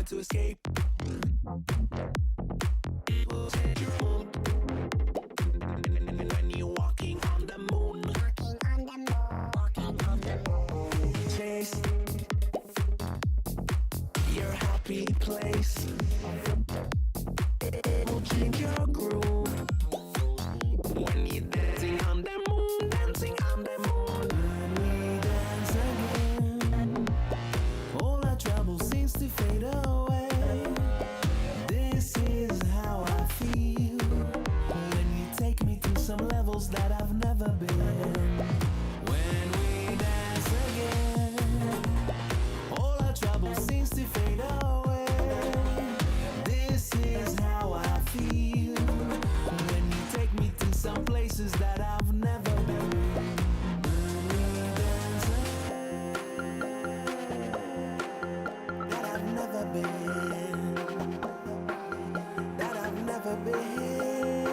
moment to escape. Will change your mood. And when you're walking on the moon, walking on the moon, chase your happy place. It will change your groove when you're dancing on the moon, dancing on the moon. When we dance again, all our trouble seems to fade away. This is how I feel when you take me to some levels that I've never been. When we dance again, all our trouble seems to fade away. This is how I feel when you take me to some places that I've never been. When we dance again, that I've never been, that I've never been,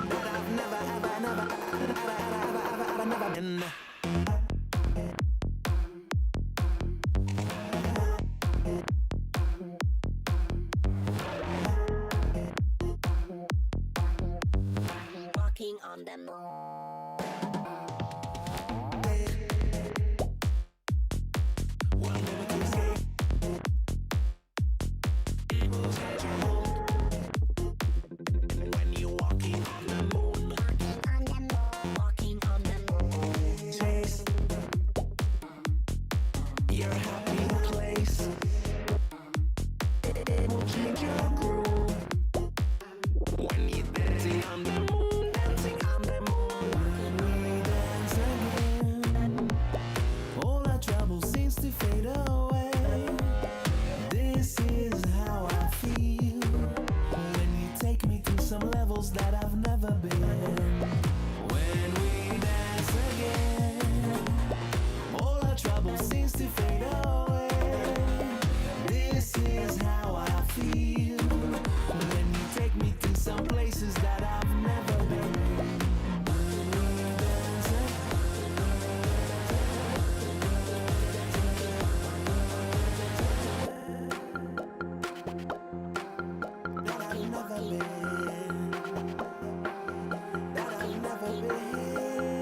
that I've never, ever, never, ever, never been. Walking on the moon. One moment to escape. Will change your mood. And when you're walking on the moon, Walking on the moon. chase your happy place. It will change your groove when you're dancing on the moon, dancing on the moon. When we dance again, all our trouble seems to fade away. This is how I feel when you take me to some levels that I've never been. When we dance again, all our trouble seems to fade away. This is how I feel when you take me to some places that I've never been. When we dance again, that I've never been, that I've never been,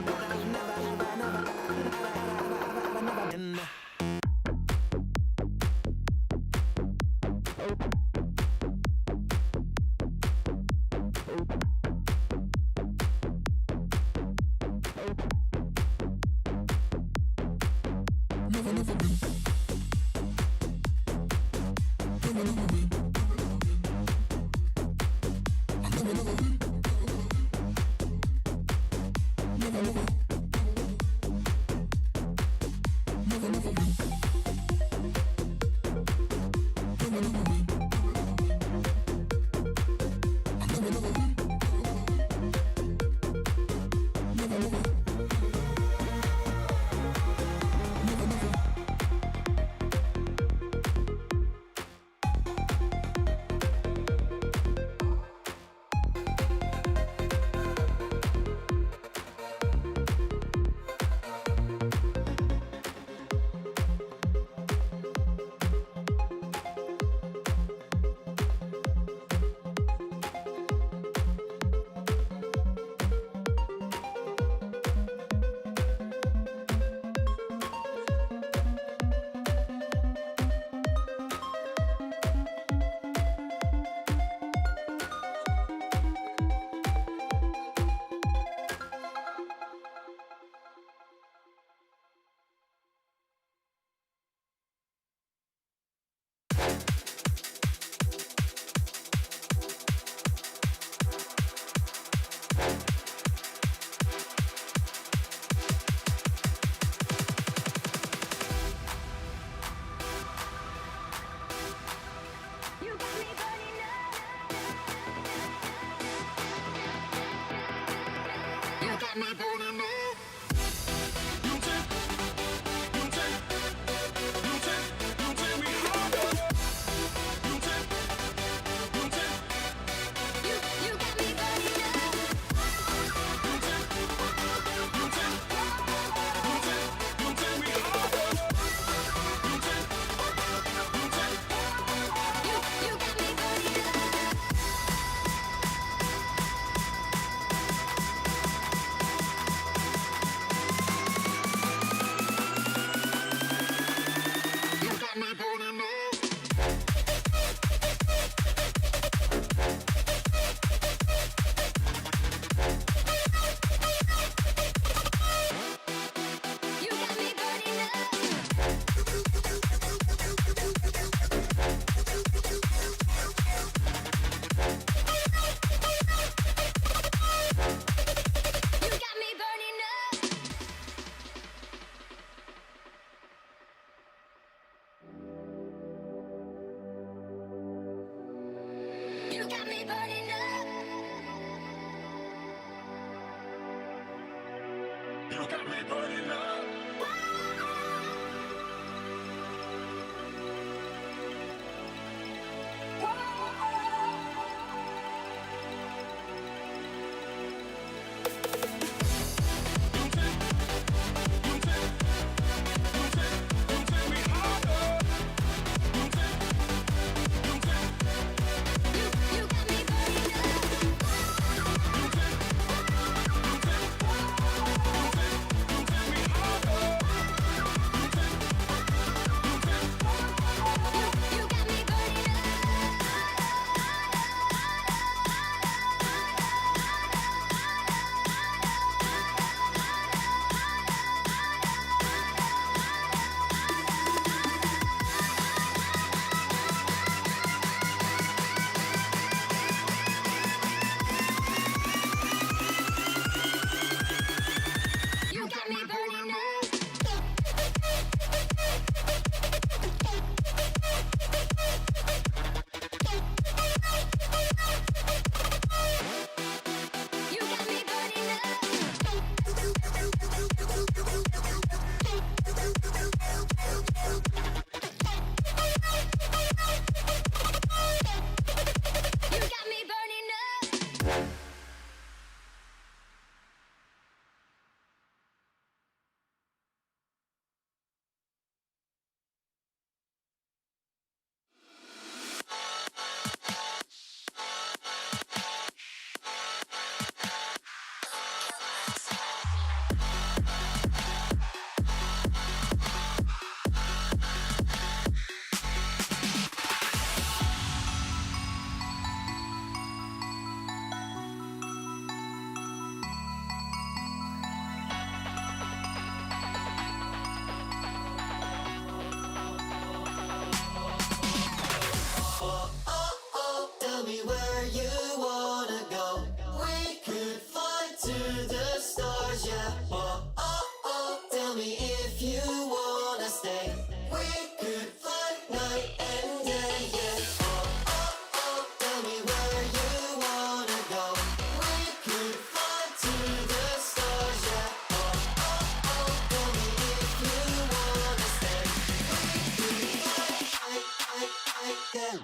that I've never, ever, never, never been. We could fly night and day, yeah. Oh, oh, oh, tell me where you wanna go. We could fly to the stars, yeah. Oh, oh, oh, tell me if you wanna stay. We could fly, yeah.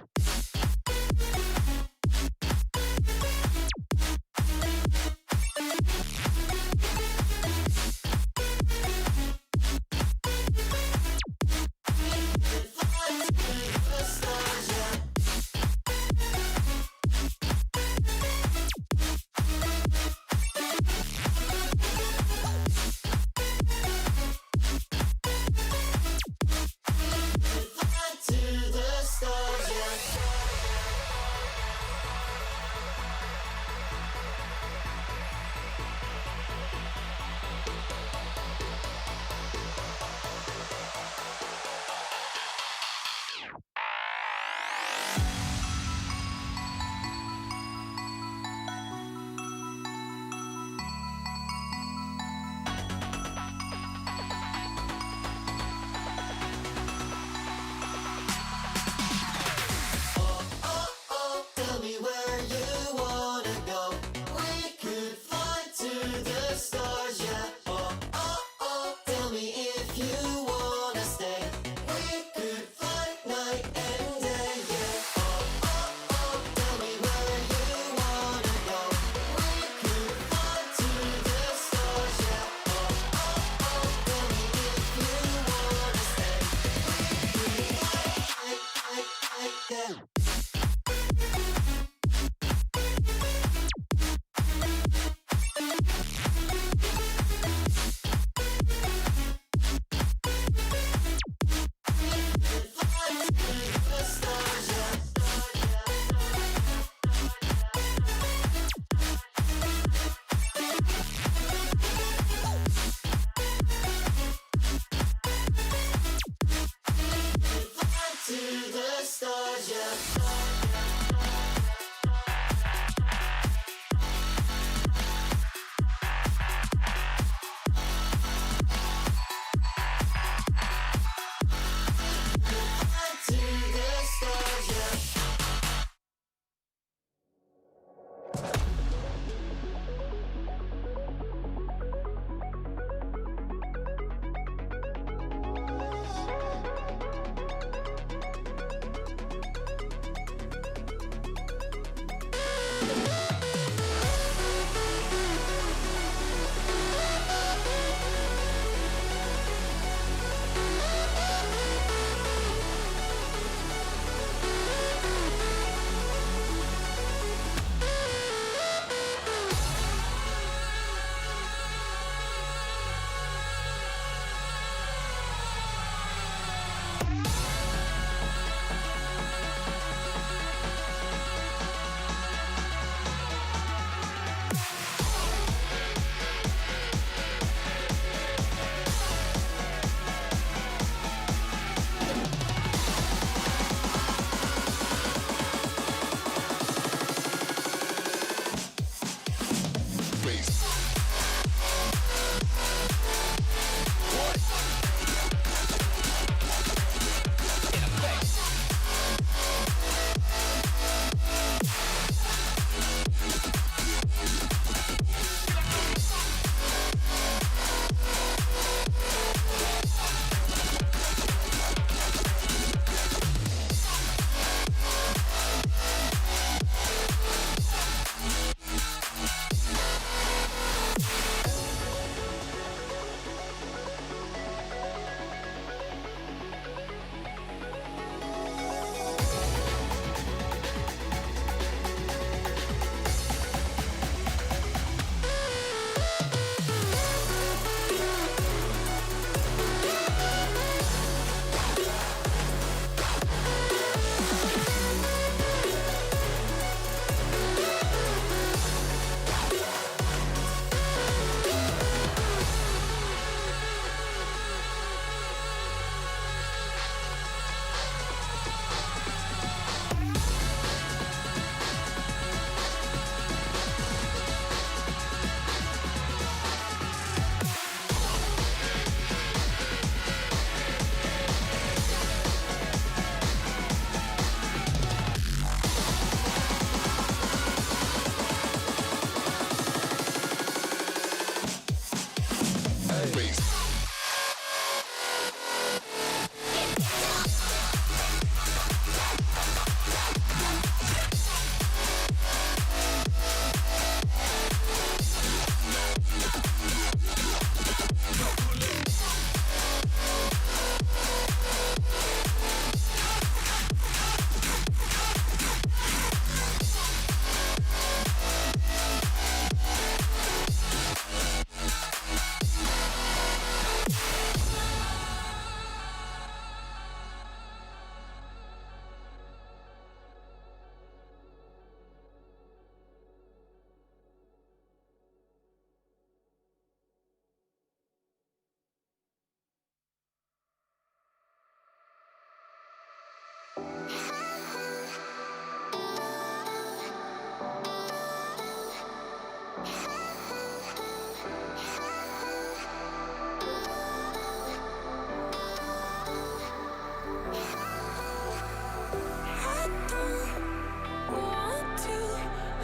Want to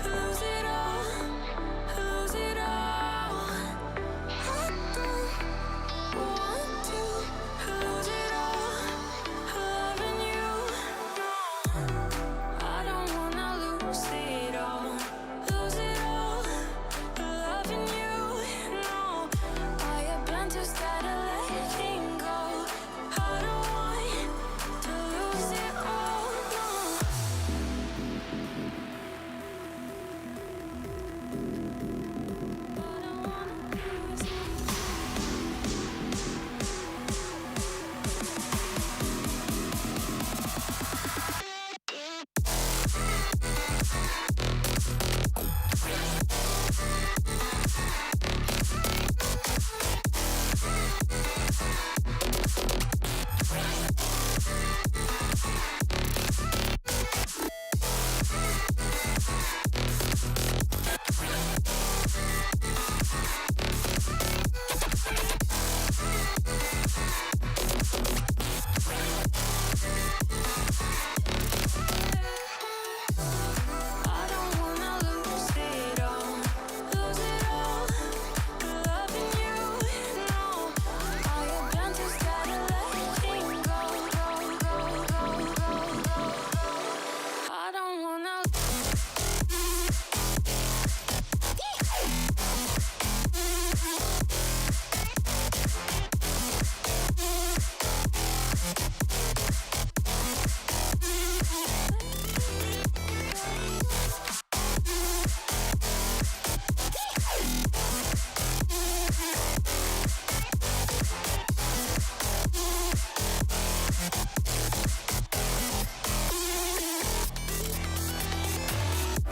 lose it all, lose it all. I don't want to lose it all, loving you. No, I don't wanna lose it all, lose it all, loving you. No, I have been too scared of letting go. I don't want to lose it all. No. I don't wanna lose it all, loving you. No, I have been too scared of letting go, I don't wanna.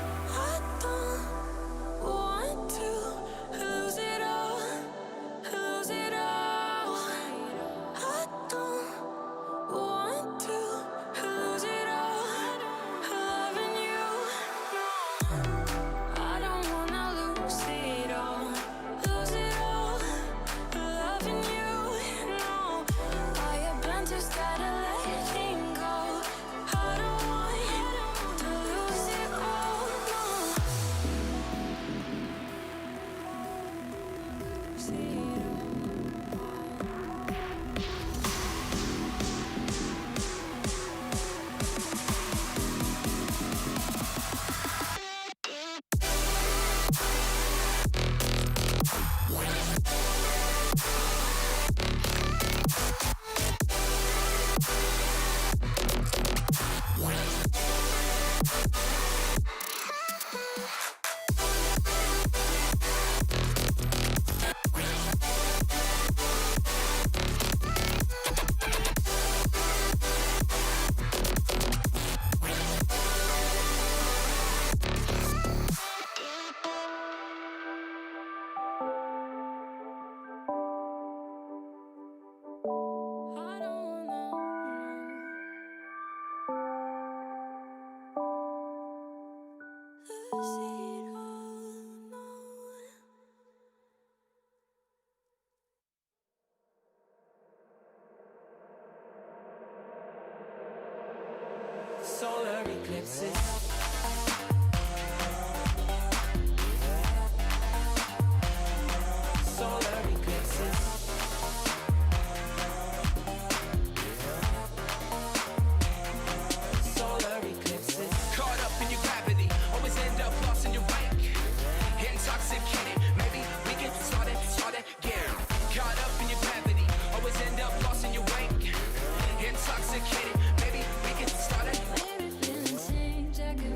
I don't want to lose it all, lose it all. I don't want to lose it all, loving you. No, I don't wanna lose it all, loving you. No, I have been too scared of letting go. I don't want to lose it all. No. I don't wanna lose it all, no. Solar eclipses. Solar eclipses. Solar eclipses. Caught up in your gravity, always end up lost in your wake. Intoxicated, maybe we can start again. Caught up in your gravity, always end up lost in your wake. Intoxicated, maybe we can start it. Maybe feeling strange, I could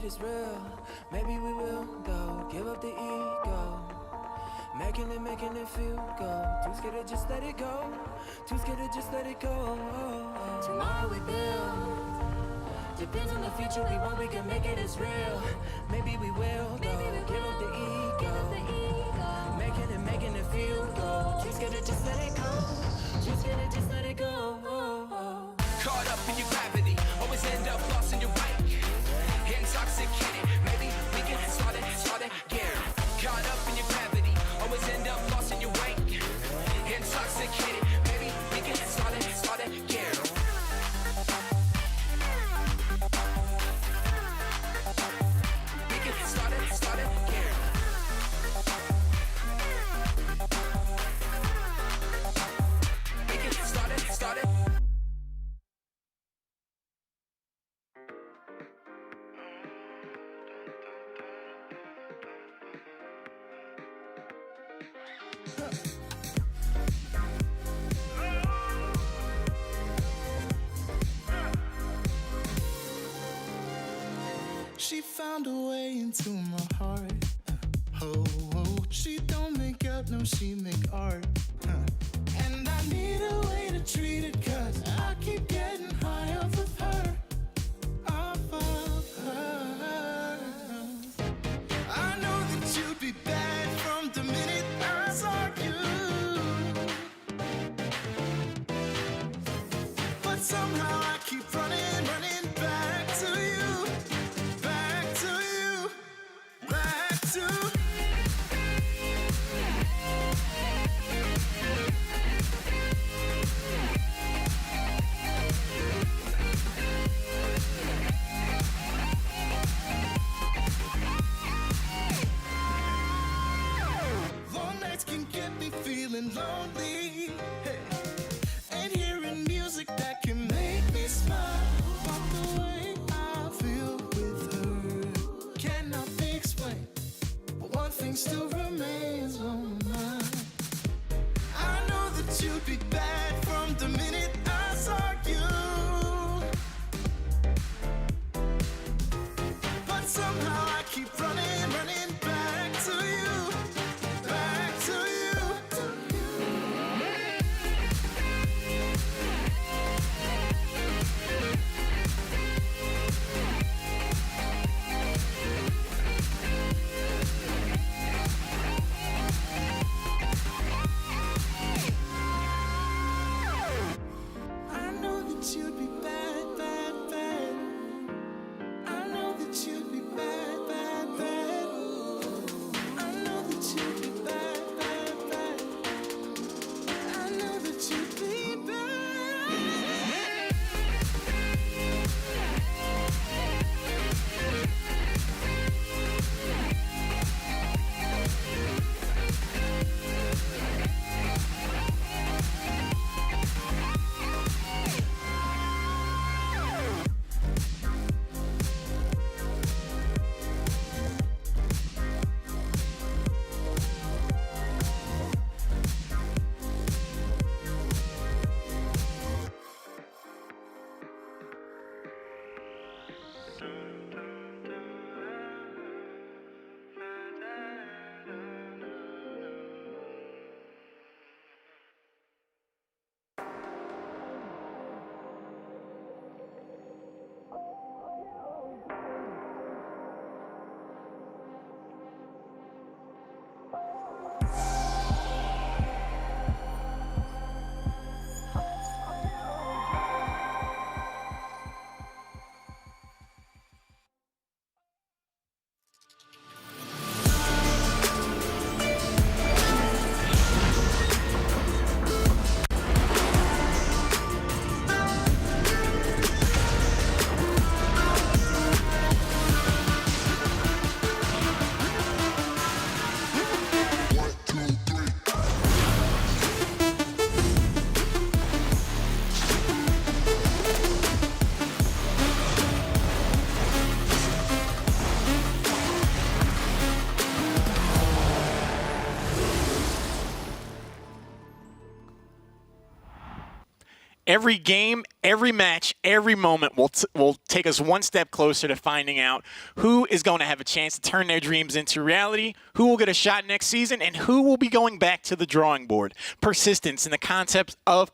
is real. Maybe we will go. Give up the ego. Making it feel good. Too scared to just let it go. Too scared to just let it go. Tomorrow we build. Depends on the future we want. We can make it as real. Maybe we will go. Give up the ego. Making it feel good. Too scared to just let it go. Too scared to just let it go. Caught up in your gravity, always end up lost in your wake. Intoxicated, maybe we can start again. Caught up in your gravity, always end up lost in your wake. Intoxicated, maybe we can start again. We can start again. We can start it. She found a way into my heart. Oh, she don't make out, no, she make art. And I need a way to treat it, 'cause I keep getting high off of her. Off of her. I know that you'd be bad from the minute I saw you. But somehow I keep running back to you. Back to you. Back to Every game, every match, every moment will take us one step closer to finding out who is going to have a chance to turn their dreams into reality, who will get a shot next season, and who will be going back to the drawing board. Persistence and the concept of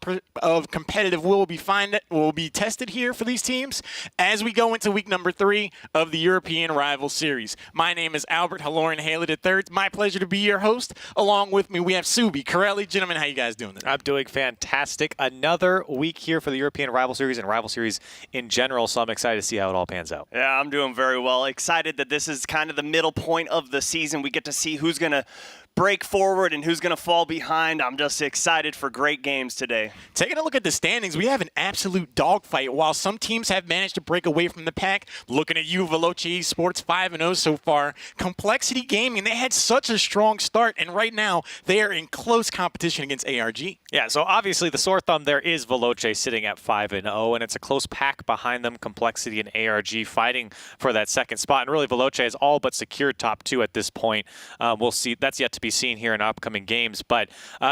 competitive will be tested here for these teams as we go into week number 3 of the European Rival Series. My name is Albert Halloran Haley III. It's my pleasure to be your host. Along with me, we have Subi Corelli. Gentlemen, how you guys doing today? I'm doing fantastic. Another week here for the European Rival Series and Rival Series in general, so I'm excited to see how it all pans out. Yeah, I'm doing very well. Excited that this is kind of the middle point of the season. We get to see who's going to break forward and who's going to fall behind. I'm just excited for great games today. Taking a look at the standings, we have an absolute dogfight. While some teams have managed to break away from the pack, looking at you, Veloce eSports 5-0 so far. Complexity Gaming, they had such a strong start, and right now they are in close competition against ARG. Yeah, so obviously the sore thumb there is Veloce sitting at 5-0, and it's a close pack behind them, Complexity and ARG fighting for that second spot. And really, Veloce has all but secured top 2 at this point. We'll see. That's yet to be seen here in upcoming games. But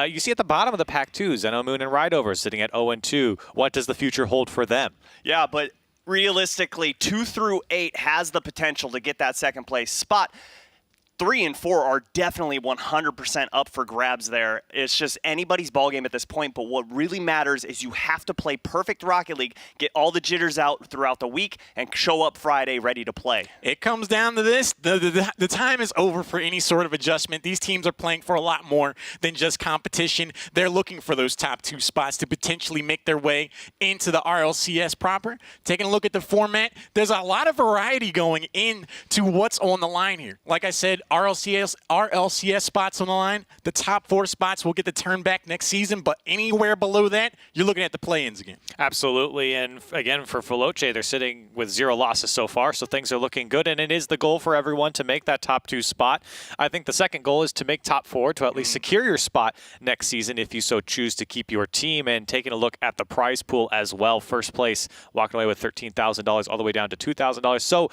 you see at the bottom of the pack, too, Xenomoon and Rideover sitting at 0-2. What does the future hold for them? Yeah, but realistically, 2 through 8 has the potential to get that second place spot. 3 and 4 are definitely 100% up for grabs there. It's just anybody's ballgame at this point, but what really matters is you have to play perfect Rocket League, get all the jitters out throughout the week, and show up Friday ready to play. It comes down to this. The time is over for any sort of adjustment. These teams are playing for a lot more than just competition. They're looking for those top 2 spots to potentially make their way into the RLCS proper. Taking a look at the format, there's a lot of variety going into what's on the line here. Like I said, RLCS spots on the line. The top 4 spots will get the turn back next season, but anywhere below that, you're looking at the play-ins again. Absolutely, and again, for Veloce, they're sitting with 0 losses so far, so things are looking good, and it is the goal for everyone to make that top 2 spot. I think the second goal is to make top 4 to at least secure your spot next season if you so choose to keep your team, and taking a look at the prize pool as well. First place, walking away with $13,000 all the way down to $2,000. So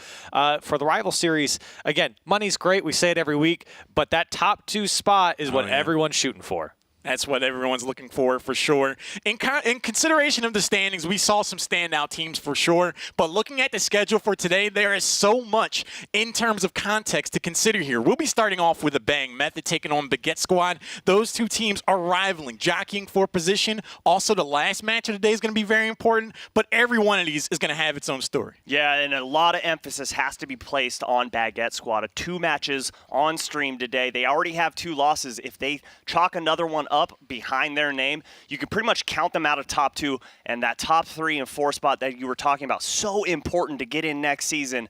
for the Rival Series, again, money's great. We say it every week, but that top 2 spot is what everyone's shooting for. That's what everyone's looking for sure. In consideration of the standings, we saw some standout teams for sure. But looking at the schedule for today, there is so much in terms of context to consider here. We'll be starting off with a bang. Method taking on Baguette Squad. Those 2 teams are rivaling, jockeying for position. Also, the last match of the day is going to be very important. But every one of these is going to have its own story. Yeah, and a lot of emphasis has to be placed on Baguette Squad. 2 matches on stream today. They already have 2 losses. If they chalk another one up behind their name, you can pretty much count them out of top 2, and that top 3 and 4 spot that you were talking about, so important to get in next season,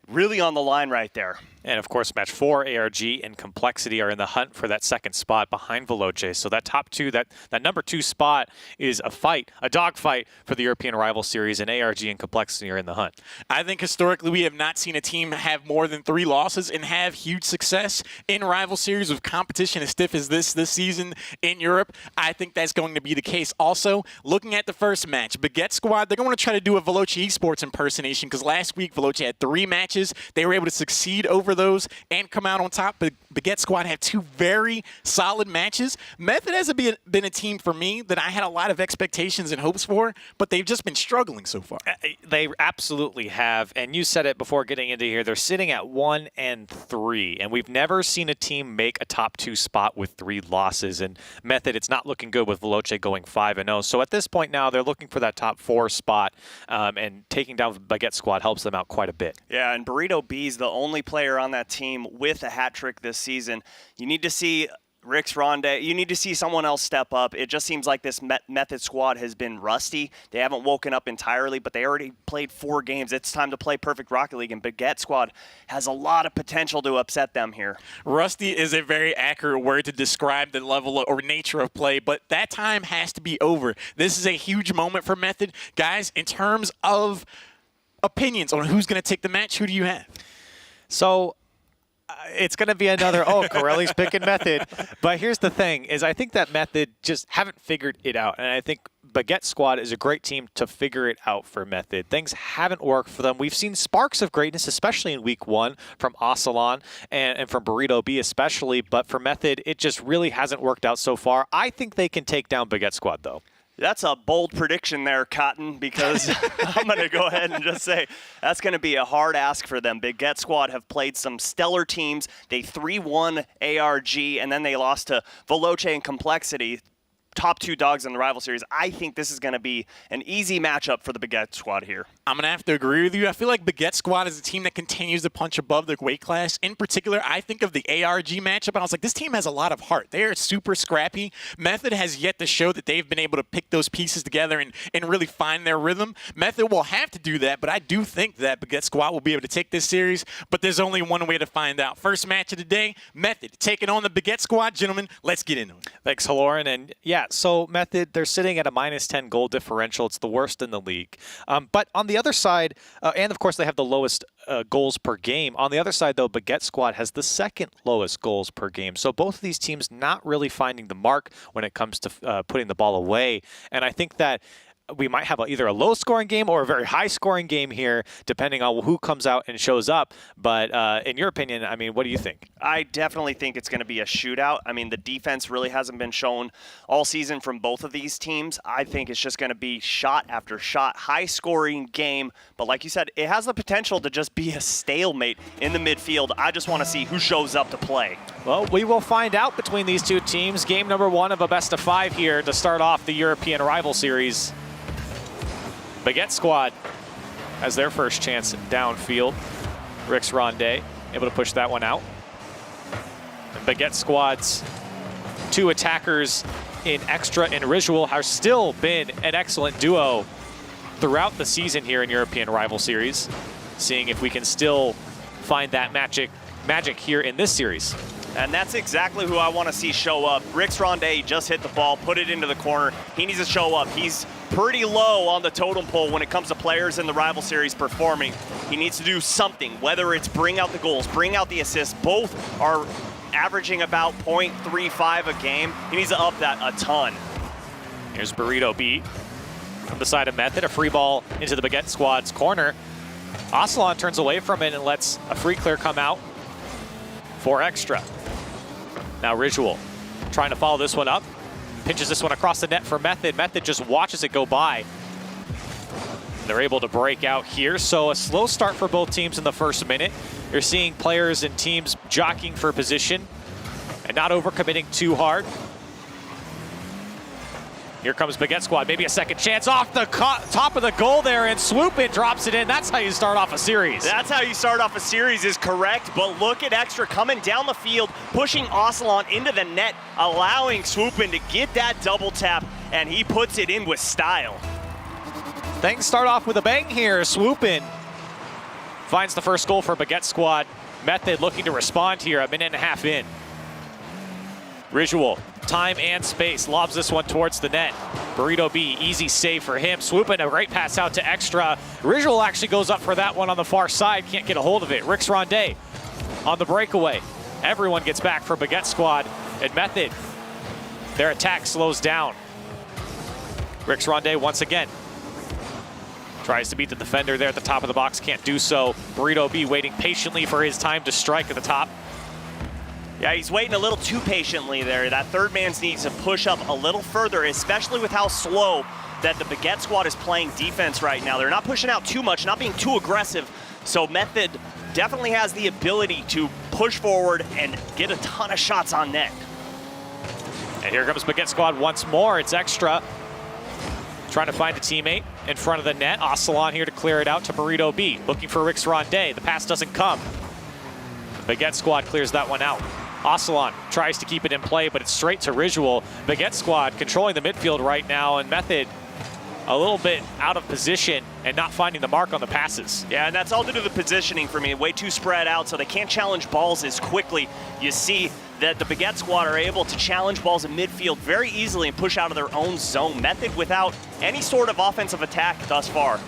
really on the line right there. And, of course, match 4, ARG and Complexity are in the hunt for that second spot behind Veloce. So that top 2, that number 2 spot is a fight, a dogfight for the European Rival Series, and ARG and Complexity are in the hunt. I think historically we have not seen a team have more than 3 losses and have huge success in Rival Series with competition as stiff as this season in Europe. I think that's going to be the case. Also, looking at the first match, Baguette Squad, they're going to try to do a Veloce eSports impersonation because last week Veloce had 3 matches. They were able to succeed over those and come out on top. But Baguette Squad had 2 very solid matches. Method has been a team for me that I had a lot of expectations and hopes for, but they've just been struggling so far. They absolutely have, and you said it before getting into here. They're sitting at 1-3, and we've never seen a team make a top 2 spot with 3 losses. And Method, it's not looking good with Veloce going 5-0. So at this point now, they're looking for that top 4 spot, and taking down Baguette Squad helps them out quite a bit. Yeah, and Burrito B's the only player on that team with a hat trick this season. You need to see Rick's Ronde. You need to see someone else step up. It just seems like this Method squad has been rusty. They haven't woken up entirely, but they already played 4 games. It's time to play perfect Rocket League, and Baguette squad has a lot of potential to upset them here. Rusty is a very accurate word to describe the level or nature of play, but that time has to be over. This is a huge moment for Method. Guys, in terms of opinions on who's going to take the match, who do you have? So it's going to be another, Corelli's picking Method. But here's the thing, is I think that Method just haven't figured it out. And I think Baguette Squad is a great team to figure it out for Method. Things haven't worked for them. We've seen sparks of greatness, especially in Week 1 from Oceania and from Burrito B especially. But for Method, it just really hasn't worked out so far. I think they can take down Baguette Squad, though. That's a bold prediction there, Cotton, because I'm going to go ahead and just say that's going to be a hard ask for them. Baguette Squad have played some stellar teams. They 3-1 ARG, and then they lost to Veloce and Complexity, top 2 dogs in the rival series. I think this is going to be an easy matchup for the Baguette Squad here. I'm going to have to agree with you. I feel like Baguette Squad is a team that continues to punch above their weight class. In particular, I think of the ARG matchup, and I was like, this team has a lot of heart. They are super scrappy. Method has yet to show that they've been able to pick those pieces together and really find their rhythm. Method will have to do that, but I do think that Baguette Squad will be able to take this series, but there's only one way to find out. First match of the day, Method taking on the Baguette Squad. Gentlemen, let's get into it. Thanks, Haloran. And yeah, so Method, they're sitting at a -10 goal differential. It's the worst in the league. But on the other side, and of course they have the lowest goals per game. On the other side, though, Baguette Squad has the second lowest goals per game. So both of these teams not really finding the mark when it comes to putting the ball away. And I think that we might have either a low-scoring game or a very high-scoring game here, depending on who comes out and shows up. But in your opinion, I mean, what do you think? I definitely think it's going to be a shootout. I mean, the defense really hasn't been shown all season from both of these teams. I think it's just going to be shot after shot, high-scoring game. But like you said, it has the potential to just be a stalemate in the midfield. I just want to see who shows up to play. Well, we will find out between these two teams. Game number 1 of a best-of-5 here to start off the European Rival Series. Baguette Squad has their first chance downfield. Rix Ronde able to push that one out. And Baguette Squad's 2 attackers in Extra and Risual have still been an excellent duo throughout the season here in European Rival Series. Seeing if we can still find that magic here in this series. And that's exactly who I want to see show up. Rix Ronde just hit the ball, put it into the corner. He needs to show up. He's pretty low on the totem pole when it comes to players in the rival series performing. He needs to do something, whether it's bring out the goals, bring out the assists. Both are averaging about 0.35 a game. He needs to up that a ton. Here's Burrito B from the side of Method. A free ball into the Baguette Squad's corner. Ocelon turns away from it and lets a free clear come out for Extra. Now Risual trying to follow this one up. Pinches this one across the net for Method. Method just watches it go by. They're able to break out here. So a slow start for both teams in the first minute. You're seeing players and teams jockeying for position and not overcommitting too hard. Here comes Baguette Squad, maybe a second chance off the top of the goal there, and Swoop in drops it in. That's how you start off a series. That's how you start off a series is correct, but look at Extra coming down the field, pushing Ocelon into the net, allowing Swoopin to get that double tap, and he puts it in with style. Things start off with a bang here. Swoopin finds the first goal for Baguette Squad. Method looking to respond here, a minute and a half in. Risual, time and space, lobs this one towards the net. Burrito B, easy save for him. Swoopin, a great pass out to Extra. Risual actually goes up for that one on the far side, can't get a hold of it. Rix Ronde on the breakaway. Everyone gets back for Baguette Squad, and Method, their attack slows down. Rix Ronde once again tries to beat the defender there at the top of the box, can't do so. Burrito B waiting patiently for his time to strike at the top. Yeah, he's waiting a little too patiently there. That third man needs to push up a little further, especially with how slow that the Baguette Squad is playing defense right now. They're not pushing out too much, not being too aggressive. So Method definitely has the ability to push forward and get a ton of shots on net. And here comes Baguette Squad once more. It's Extra trying to find a teammate in front of the net. Ocelon here to clear it out to Burrito B. Looking for Rix Ronde. The pass doesn't come. Baguette Squad clears that one out. Ocelon tries to keep it in play, but it's straight to Risual. Baguette Squad controlling the midfield right now, and Method a little bit out of position and not finding the mark on the passes. Yeah, and that's all due to the positioning for me. Way too spread out, so they can't challenge balls as quickly. You see that the Baguette Squad are able to challenge balls in midfield very easily and push out of their own zone. Method without any sort of offensive attack thus far.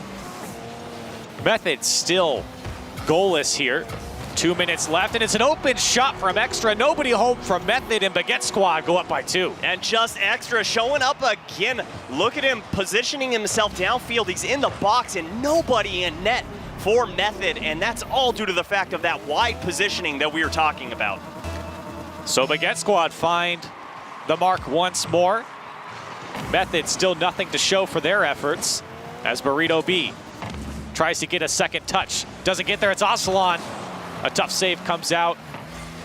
Method still goalless here. 2 minutes left, and it's an open shot from Extra. Nobody home from Method, and Baguette Squad go up by 2. And just Extra showing up again. Look at him positioning himself downfield. He's in the box, and nobody in net for Method, and that's all due to the fact of that wide positioning that we were talking about. So Baguette Squad find the mark once more. Method still nothing to show for their efforts as Burrito B tries to get a second touch. Doesn't get there, it's Ocelon. A tough save comes out.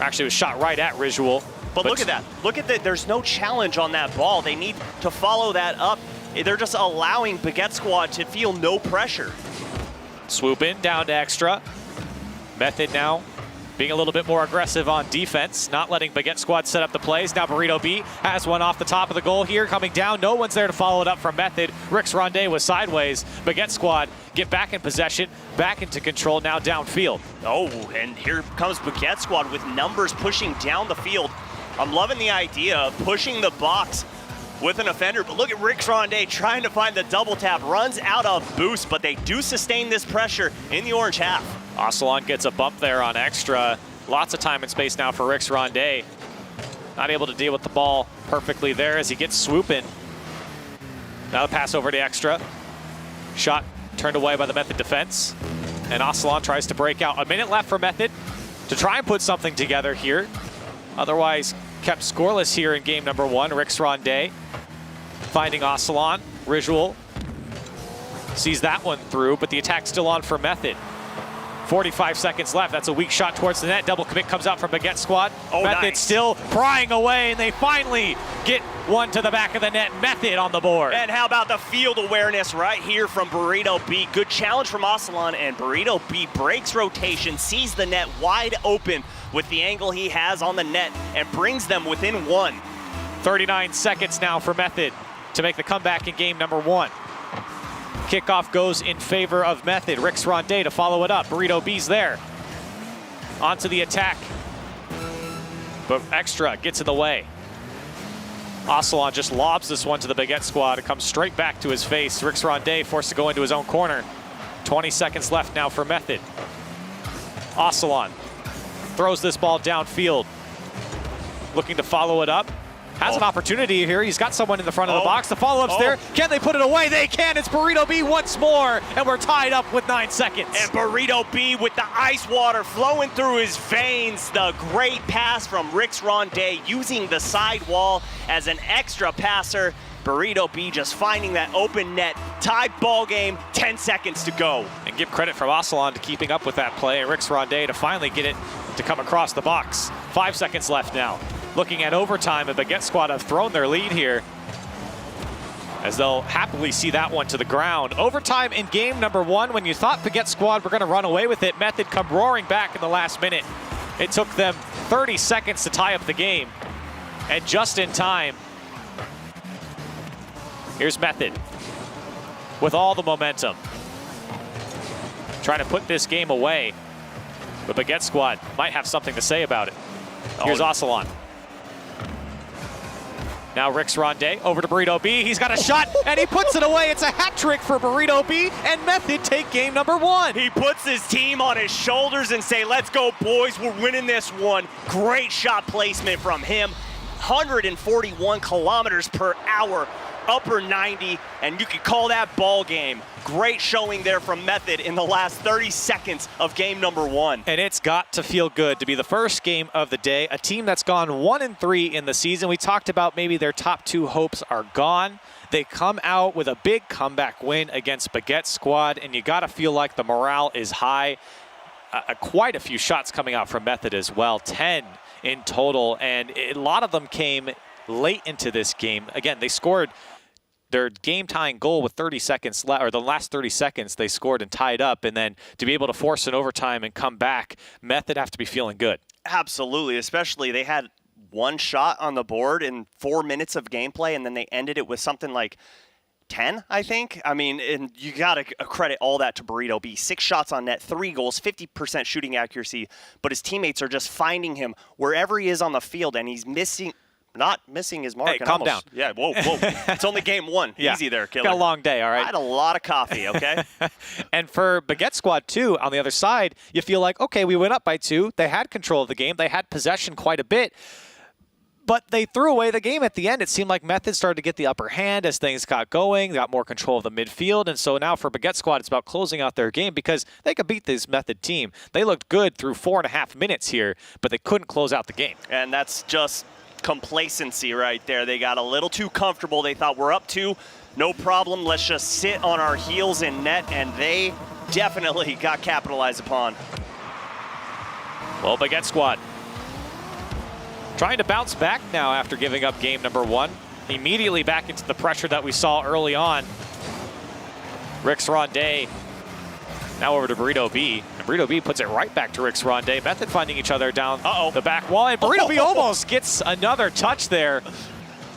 Actually, it was shot right at Risual. But look at that. Look at that. There's no challenge on that ball. They need to follow that up. They're just allowing Baguette Squad to feel no pressure. Swoop in, down to extra. Method now being a little bit more aggressive on defense, not letting Baguette Squad set up the plays. Now Burrito B has one off the top of the goal here, coming down. No one's there to follow it up from Method. Rix Ronde was sideways. Baguette Squad get back in possession, back into control, now downfield. Oh, and here comes Baguette Squad with numbers pushing down the field. I'm loving the idea of pushing the box with an offender, but look at Rix Ronde trying to find the double tap. Runs out of boost, but they do sustain this pressure in the orange half. Ocelon gets a bump there on extra. Lots of time and space now for Rix Ronde. Not able to deal with the ball perfectly there as he gets swooping. Now the pass over to extra. Shot turned away by the Method defense. And Ocelon tries to break out. A minute left for Method to try and put something together here. Otherwise kept scoreless here in game number 1. Rix Ronde finding Ocelon. Risual sees that one through, but the attack's still on for Method. 45 seconds left. That's a weak shot towards the net. Double commit comes out from Baguette Squad. Oh, Method nice. still prying away, and they finally get one to the back of the net. Method on the board. And how about the field awareness right here from Burrito B? Good challenge from Ocelon, and Burrito B breaks rotation, sees the net wide open with the angle he has on the net, and brings them within 1. 39 seconds now for Method to make the comeback in game number 1. Kickoff goes in favor of Method. Rix Ronde to follow it up. Burrito B's there. Onto the attack. But extra gets in the way. Ocelon just lobs this one to the Baguette Squad. It comes straight back to his face. Rix Ronde forced to go into his own corner. 20 seconds left now for Method. Ocelon throws this ball downfield. Looking to follow it up. Has an opportunity here. He's got someone in the front of the box. The follow-up's there. Can they put it away? They can. It's Burrito B once more, and we're tied up with 9 seconds. And Burrito B with the ice water flowing through his veins. The great pass from Rix Ronde using the sidewall as an extra passer. Burrito B just finding that open net. Tied ball game, 10 seconds to go. And give credit from Ocelon to keeping up with that play. And Rix Ronde to finally get it to come across the box. 5 seconds left now. Looking at overtime, and Baguette Squad have thrown their lead here as they'll happily see that one to the ground. Overtime in game number 1, when you thought Baguette Squad were going to run away with it, Method come roaring back in the last minute. It took them 30 seconds to tie up the game, and just in time. Here's Method with all the momentum. Trying to put this game away, but Baguette Squad might have something to say about it. Here's Ocelon. Now Rix Ronde over to Burrito B. He's got a shot, and he puts it away. It's a hat trick for Burrito B, and Method take game number 1. He puts his team on his shoulders and say, let's go, boys. We're winning this one. Great shot placement from him. 141 kilometers per hour, upper 90, and you could call that ball game. Great showing there from Method in the last 30 seconds of game number 1. And it's got to feel good to be the first game of the day. A team that's gone 1-3 in the season. We talked about maybe their top 2 hopes are gone. They come out with a big comeback win against Baguette Squad, and you got to feel like the morale is high. Quite a few shots coming out from Method as well, 10 in total, and a lot of them came late into this game. Again, they scored their game-tying goal with 30 seconds left, or the last 30 seconds they scored and tied up, and then to be able to force an overtime and come back, Method have to be feeling good. Absolutely, especially they had one shot on the board in 4 minutes of gameplay, and then they ended it with something like 10, I think. I mean, and you got to credit all that to Burrito B. 6 shots on net, 3 goals, 50% shooting accuracy, but his teammates are just finding him wherever he is on the field, and he's not missing his mark. Hey, calm down. Yeah, whoa. It's only game 1. Yeah. Easy there, killer. Got a long day, all right? I had a lot of coffee, okay? And for Baguette Squad, too, on the other side, you feel like, okay, we went up by 2. They had control of the game. They had possession quite a bit. But they threw away the game at the end. It seemed like Method started to get the upper hand as things got going. They got more control of the midfield. And so now for Baguette Squad, it's about closing out their game because they could beat this Method team. They looked good through 4.5 minutes here, but they couldn't close out the game. And that's just complacency right there. They got a little too comfortable. They thought we're up 2, no problem. Let's just sit on our heels in net, and they definitely got capitalized upon. Well, Baguette squad trying to bounce back now after giving up game number 1. Immediately back into the pressure that we saw early on. Rix Ronde now over to Burrito B. And Burrito B puts it right back to Rix Ronde. Method finding each other down the back wall. And Burrito B almost gets another touch there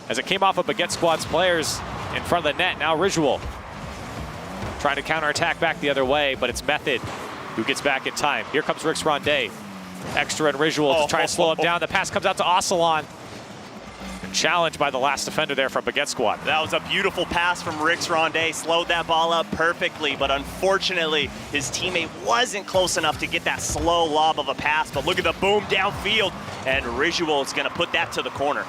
as it came off of Baguette squad's players in front of the net. Now Risual trying to counterattack back the other way, but it's Method who gets back in time. Here comes Rix Ronde. Extra and Risual to try and slow him down. The pass comes out to Ocelon. Challenged by the last defender there from Baguette squad. That was a beautiful pass from Rix Ronde. Slowed that ball up perfectly, but unfortunately, his teammate wasn't close enough to get that slow lob of a pass. But look at the boom downfield, and Risual is going to put that to the corner.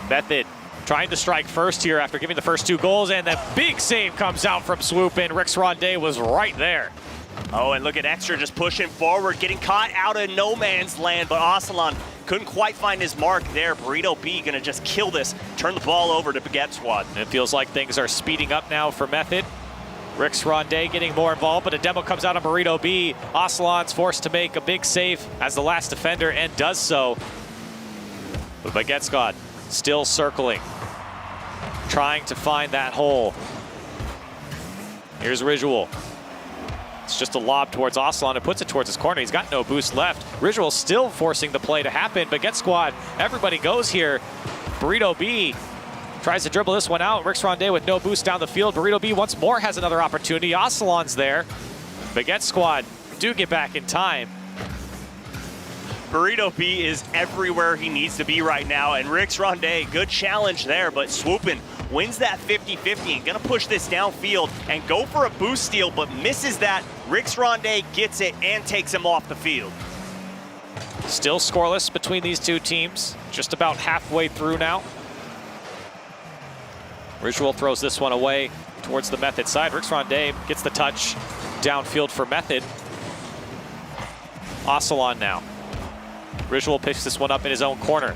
Method trying to strike first here after giving the first 2 goals, and the big save comes out from Swoop in. Rix Ronde was right there. Oh, and look at Extra just pushing forward, getting caught out of no man's land, but Ocelon couldn't quite find his mark there. Burrito B gonna just kill this, turn the ball over to Baguette squad. And it feels like things are speeding up now for Method. Rix Ronde getting more involved, but a demo comes out on Burrito B. Ocelon's forced to make a big save as the last defender and does so. But Baguette squad still circling, trying to find that hole. Here's Risual. It's just a lob towards Ocelon and puts it towards his corner. He's got no boost left. Risual still forcing the play to happen. Baguette squad, everybody goes here. Burrito B tries to dribble this one out. Rix Ronde with no boost down the field. Burrito B once more has another opportunity. Ocelon's there. Baguette squad do get back in time. Burrito B is everywhere he needs to be right now, and Rix Ronde, good challenge there, but swooping, wins that 50-50 and gonna push this downfield and go for a boost steal, but misses that. Rix Ronde gets it and takes him off the field. Still scoreless between these two teams, just about halfway through now. Risual throws this one away towards the Method side. Rix Ronde gets the touch downfield for Method. Ocelon now. Risual picks this one up in his own corner.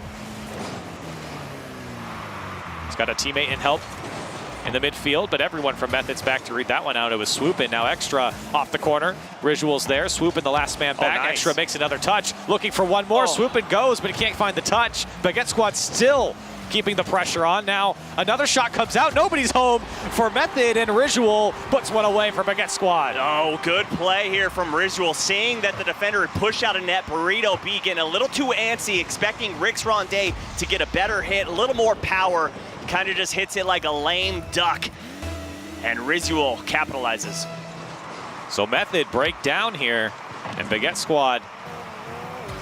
He's got a teammate in help in the midfield, but everyone from Method's back to read that one out. It was Swoopin, now Extra off the corner. Risual's there, Swoopin the last man back. Nice. Extra makes another touch, looking for one more. Swoopin goes, but he can't find the touch. Baguette squad still keeping the pressure on. Now another shot comes out, nobody's home for Method, and Risual puts one away for Baguette squad. Oh, good play here from Risual, seeing that the defender had pushed out a net. Burrito B getting a little too antsy, expecting Rix Ronde to get a better hit, a little more power. Kind of just hits it like a lame duck, and Risual capitalizes. So Method break down here, and Baguette squad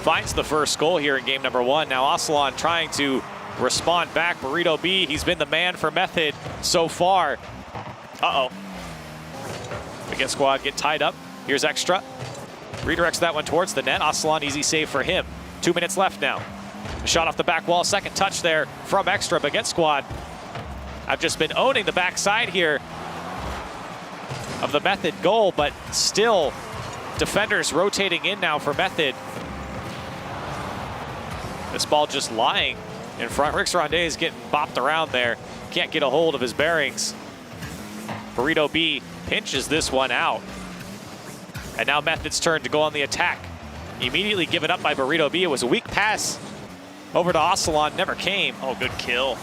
finds the first goal here in game number 1. Now Ocelon trying to respond back. Burrito B, he's been the man for Method so far. Uh-oh. Baguette squad get tied up. Here's Extra. Redirects that one towards the net. Ocelon, easy save for him. 2 minutes left now. A shot off the back wall, second touch there from Extra. Baguette squad have just been owning the backside here of the Method goal, but still defenders rotating in now for Method. This ball just lying in front. Rix Ronde is getting bopped around there. Can't get a hold of his bearings. Burrito B pinches this one out. And now Method's turn to go on the attack. Immediately given up by Burrito B. It was a weak pass over to Ocelon, never came. Oh, good kill.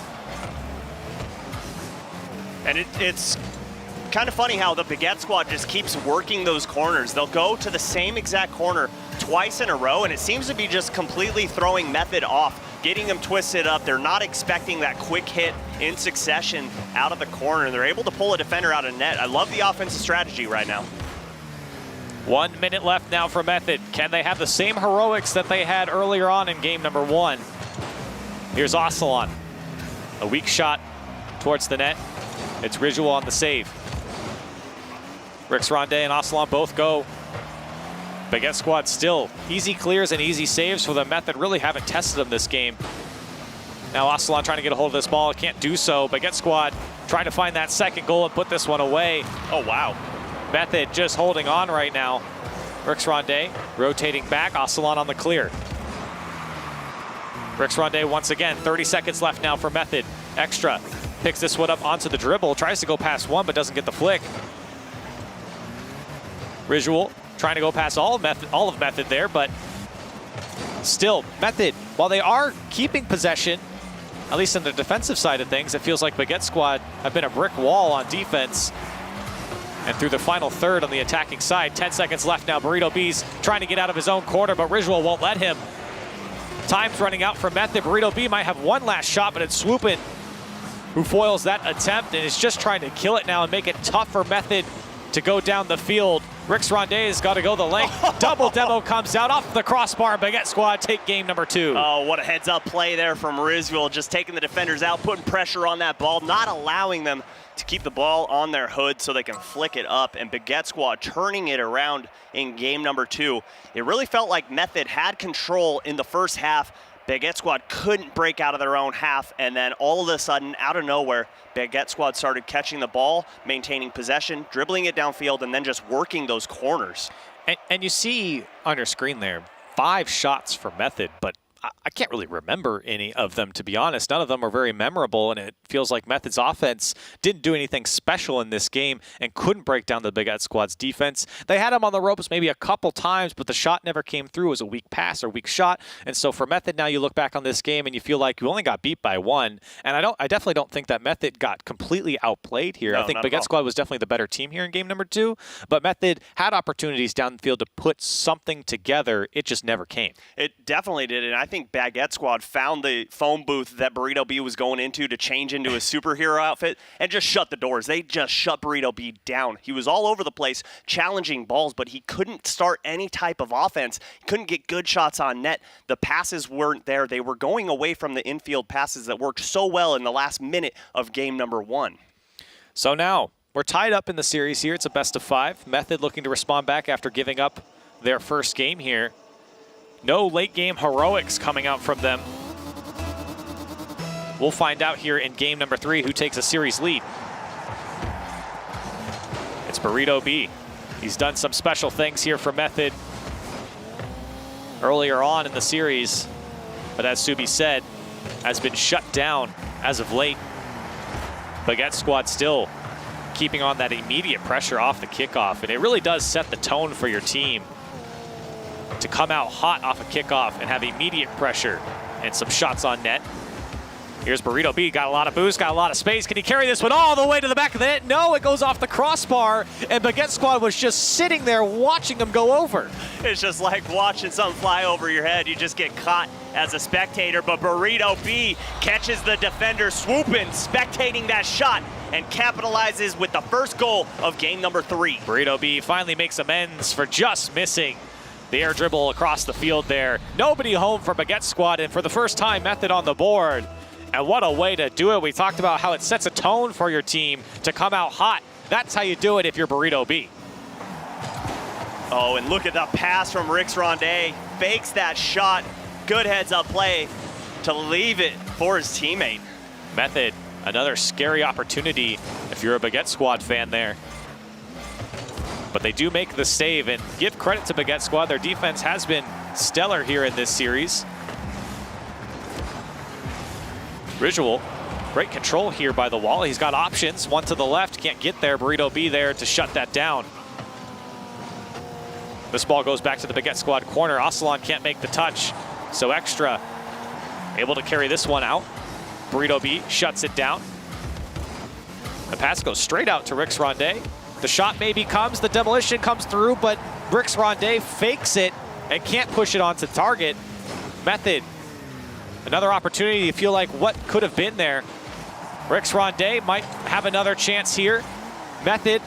And it's kind of funny how the Baguette squad just keeps working those corners. They'll go to the same exact corner twice in a row, and it seems to be just completely throwing Method off, getting them twisted up. They're not expecting that quick hit in succession out of the corner. They're able to pull a defender out of net. I love the offensive strategy right now. 1 minute left now for Method. Can they have the same heroics that they had earlier on in game number 1? Here's Ocelon. A weak shot towards the net. It's Risual on the save. Rix Ronde and Ocelon both go. Baguette squad still easy clears and easy saves for the Method. Really haven't tested them this game. Now Ocelon trying to get a hold of this ball. Can't do so. Baguette squad trying to find that second goal and put this one away. Oh, wow. Method just holding on right now. Rix Ronde rotating back. Ocelon on the clear. Rix Rondé once again, 30 seconds left now for Method. Extra picks this one up onto the dribble, tries to go past one, but doesn't get the flick. Visual trying to go past all of Method there, but still, Method, while they are keeping possession, at least on the defensive side of things, it feels like Baguette Squad have been a brick wall on defense. And through the final third on the attacking side, 10 seconds left now. Burrito B's trying to get out of his own corner, but Visual won't let him. Time's running out for Method. Burrito B might have one last shot, but it's Swoopin who foils that attempt and is just trying to kill it now and make it tough for Method to go down the field. Rix Rondé's got to go the length. Double demo comes out off the crossbar. Baguette Squad take game number 2. Oh, what a heads-up play there from Rizwil, just taking the defenders out, putting pressure on that ball, not allowing them to keep the ball on their hood so they can flick it up, and Baguette Squad turning it around in game number 2. It really felt like Method had control in the first half. Baguette Squad couldn't break out of their own half, and then all of a sudden, out of nowhere, Baguette Squad started catching the ball, maintaining possession, dribbling it downfield, and then just working those corners. And you see on your screen there, 5 shots for Method, but I can't really remember any of them, to be honest. None of them are very memorable, and it feels like Method's offense didn't do anything special in this game and couldn't break down the Baguette Squad's defense. They had him on the ropes maybe a couple times, but the shot never came through. It was a weak pass or weak shot. And so for Method, now you look back on this game and you feel like you only got beat by 1. And I definitely don't think that Method got completely outplayed here. No, I think Baguette Squad was definitely the better team here in game number 2, but Method had opportunities down the field to put something together. It just never came. It definitely did, and I think Baguette Squad found the phone booth that Burrito B was going into to change into his superhero outfit and just shut the doors. They just shut Burrito B down. He was all over the place challenging balls, but he couldn't start any type of offense. He couldn't get good shots on net. The passes weren't there. They were going away from the infield passes that worked so well in the last minute of game number 1. So now we're tied up in the series here. It's a best of 5. Method looking to respond back after giving up their first game here. No late game heroics coming out from them. We'll find out here in game number 3 who takes a series lead. It's Burrito B. He's done some special things here for Method earlier on in the series, but as Subi said, has been shut down as of late. Baguette Squad still keeping on that immediate pressure off the kickoff, and it really does set the tone for your team to come out hot off a kickoff and have immediate pressure and some shots on net. Here's Burrito B, got a lot of boost, got a lot of space. Can he carry this one all the way to the back of the net? No, it goes off the crossbar, and Baguette Squad was just sitting there watching him go over. It's just like watching something fly over your head. You just get caught as a spectator, but Burrito B catches the defender swooping, spectating that shot, and capitalizes with the first goal of game number 3. Burrito B finally makes amends for just missing the air dribble across the field there. Nobody home for Baguette Squad, and for the first time, Method on the board. And what a way to do it. We talked about how it sets a tone for your team to come out hot. That's how you do it if you're Burrito B. Oh, and look at the pass from Rix Rondé. Fakes that shot. Good heads-up play to leave it for his teammate. Method, another scary opportunity if you're a Baguette Squad fan there. But they do make the save, and give credit to Baguette Squad. Their defense has been stellar here in this series. Visual, great control here by the wall. He's got options, one to the left, can't get there. Burrito B there to shut that down. This ball goes back to the Baguette Squad corner. Ocelon can't make the touch, so Extra able to carry this one out. Burrito B shuts it down. The pass goes straight out to Rix Rondé. The shot maybe comes, the demolition comes through, but Rix Rondé fakes it and can't push it onto target. Method, another opportunity to feel like what could have been there. Rix Rondé might have another chance here. Method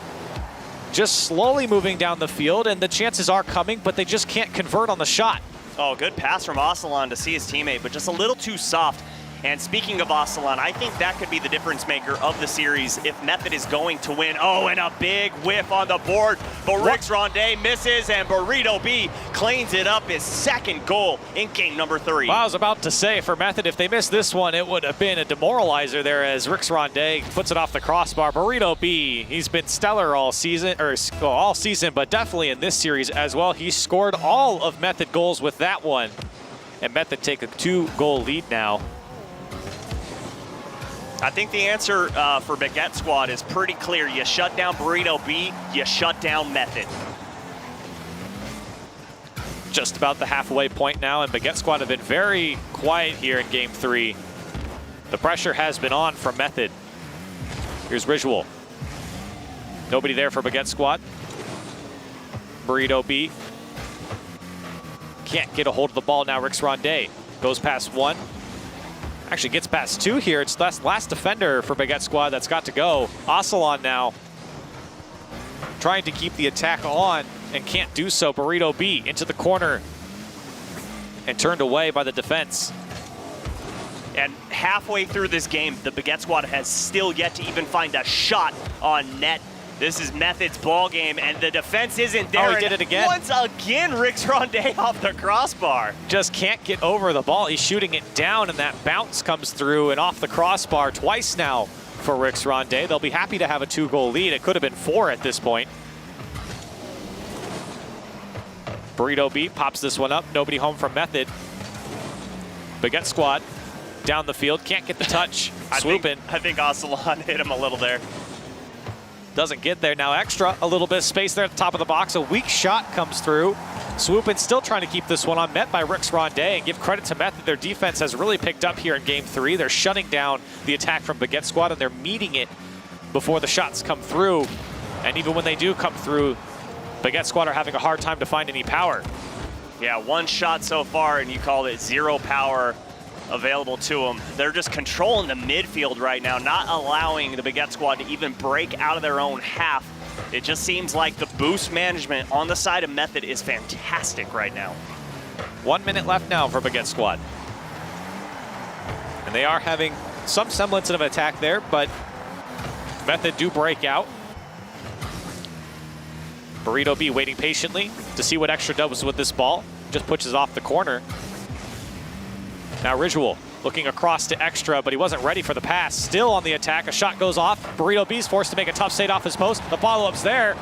just slowly moving down the field, and the chances are coming, but they just can't convert on the shot. Oh, good pass from Ocelon to see his teammate, but just a little too soft. And speaking of Ocelon, I think that could be the difference maker of the series if Method is going to win. Oh, and a big whiff on the board, but Rix Rondé misses, and Burrito B cleans it up, his second goal in game number 3. Well, I was about to say, for Method, if they missed this one, it would have been a demoralizer there as Rix Rondé puts it off the crossbar. Burrito B, he's been stellar all season, all season, but definitely in this series as well. He scored all of Method goals with that one. and Method take a 2-goal lead now. I think the answer for Baguette Squad is pretty clear. You shut down Burrito B, you shut down Method. Just about the halfway point now, and Baguette Squad have been very quiet here in Game 3. The pressure has been on from Method. Here's Ritual. Nobody there for Baguette Squad. Burrito B. Can't get a hold of the ball now. Rix Ronde goes past one. Actually gets past two here. It's the last defender for Baguette Squad that's got to go. Ocelon now trying to keep the attack on and can't do so. Burrito B into the corner and turned away by the defense. And halfway through this game, the Baguette Squad has still yet to even find a shot on net. This is Method's ball game, and the defense isn't there. Oh, he did it again. Once again, Rix Ronde off the crossbar. Just can't get over the ball. He's shooting it down, and that bounce comes through and off the crossbar twice now for Rix Ronde. They'll be happy to have a 2-goal lead. It could have been 4 at this point. Burrito B pops this one up. Nobody home from Method. Baguette Squad down the field. Can't get the touch. Swooping. I think Ocelon hit him a little there. Doesn't get there. Now Extra, a little bit of space there at the top of the box. A weak shot comes through. Swoopin still trying to keep this one on, met by Rix Ronde, and give credit to Method. Their defense has really picked up here in Game 3. They're shutting down the attack from Baguette Squad, and they're meeting it before the shots come through. And even when they do come through, Baguette Squad are having a hard time to find any power. Yeah, one shot so far, and you called it 0 power available to them. They're just controlling the midfield right now, not allowing the Baguette Squad to even break out of their own half. It just seems like the boost management on the side of Method is fantastic right now. 1 minute left now for Baguette Squad. And they are having some semblance of an attack there, but Method do break out. Burrito B waiting patiently to see what Extra does with this ball. Just pushes off the corner. Now Ritual looking across to Extra, but he wasn't ready for the pass. Still on the attack, a shot goes off. Burrito B's forced to make a tough save off his post. The follow-up's there.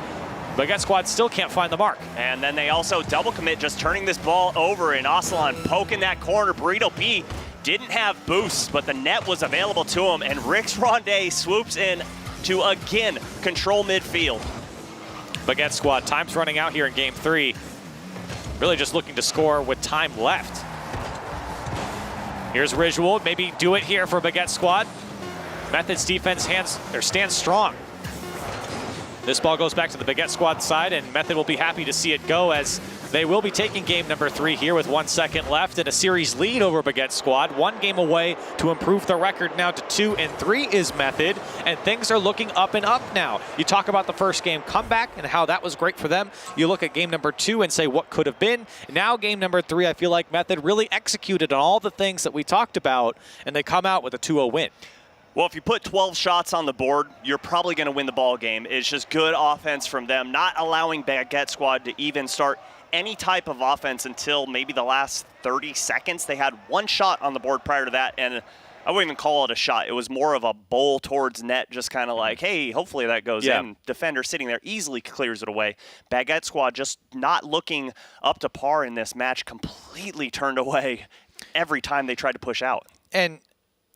Baguette Squad still can't find the mark. And then they also double commit, just turning this ball over, and Ocelon poking that corner. Burrito B didn't have boosts, but the net was available to him, and Rix Ronde swoops in to again control midfield. Baguette Squad, time's running out here in Game 3. Really just looking to score with time left. Here's Ritual, maybe do it here for Baguette Squad. Method's defense stands strong. This ball goes back to the Baguette Squad side, and Method will be happy to see it go, as they will be taking game number 3 here with 1 second left and a series lead over Baguette Squad. 1 game away to improve the record now to 2-3 is Method, and things are looking up and up now. You talk about the first game comeback and how that was great for them. You look at game number 2 and say what could have been. Now game number 3, I feel like Method really executed on all the things that we talked about, and they come out with a 2-0 win. Well, if you put 12 shots on the board, you're probably going to win the ball game. It's just good offense from them, not allowing Baguette Squad to even start any type of offense until maybe the last 30 seconds. They had 1 shot on the board prior to that, and I wouldn't even call it a shot. It was more of a bowl towards net, just kind of like, hey, hopefully that goes in. Defender sitting there easily clears it away. Baguette Squad just not looking up to par in this match, completely turned away every time they tried to push out. And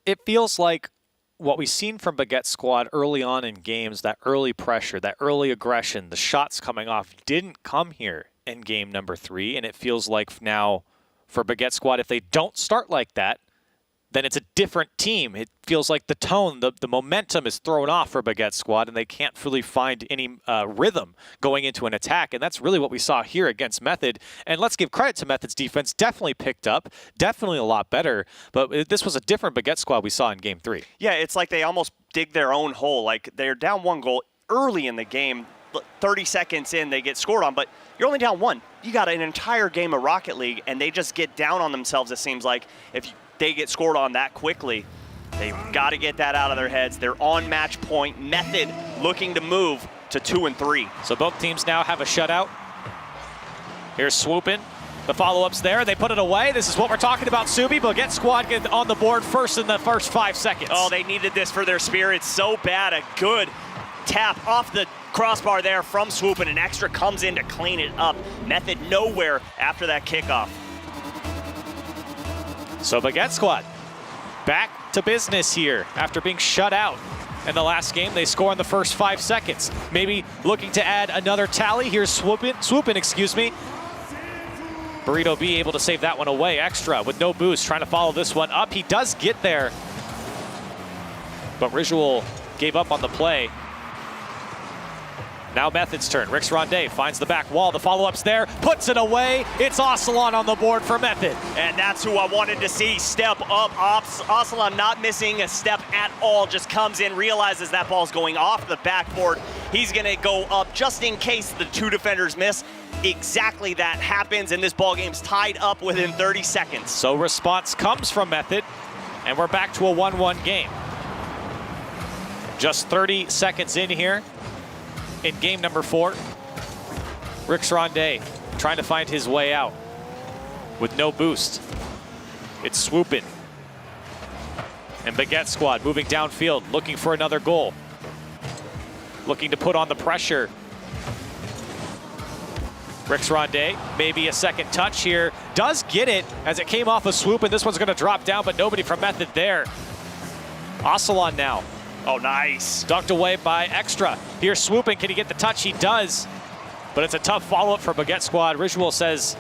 it feels like what we've seen from Baguette Squad early on in games, that early pressure, that early aggression, the shots coming off, didn't come here in game number 3. And it feels like now for Baguette Squad, if they don't start like that, then it's a different team. It feels like the tone, the momentum is thrown off for Baguette Squad, and they can't really find any rhythm going into an attack. And that's really what we saw here against Method. And let's give credit to Method's defense. Definitely picked up, definitely a lot better. But this was a different Baguette Squad we saw in Game 3. Yeah, it's like they almost dig their own hole. Like they're down 1 goal early in the game. 30 seconds in, they get scored on, but you're only down 1. You got an entire game of Rocket League, and they just get down on themselves, it seems like. If they get scored on that quickly, they've got to get that out of their heads. They're on match point. Method looking to move to 2-3. So both teams now have a shutout. Here's Swoopin. The follow-up's there. They put it away. This is what we're talking about, Subi. Baguette Squad get on the board first in the first 5 seconds. Oh, they needed this for their spirits so bad. A good tap off the crossbar there from Swoopin, and Extra comes in to clean it up. Method nowhere after that kickoff. So Baguette Squad back to business here after being shut out in the last game. They score in the first 5 seconds. Maybe looking to add another tally. Here's Swoopin, excuse me. Burrito B able to save that one away. Extra with no boost, trying to follow this one up. He does get there, but Risual gave up on the play. Now Method's turn. Rix Ronde finds the back wall. The follow-up's there, puts it away. It's Ocelon on the board for Method. And that's who I wanted to see step up. Ocelon not missing a step at all, just comes in, realizes that ball's going off the backboard. He's gonna go up just in case the two defenders miss. Exactly that happens, and this ball game's tied up within 30 seconds. So response comes from Method, and we're back to a 1-1 game. Just 30 seconds in here in game number 4. Rix Ronde trying to find his way out with no boost. It's Swoopin. And Baguette Squad moving downfield, looking for another goal. Looking to put on the pressure. Rix Ronde, maybe a second touch here. Does get it as it came off a swoop, and this one's gonna drop down, but nobody from Method there. Ocelon now. Oh, nice. Ducked away by Extra. Here's Swooping, can he get the touch? He does, but it's a tough follow-up for Baguette Squad. Risual says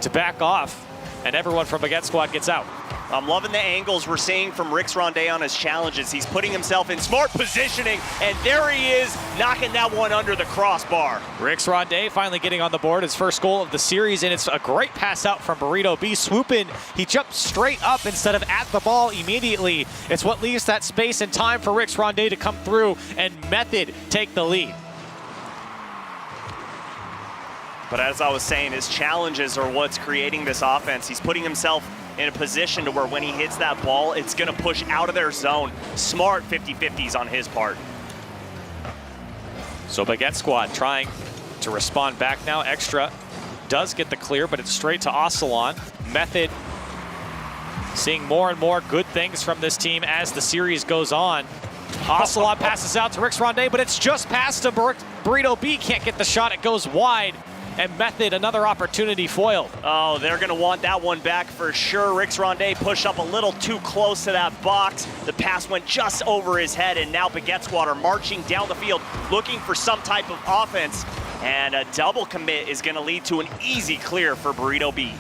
to back off, and everyone from Baguette Squad gets out. I'm loving the angles we're seeing from Rix Ronde on his challenges. He's putting himself in smart positioning, and there he is, knocking that one under the crossbar. Rix Ronde finally getting on the board, his first goal of the series, and it's a great pass out from Burrito B. Swoopin, he jumped straight up instead of at the ball immediately. It's what leaves that space and time for Rix Ronde to come through and Method take the lead. But as I was saying, his challenges are what's creating this offense. He's putting himself in a position to where when he hits that ball, it's gonna push out of their zone. Smart 50-50s on his part. So Baguette Squad trying to respond back now. Extra does get the clear, but it's straight to Ocelon. Method seeing more and more good things from this team as the series goes on. Ocelon passes out to Rix Ronde, but it's just past him. Burrito B can't get the shot, it goes wide. And Method, another opportunity foiled. Oh, they're gonna want that one back for sure. Rix Ronde pushed up a little too close to that box. The pass went just over his head, and now Baguette Squad are marching down the field looking for some type of offense. And a double commit is gonna lead to an easy clear for Burrito B.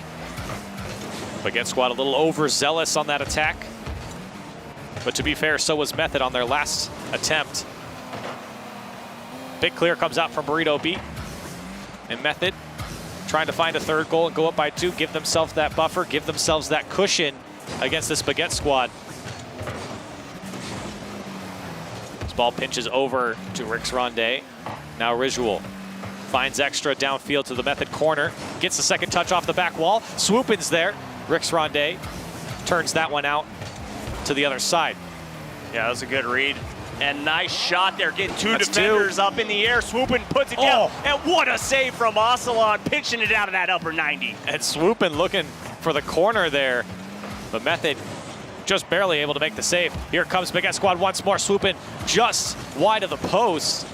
Baguette Squad a little overzealous on that attack. But to be fair, so was Method on their last attempt. Big clear comes out from Burrito B. And Method trying to find a third goal and go up by 2, give themselves that buffer, give themselves that cushion against this Baguette Squad. This ball pinches over to Rix Ronde. Now Risual finds Extra downfield to the Method corner, gets the second touch off the back wall. Swoopin's there. Rix Ronde turns that one out to the other side. Yeah, that was a good read. And nice shot there, getting two That's defenders up in the air. Swoopin puts it down. Oh. And what a save from Ocelon, pitching it out of that upper 90. And Swoopin looking for the corner there, but Method just barely able to make the save. Here comes Baguette Squad once more. Swoopin just wide of the post.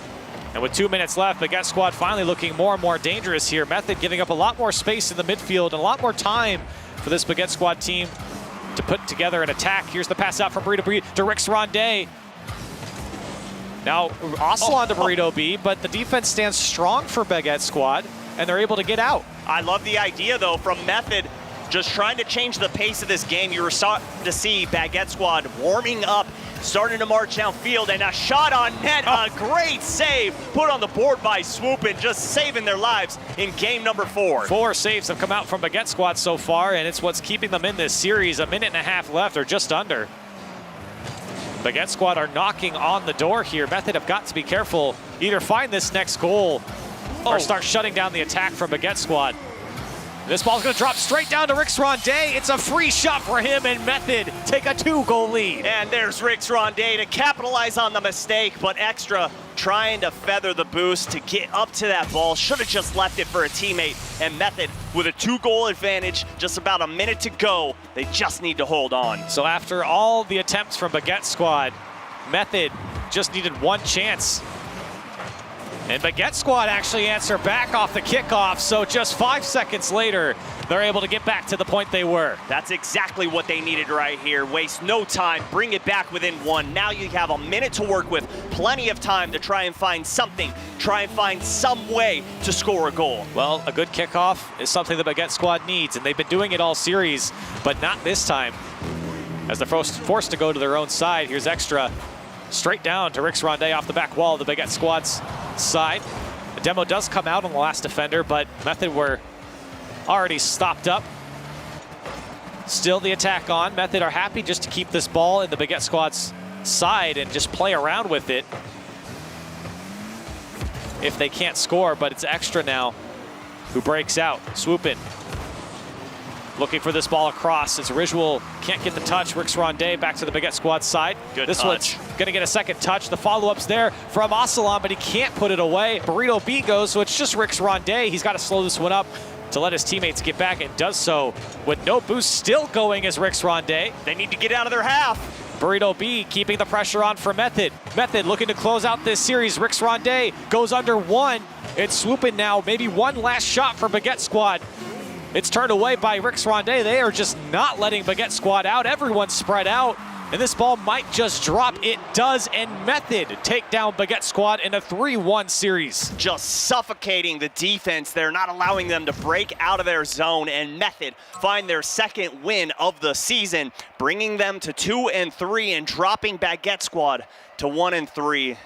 And with 2 minutes left, Baguette Squad finally looking more and more dangerous here. Method giving up a lot more space in the midfield and a lot more time for this Baguette Squad team to put together an attack. Here's the pass out from Burrito B to Rix Ronde. Now, Ocelon to Burrito B, but the defense stands strong for Baguette Squad, and they're able to get out. I love the idea, though, from Method, just trying to change the pace of this game. You were starting to see Baguette Squad warming up, starting to march downfield, and a shot on net, a great save, put on the board by Swoopin, just saving their lives in game number 4. 4 saves have come out from Baguette Squad so far, and it's what's keeping them in this series. A minute and a half left, or just under. Baguette Squad are knocking on the door here. Method have got to be careful. Either find this next goal or start shutting down the attack from Baguette Squad. This ball's gonna drop straight down to Rix Ronde. It's a free shot for him, and Method take a 2-goal lead. And there's Rix Ronde to capitalize on the mistake, but Extra trying to feather the boost to get up to that ball. Should have just left it for a teammate. And Method with a 2-goal advantage, just about a minute to go. They just need to hold on. So after all the attempts from Baguette Squad, Method just needed one chance. And Baguette Squad actually answer back off the kickoff, so just 5 seconds later, they're able to get back to the point they were. That's exactly what they needed right here. Waste no time, bring it back within one. Now you have a minute to work with, plenty of time to try and find something, try and find some way to score a goal. Well, a good kickoff is something the Baguette Squad needs, and they've been doing it all series, but not this time. As they're forced to go to their own side, here's Extra. Straight down to Rix Ronde off the back wall of the Baguette Squad's side. The demo does come out on the last defender, but Method were already stopped up. Still the attack on. Method are happy just to keep this ball in the Baguette Squad's side and just play around with it if they can't score, but it's Extra now who breaks out. Swoopin'. Looking for this ball across. It's Ridgewell, can't get the touch. Rix Ronde back to the Baguette Squad side. Good this touch. one's gonna get a second touch. The follow-up's there from Oceania, but he can't put it away. Burrito B goes, so it's just Rix Ronde. He's got to slow this one up to let his teammates get back, and does so with no boost still going as Rix Ronde. They need to get out of their half. Burrito B keeping the pressure on for Method. Method looking to close out this series. Rix Ronde goes under one. It's swooping now. Maybe one last shot for Baguette Squad. It's turned away by Rix Ronde. They are just not letting Baguette Squad out. Everyone's spread out, and this ball might just drop. It does, and Method take down Baguette Squad in a 3-1 series. Just suffocating the defense. They're not allowing them to break out of their zone, and Method find their second win of the season, bringing them to 2-3 and dropping Baguette Squad to 1-3.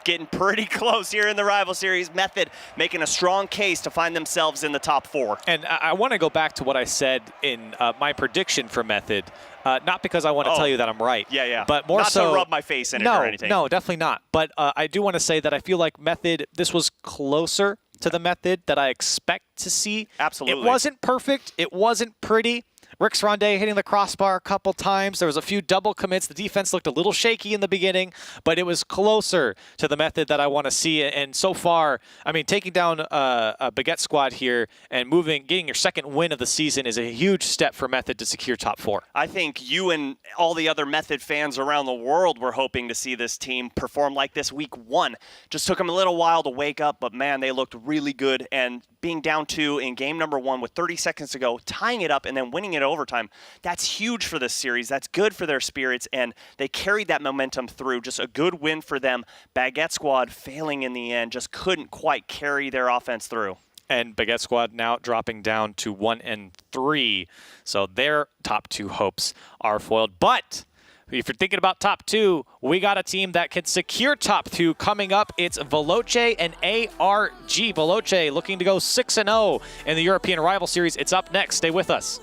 Getting pretty close here in the rival series. Method making a strong case to find themselves in the top 4. And I want to go back to what I said in my prediction for Method. Not because I want to tell you that I'm right. Yeah. But more not so. Not to rub my face in it or anything. No, definitely not. But I do want to say that I feel like Method, this was closer to the Method that I expect to see. Absolutely. It wasn't perfect. It wasn't pretty. Rix Ronde hitting the crossbar a couple times. There was a few double commits. The defense looked a little shaky in the beginning, but it was closer to the Method that I want to see. And so far, I mean, taking down a Baguette Squad here and getting your second win of the season is a huge step for Method to secure top 4. I think you and all the other Method fans around the world were hoping to see this team perform like this week 1. Just took them a little while to wake up, but man, they looked really good. And being down 2 in game number 1 with 30 seconds to go, tying it up and then winning it overtime, that's huge for this series. That's good for their spirits, and they carried that momentum through. Just a good win for them. Baguette Squad failing in the end, just couldn't quite carry their offense through. And Baguette Squad now dropping down to 1-3. So their top 2 hopes are foiled. But if you're thinking about top 2, we got a team that can secure top 2 coming up. It's Veloce and ARG. Veloce looking to go 6-0 in the European Rival Series. It's up next. Stay with us.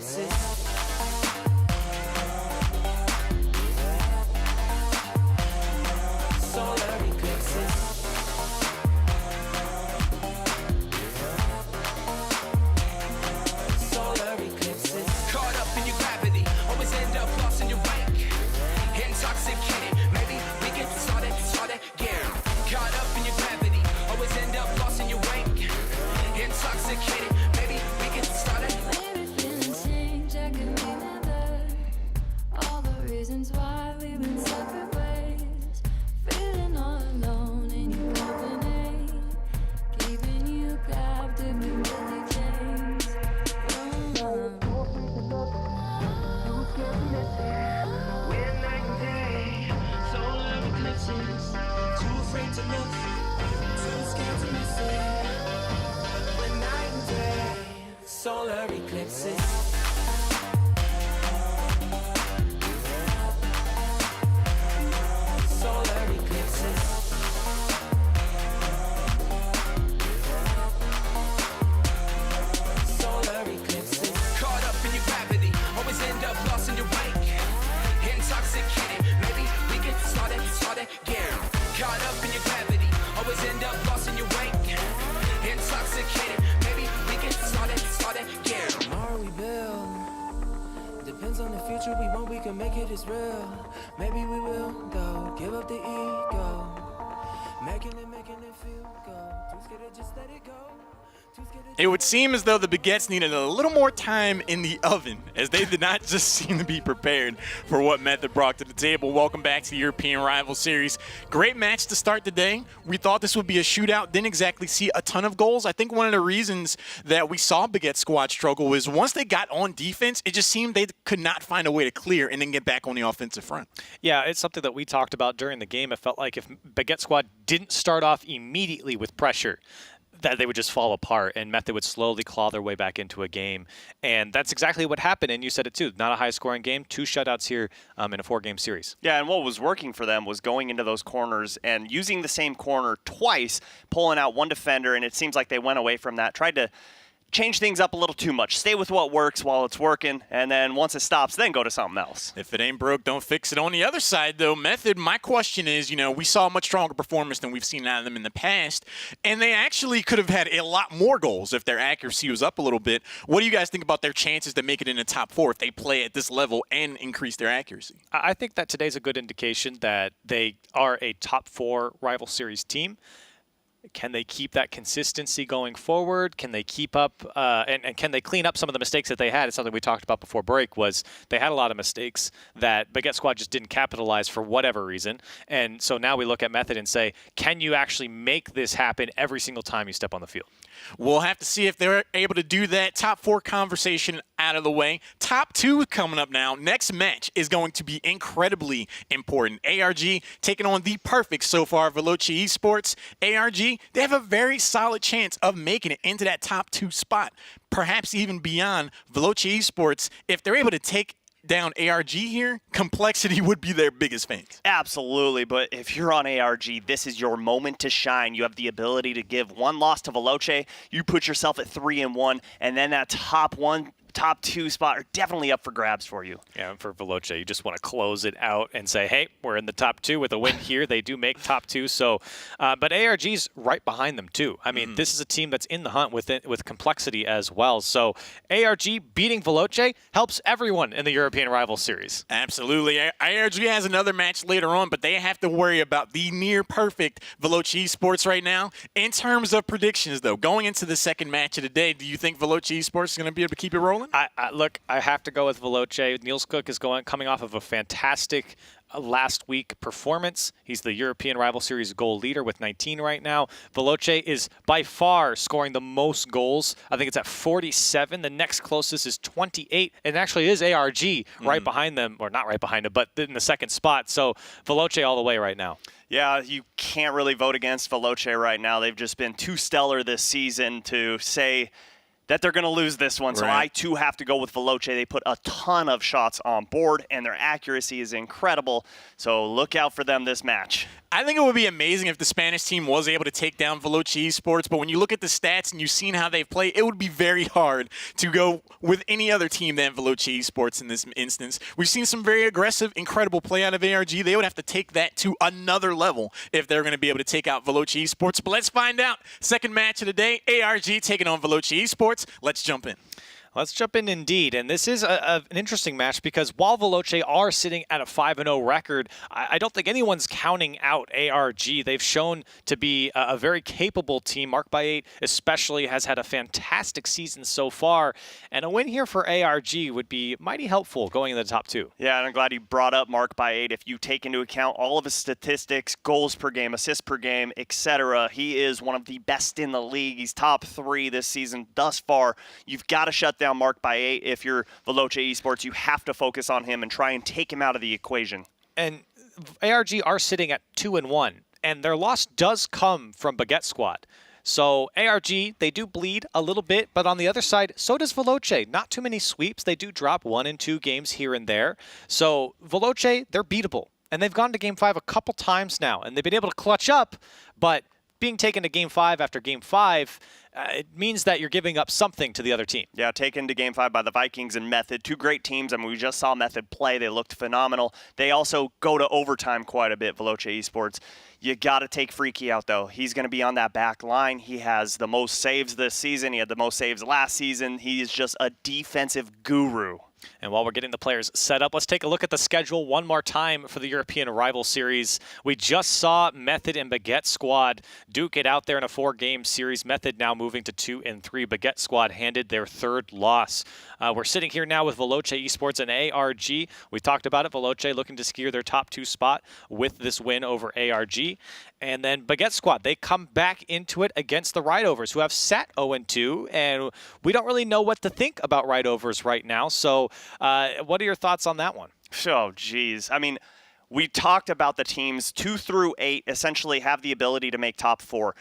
eclipses. Solar eclipses. Solar eclipses. Caught up in your gravity, always end up lost in your wake. Intoxicated, maybe we can start it, yeah. Caught up in your gravity, always end up lost in your wake. Intoxicated, maybe we can start it. Maybe feelings change, I could be another. All the reasons why we've been separate ways. Feeling all alone in your company. Keeping you captive with deadly chains. We're night and day, solar eclipses. Too afraid to look, too scared to miss it. We're night and day, solar eclipses. Solar eclipses. Solar eclipses. Caught up in your gravity, always end up lost in your wake. Intoxicated, maybe we can start it, yeah. Caught up in your gravity, always end up lost in your wake. Intoxicated, maybe we can start it, yeah. Tomorrow we build. Depends on the future we want, we can make it as real. Maybe we will, though. Give up the ego. Making it feel good. Too scared to just let it go. Too scared to It would seem as though the Baguettes needed a little more time in the oven, as they did not just seem to be prepared for what Method brought to the table. Welcome back to the European Rival Series. Great match to start the day. We thought this would be a shootout, didn't exactly see a ton of goals. I think one of the reasons that we saw Baguette squad struggle was once they got on defense, it just seemed they could not find a way to clear and then get back on the offensive front. Yeah, it's something that we talked about during the game. It felt like if Baguette squad didn't start off immediately with pressure, that they would just fall apart and Method would slowly claw their way back into a game. And that's exactly what happened. And you said it too. Not a high-scoring game. 2 shutouts here in a 4-game series. Yeah, and what was working for them was going into those corners and using the same corner twice, pulling out one defender, and it seems like they went away from that, tried to change things up a little too much. Stay with what works while it's working, and then once it stops, then go to something else. If it ain't broke, don't fix it. On the other side, though, Method, my question is, we saw a much stronger performance than we've seen out of them in the past, and they actually could have had a lot more goals if their accuracy was up a little bit. What do you guys think about their chances to make it in the top 4 if they play at this level and increase their accuracy? I think that today's a good indication that they are a top 4 rival series team. Can they keep that consistency going forward? Can they keep up and can they clean up some of the mistakes that they had? It's something we talked about before break was they had a lot of mistakes that Baguette squad just didn't capitalize for whatever reason. And so now we look at Method and say, can you actually make this happen every single time you step on the field? We'll have to see if they're able to do that. Top 4 conversation out of the way. Top 2 coming up now. Next match is going to be incredibly important. ARG taking on the perfect so far Veloce eSports. ARG, they have a very solid chance of making it into that top 2 spot, perhaps even beyond Veloce eSports. If they're able to take down ARG here, complexity would be their biggest fans. Absolutely, but if you're on ARG, this is your moment to shine. You have the ability to give one loss to Veloce. You put yourself at 3-1, and then that top 2 spot are definitely up for grabs for you. Yeah, and for Veloce, you just want to close it out and say, hey, we're in the top 2 with a win here. They do make top 2. So, but ARG's right behind them too. I mean, this is a team that's in the hunt with complexity as well. So ARG beating Veloce helps everyone in the European Rival Series. Absolutely. ARG has another match later on, but they have to worry about the near-perfect Veloce eSports right now. In terms of predictions, though, going into the second match of the day, do you think Veloce eSports is going to be able to keep it rolling? Look, I have to go with Veloce. Niels Cook is coming off of a fantastic last week performance. He's the European Rival Series goal leader with 19 right now. Veloce is by far scoring the most goals. I think it's at 47. The next closest is 28. And actually is ARG right behind them, or not right behind them, but in the second spot. So Veloce all the way right now. Yeah, you can't really vote against Veloce right now. They've just been too stellar this season to say that they're going to lose this one. So I, too, have to go with Veloce. They put a ton of shots on board, and their accuracy is incredible. So look out for them this match. I think it would be amazing if the Spanish team was able to take down Veloce eSports, but when you look at the stats and you've seen how they've played, it would be very hard to go with any other team than Veloce eSports in this instance. We've seen some very aggressive, incredible play out of ARG. They would have to take that to another level if they're going to be able to take out Veloce eSports. But let's find out. Second match of the day, ARG taking on Veloce eSports. Let's jump in. Let's jump in indeed. And this is an interesting match because while Veloce are sitting at a 5-0 record, I don't think anyone's counting out ARG. They've shown to be a very capable team. Mark by 8 especially has had a fantastic season so far. And a win here for ARG would be mighty helpful going into the top 2. Yeah, and I'm glad you brought up Mark by 8. If you take into account all of his statistics, goals per game, assists per game, etc., he is one of the best in the league. He's top 3 this season thus far. You've got to shut down Mark by 8. If you're Veloce eSports, you have to focus on him and try and take him out of the equation. And ARG are sitting at 2-1, and their loss does come from Baguette squad. So ARG, they do bleed a little bit, but on the other side, so does Veloce. Not too many sweeps. They do drop 1 and 2 games here and there. So Veloce, they're beatable. And they've gone to Game 5 a couple times now, and they've been able to clutch up, but being taken to Game 5 after Game 5, it means that you're giving up something to the other team. Yeah, taken to Game 5 by the Vikings and Method. 2 great teams. I mean, we just saw Method play. They looked phenomenal. They also go to overtime quite a bit, Veloce eSports. You got to take Freaky out, though. He's going to be on that back line. He has the most saves this season. He had the most saves last season. He is just a defensive guru. And while we're getting the players set up, let's take a look at the schedule one more time for the European Rival Series. We just saw Method and Baguette squad duke it out there in a 4-game series. Method now moving to 2 and 3. Baguette squad handed their 3rd loss. We're sitting here now with Veloce eSports and ARG. We talked about it. Veloce looking to secure their top 2 spot with this win over ARG. And then Baguette squad, they come back into it against the Ride-Overs, who have sat 0-2, and we don't really know what to think about Ride-Overs right now. So what are your thoughts on that one? Oh, geez. I mean, we talked about the teams 2 through 8 essentially have the ability to make top 4.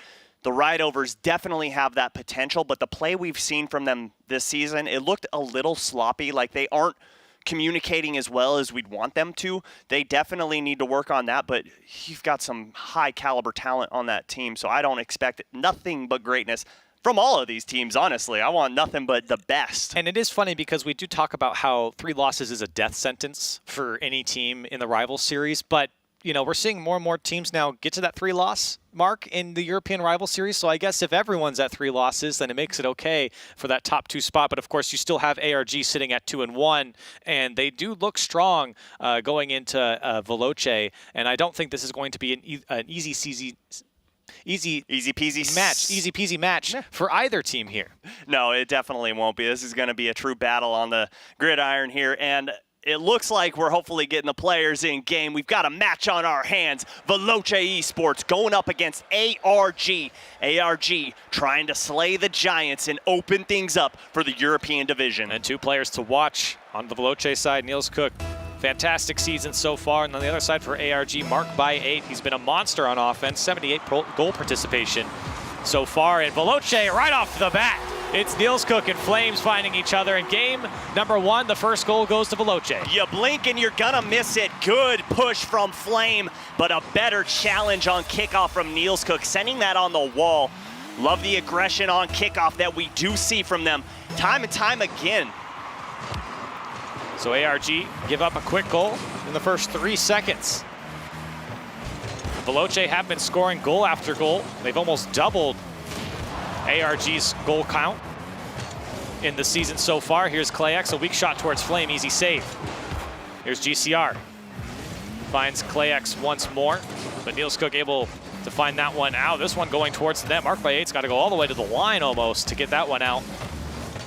The Ride-Overs definitely have that potential, but the play we've seen from them this season, it looked a little sloppy, like they aren't communicating as well as we'd want them to. They definitely need to work on that, but you've got some high caliber talent on that team, so I don't expect nothing but greatness from all of these teams, honestly. I want nothing but the best. And it is funny because we do talk about how 3 losses is a death sentence for any team in the Rival Series, but you know, we're seeing more and more teams now get to that 3-loss mark in the European Rival Series. So I guess if everyone's at 3 losses, then it makes it okay for that top 2 spot. But of course, you still have ARG sitting at 2-1, and they do look strong going into Veloce. And I don't think this is going to be an easy peasy match for either team here. No, it definitely won't be. This is going to be a true battle on the gridiron here, and it looks like we're hopefully getting the players in game. We've got a match on our hands. Veloce eSports going up against ARG. ARG trying to slay the Giants and open things up for the European division. And 2 players to watch on the Veloce side. Niels Cook, fantastic season so far. And on the other side for ARG, Mark by 8. He's been a monster on offense, 78 goal participation so far. And Veloce right off the bat. It's Niels Cook and Flames finding each other in game number 1. The first goal goes to Veloce. You blink and you're gonna miss it. Good push from Flame, but a better challenge on kickoff from Niels Cook, sending that on the wall. Love the aggression on kickoff that we do see from them time and time again. So ARG give up a quick goal in the first 3 seconds. Veloce have been scoring goal after goal. They've almost doubled ARG's goal count in the season so far. Here's Clayx, a weak shot towards Flame, easy save. Here's GCR. Finds Clayx once more, but Niels Cook able to find that one out. This one going towards the net. Mark by 8's got to go all the way to the line almost to get that one out.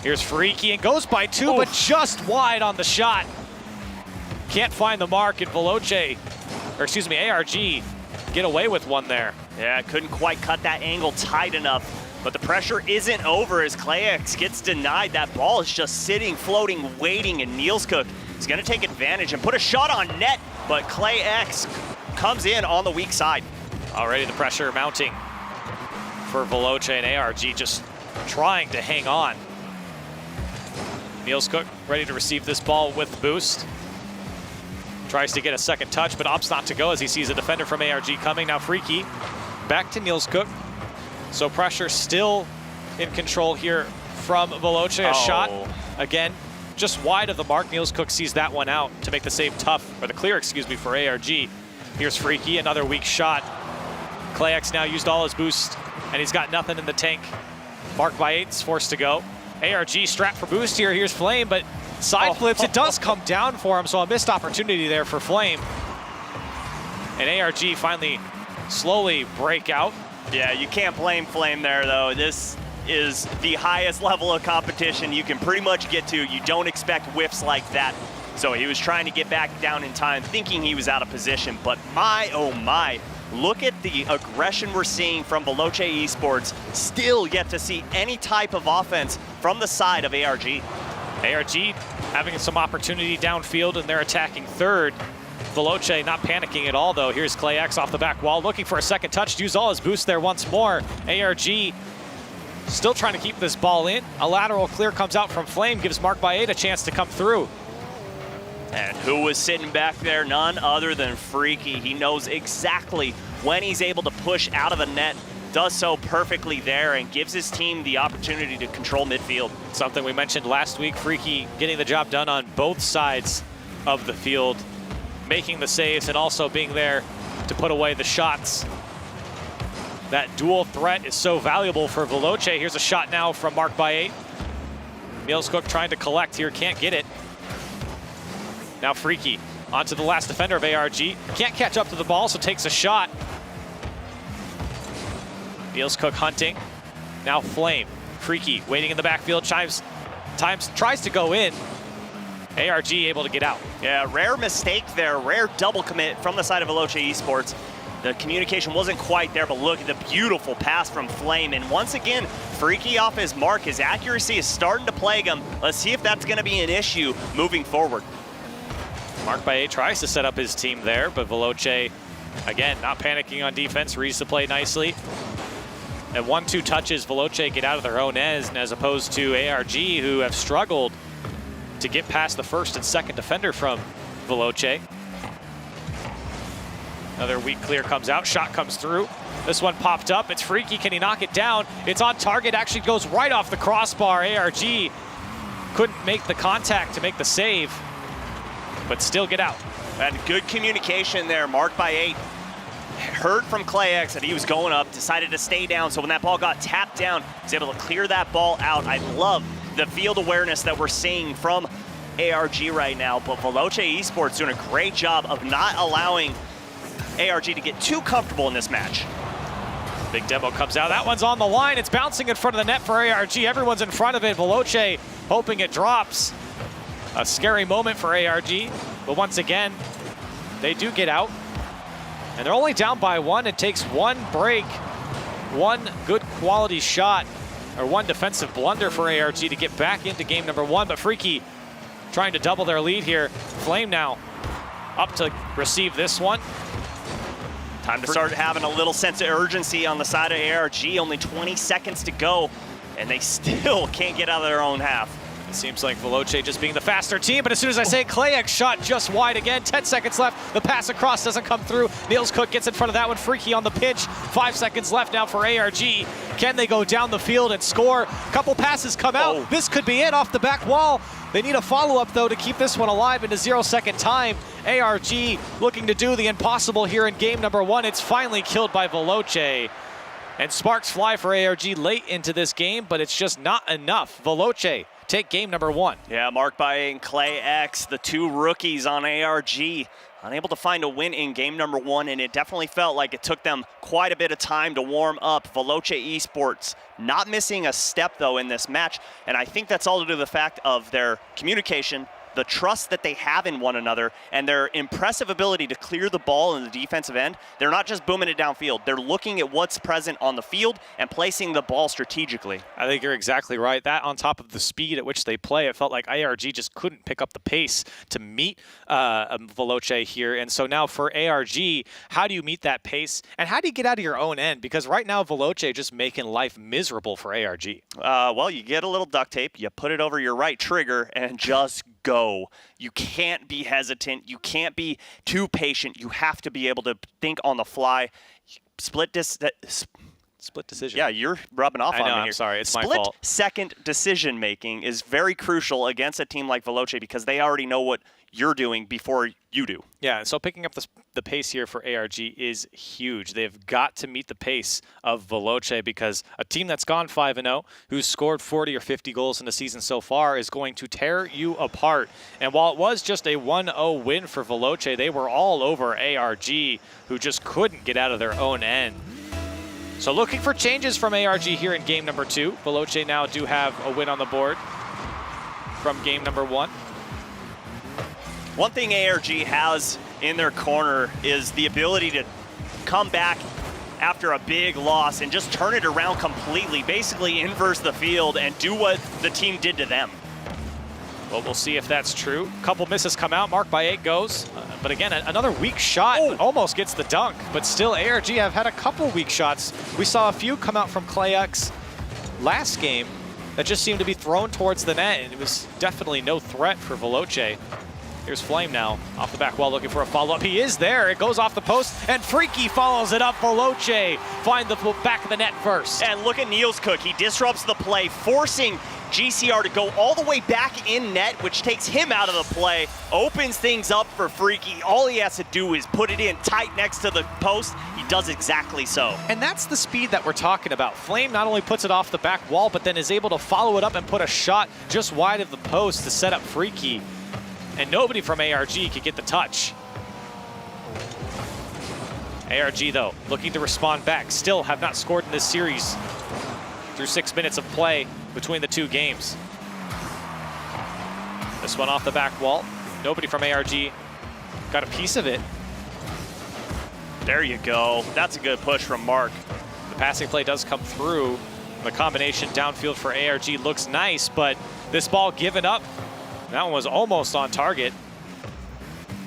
Here's Freaky and goes by 2, but just wide on the shot. Can't find the mark, and Veloce, or excuse me, ARG get away with one there. Yeah, couldn't quite cut that angle tight enough. But the pressure isn't over as Clayx gets denied. That ball is just sitting, floating, waiting, and Niels Cook is going to take advantage and put a shot on net, but Clayx comes in on the weak side. Already the pressure mounting for Veloce, and ARG just trying to hang on. Niels Cook ready to receive this ball with boost. Tries to get a second touch, but opts not to go as he sees a defender from ARG coming. Now Freaky back to Niels Cook. So pressure still in control here from Veloce. A shot, again, just wide of the mark. Niels Cook sees that one out to make the save tough, or the clear, excuse me, for ARG. Here's Freaky, another weak shot. ClayX now used all his boost, and he's got nothing in the tank. Mark by 8 is forced to go. ARG strapped for boost here. Here's Flame, but side flips. It does come down for him, so a missed opportunity there for Flame. And ARG finally slowly break out. Yeah, you can't blame Flame there, though. This is the highest level of competition you can pretty much get to. You don't expect whiffs like that. So he was trying to get back down in time, thinking he was out of position. But my, oh my, look at the aggression we're seeing from Veloce eSports. Still yet to see any type of offense from the side of ARG. ARG having some opportunity downfield, and they're attacking third. Veloce not panicking at all, though. Here's ClayX off the back wall, looking for a second touch. Used all his boost there once more. ARG still trying to keep this ball in. A lateral clear comes out from Flame, gives Mark by 8 a chance to come through. And who was sitting back there? None other than Freaky. He knows exactly when he's able to push out of the net, does so perfectly there, and gives his team the opportunity to control midfield. Something we mentioned last week, Freaky getting the job done on both sides of the field, making the saves and also being there to put away the shots. That dual threat is so valuable for Veloce. Here's a shot now from Mark by 8. Niels Cook trying to collect here, can't get it. Now Freaky onto the last defender of ARG. Can't catch up to the ball, so takes a shot. Niels Cook hunting. Now Flame. Freaky waiting in the backfield. Tries to go in. ARG able to get out. Yeah, rare mistake there. Rare double commit from the side of Veloce eSports. The communication wasn't quite there, but look at the beautiful pass from Flame. And once again, Freaky off his mark. His accuracy is starting to plague him. Let's see if that's going to be an issue moving forward. Mark by 8 tries to set up his team there, but Veloce, again, not panicking on defense, reads the play nicely. And 1-2 touches, Veloce get out of their own end, as opposed to ARG, who have struggled to get past the first and second defender from Veloce. Another weak clear comes out, shot comes through. This one popped up, it's Freaky, can he knock it down? It's on target, actually goes right off the crossbar. ARG couldn't make the contact to make the save, but still get out. And good communication there. Mark by 8 heard from ClayX that he was going up, decided to stay down. So when that ball got tapped down, he was able to clear that ball out. I love the field awareness that we're seeing from ARG right now. But Veloce eSports doing a great job of not allowing ARG to get too comfortable in this match. Big demo comes out. That one's on the line. It's bouncing in front of the net for ARG. Everyone's in front of it. Veloce hoping it drops. A scary moment for ARG, but once again, they do get out. And they're only down by 1. It takes one break, one good quality shot, or one defensive blunder for ARG to get back into game number 1. But Freaky trying to double their lead here. Flame now up to receive this one. Time to start having a little sense of urgency on the side of ARG. Only 20 seconds to go, and they still can't get out of their own half. It seems like Veloce just being the faster team, but as soon as I say ClayX shot just wide again, 10 seconds left, the pass across doesn't come through. Niels Cook gets in front of that one, Freaky on the pinch. 5 seconds left now for ARG. Can they go down the field and score? Couple passes come out. This could be it off the back wall. They need a follow-up, though, to keep this one alive into 0-second time. ARG looking to do the impossible here in game number 1. It's finally killed by Veloce. And sparks fly for ARG late into this game, but it's just not enough. Veloce take game number 1. Yeah, Mark by 8 and ClayX, the 2 rookies on ARG, unable to find a win in game number 1, and it definitely felt like it took them quite a bit of time to warm up. Veloce eSports not missing a step, though, in this match, and I think that's all to do with the fact of their communication, the trust that they have in one another, and their impressive ability to clear the ball in the defensive end. They're not just booming it downfield. They're looking at what's present on the field and placing the ball strategically. I think you're exactly right. That on top of the speed at which they play, it felt like ARG just couldn't pick up the pace to meet Veloce here. And so now for ARG, how do you meet that pace? And how do you get out of your own end? Because right now, Veloce just making life miserable for ARG. Well, you get a little duct tape, you put it over your right trigger, and just go. You can't be hesitant. You can't be too patient. You have to be able to think on the fly. Split decision. Yeah, you're rubbing off I on know, me I'm here. sorry, it's my fault. Split-second decision-making is very crucial against a team like Veloce because they already know what you're doing before you do. Yeah, and so picking up the pace here for ARG is huge. They've got to meet the pace of Veloce because a team that's gone 5-0, who's scored 40 or 50 goals in the season so far, is going to tear you apart. And while it was just a 1-0 win for Veloce, they were all over ARG, who just couldn't get out of their own end. So looking for changes from ARG here in game number 2. Veloce now do have a win on the board from game number 1. One thing ARG has in their corner is the ability to come back after a big loss and just turn it around completely, basically inverse the field and do what the team did to them. Well, we'll see if that's true. Couple misses come out. Mark by 8 goes. But again, another weak shot. Almost gets the dunk. But still, ARG have had a couple weak shots. We saw a few come out from ClayX last game that just seemed to be thrown towards the net. And it was definitely no threat for Veloce. Here's Flame now, off the back wall looking for a follow-up. He is there, it goes off the post, and Freaky follows it up. Veloce find the back of the net first. And look at Niels Cook, he disrupts the play, forcing GCR to go all the way back in net, which takes him out of the play, opens things up for Freaky. All he has to do is put it in tight next to the post. He does exactly so. And that's the speed that we're talking about. Flame not only puts it off the back wall, but then is able to follow it up and put a shot just wide of the post to set up Freaky. And nobody from ARG could get the touch. ARG, though, looking to respond back. Still have not scored in this series through 6 minutes of play between the two games. This one off the back wall. Nobody from ARG got a piece of it. There you go. That's a good push from Mark. The passing play does come through. The combination downfield for ARG looks nice, but this ball given up. That one was almost on target.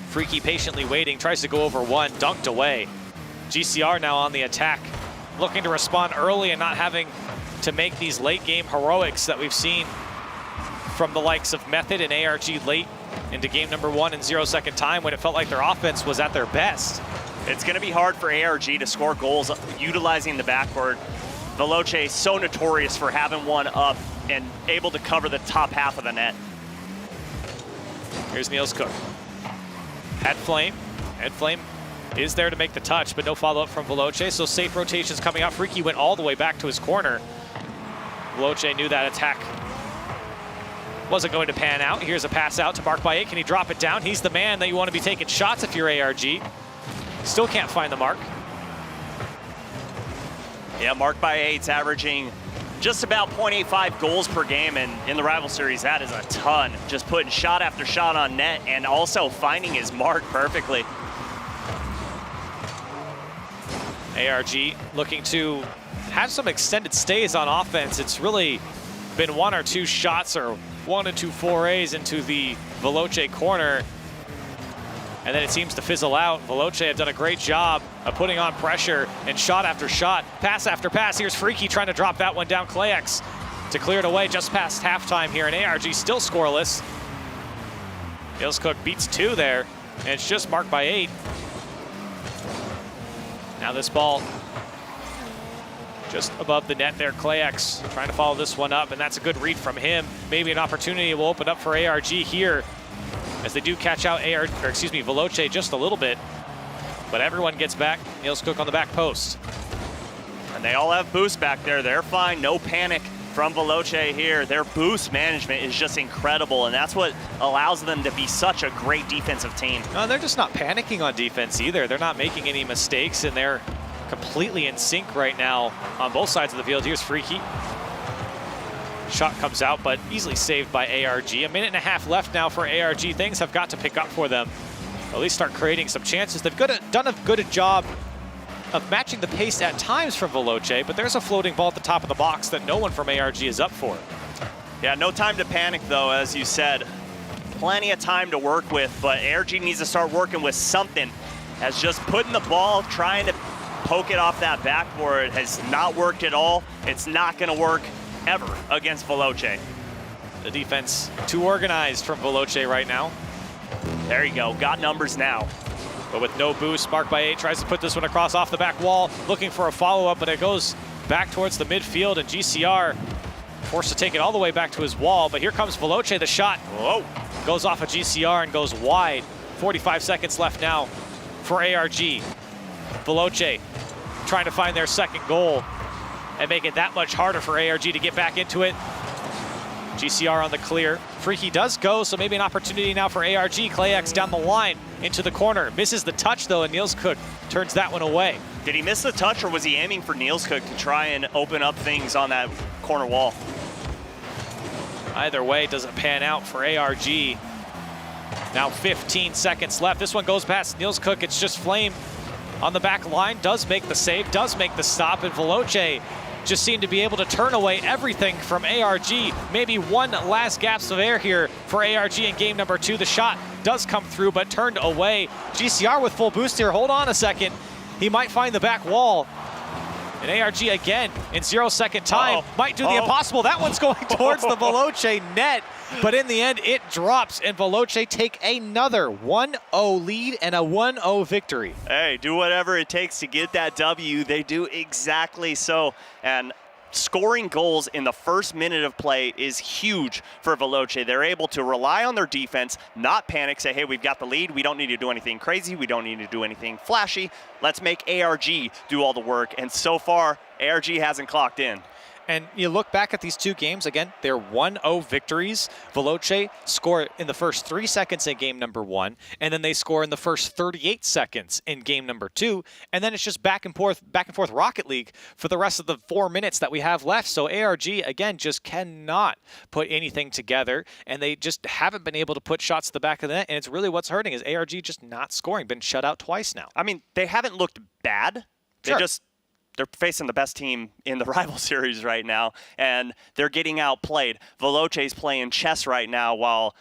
Freaky patiently waiting, tries to go over one, dunked away. GCR now on the attack, looking to respond early and not having to make these late game heroics that we've seen from the likes of Method and ARG late into game number 1 in 0-second time when it felt like their offense was at their best. It's going to be hard for ARG to score goals utilizing the backboard. Veloce is so notorious for having one up and able to cover the top half of the net. Here's Niels Cook. At Flame. And Flame is there to make the touch, but no follow-up from Veloce, so safe rotations coming out. Freaky went all the way back to his corner. Veloce knew that attack wasn't going to pan out. Here's a pass out to Mark by 8. Can he drop it down? He's the man that you want to be taking shots if you're ARG. Still can't find the mark. Yeah, Mark by 8's averaging just about 0.85 goals per game, and in the rival series, that is a ton. Just putting shot after shot on net and also finding his mark perfectly. ARG looking to have some extended stays on offense. It's really been 1 or 2 shots or 1 or 2 forays into the Veloce corner, and then it seems to fizzle out. Veloce have done a great job of putting on pressure and shot after shot, pass after pass. Here's Freaky trying to drop that one down. ClayX to clear it away just past halftime here, and ARG still scoreless. Niels Cook beats 2 there, and it's just Mark by 8. Now this ball just above the net there. ClayX trying to follow this one up, and that's a good read from him. Maybe an opportunity will open up for ARG here as they do catch out Veloce just a little bit. But everyone gets back. Niels Cook on the back post. And they all have boost back there. They're fine. No panic from Veloce here. Their boost management is just incredible, and that's what allows them to be such a great defensive team. No, they're just not panicking on defense either. They're not making any mistakes, and they're completely in sync right now on both sides of the field. Here's Freaky. Shot comes out, but easily saved by ARG. A minute and a half left now for ARG. Things have got to pick up for them. At least start creating some chances. They've done a good job of matching the pace at times from Veloce, but there's a floating ball at the top of the box that no one from ARG is up for. Yeah, no time to panic though, as you said. Plenty of time to work with, but ARG needs to start working with something, as just putting the ball, trying to poke it off that backboard has not worked at all. It's not gonna work ever against Veloce. The defense too organized from Veloce right now. There you go. Got numbers now. But with no boost, Mark by 8 tries to put this one across off the back wall, looking for a follow-up, but it goes back towards the midfield, and GCR forced to take it all the way back to his wall. But here comes Veloce, the shot. Whoa. Goes off of GCR and goes wide. 45 seconds left now for ARG. Veloce trying to find their second goal and make it that much harder for ARG to get back into it. GCR on the clear. Freaky does go, so maybe an opportunity now for ARG. ClayX down the line into the corner. Misses the touch, though, and Niels Cook turns that one away. Did he miss the touch, or was he aiming for Niels Cook to try and open up things on that corner wall? Either way, doesn't pan out for ARG. Now 15 seconds left. This one goes past Niels Cook. It's just Flame on the back line. Does make the save, does make the stop, and Veloce just seemed to be able to turn away everything from ARG. Maybe one last gasp of air here for ARG in game number 2. The shot does come through, but turned away. GCR with full boost here. Hold on a second. He might find the back wall. And ARG again in 0-second time might do the impossible. That one's going towards the Veloce net, but in the end it drops, and Veloce take another 1-0 lead and a 1-0 victory. Hey, do whatever it takes to get that W. They do exactly so. And scoring goals in the first minute of play is huge for Veloce. They're able to rely on their defense, not panic, say, hey, we've got the lead. We don't need to do anything crazy. We don't need to do anything flashy. Let's make ARG do all the work. And so far, ARG hasn't clocked in. And you look back at these two games, again, they're 1-0 victories. Veloce score in the first 3 seconds in game number 1, and then they score in the first 38 seconds in game number 2, and then it's just back and forth Rocket League for the rest of the 4 minutes that we have left. So ARG, again, just cannot put anything together, and they just haven't been able to put shots to the back of the net, and it's really what's hurting is ARG just not scoring. Been shut out twice now. I mean, they haven't looked bad. They're facing the best team in the rival series right now, and they're getting outplayed. Veloce's playing chess right now while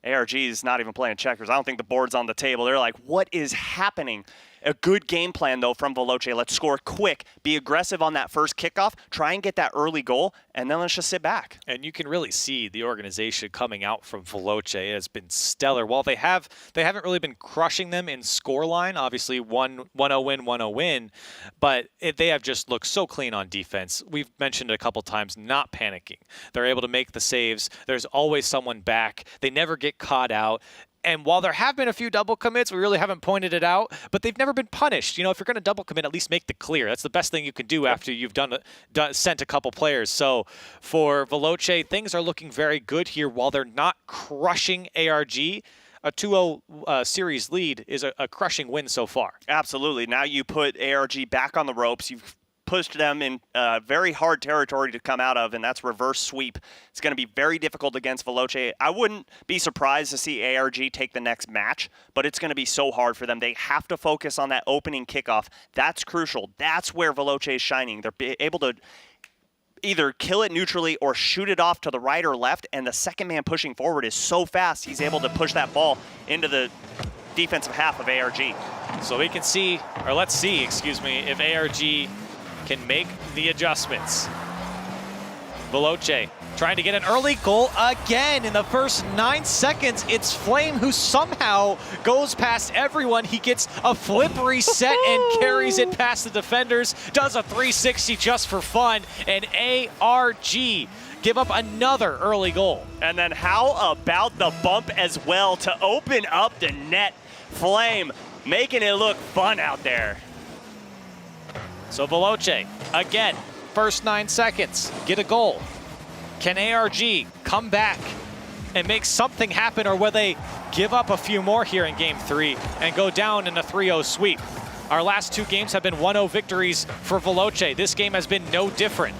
ARG is not even playing checkers. I don't think the board's on the table. They're like, what is happening? A good game plan, though, from Veloce. Let's score quick, be aggressive on that first kickoff, try and get that early goal, and then let's just sit back. And you can really see the organization coming out from Veloce. It has been stellar. While they haven't really been crushing them in scoreline, obviously 1-0 win, 1-0 win, but they have just looked so clean on defense. We've mentioned it a couple times, not panicking. They're able to make the saves. There's always someone back. They never get caught out. And while there have been a few double commits, we really haven't pointed it out, but they've never been punished. You know, if you're going to double commit, at least make the clear. That's the best thing you can do after you've sent a couple players. So for Veloce, things are looking very good here. While they're not crushing ARG, a 2-0 series lead is a crushing win so far. Absolutely. Now you put ARG back on the ropes. You've pushed them in very hard territory to come out of, and that's reverse sweep. It's going to be very difficult against Veloce. I wouldn't be surprised to see ARG take the next match, but it's going to be so hard for them. They have to focus on that opening kickoff. That's crucial. That's where Veloce is shining. They're able to either kill it neutrally or shoot it off to the right or left, and the second man pushing forward is so fast, he's able to push that ball into the defensive half of ARG. So we can see, or let's see, excuse me, if ARG can make the adjustments. Veloce trying to get an early goal again in the first 9 seconds. It's Flame who somehow goes past everyone. He gets a flip reset and carries it past the defenders, does a 360 just for fun, and ARG give up another early goal. And then how about the bump as well to open up the net? Flame making it look fun out there. So Veloce, again, first 9 seconds, get a goal. Can ARG come back and make something happen, or will they give up a few more here in game 3 and go down in a 3-0 sweep? Our last 2 games have been 1-0 victories for Veloce. This game has been no different.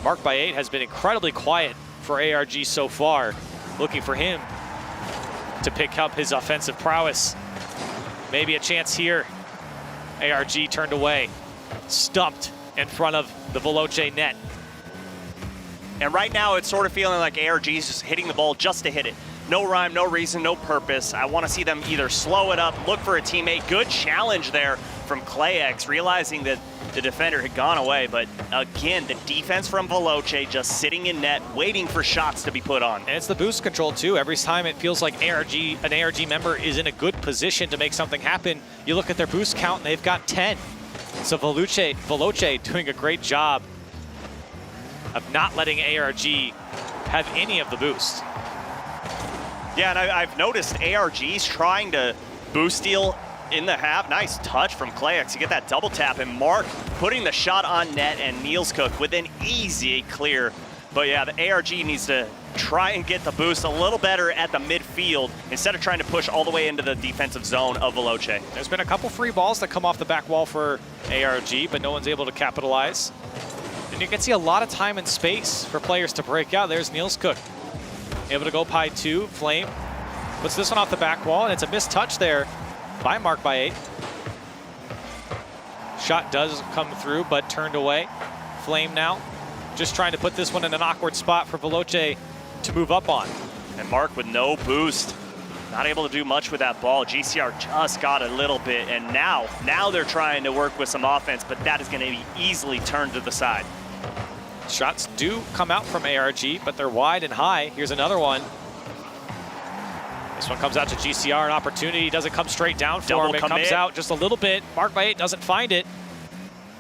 Mark by 8 has been incredibly quiet for ARG so far. Looking for him to pick up his offensive prowess. Maybe a chance here. ARG turned away, stumped in front of the Veloce net. And right now it's sort of feeling like ARG is just hitting the ball just to hit it. No rhyme, no reason, no purpose. I want to see them either slow it up, look for a teammate. Good challenge there from ClayX, realizing that the defender had gone away. But again, the defense from Veloce just sitting in net, waiting for shots to be put on. And it's the boost control too. Every time it feels like an ARG member is in a good position to make something happen, you look at their boost count and they've got 10. So Veloce doing a great job of not letting ARG have any of the boost. Yeah, and I've noticed ARG's trying to boost steal in the half. Nice touch from Clayx. You get that double tap, and Mark putting the shot on net, and Niels Cook with an easy clear. But yeah, the ARG needs to try and get the boost a little better at the midfield instead of trying to push all the way into the defensive zone of Veloce. There's been a couple free balls that come off the back wall for ARG, but no one's able to capitalize. And you can see a lot of time and space for players to break out. There's Niels Cook, able to go Pi 2. Flame puts this one off the back wall, and it's a missed touch there by Mark by 8. Shot does come through, but turned away. Flame now just trying to put this one in an awkward spot for Veloce to move up on. And Mark with no boost, not able to do much with that ball. GCR just got a little bit, and now they're trying to work with some offense, but that is going to be easily turned to the side. Shots do come out from ARG, but they're wide and high. Here's another one. This one comes out to GCR, an opportunity. Doesn't come straight down for him. It comes out just a little bit. Mark by 8 doesn't find it.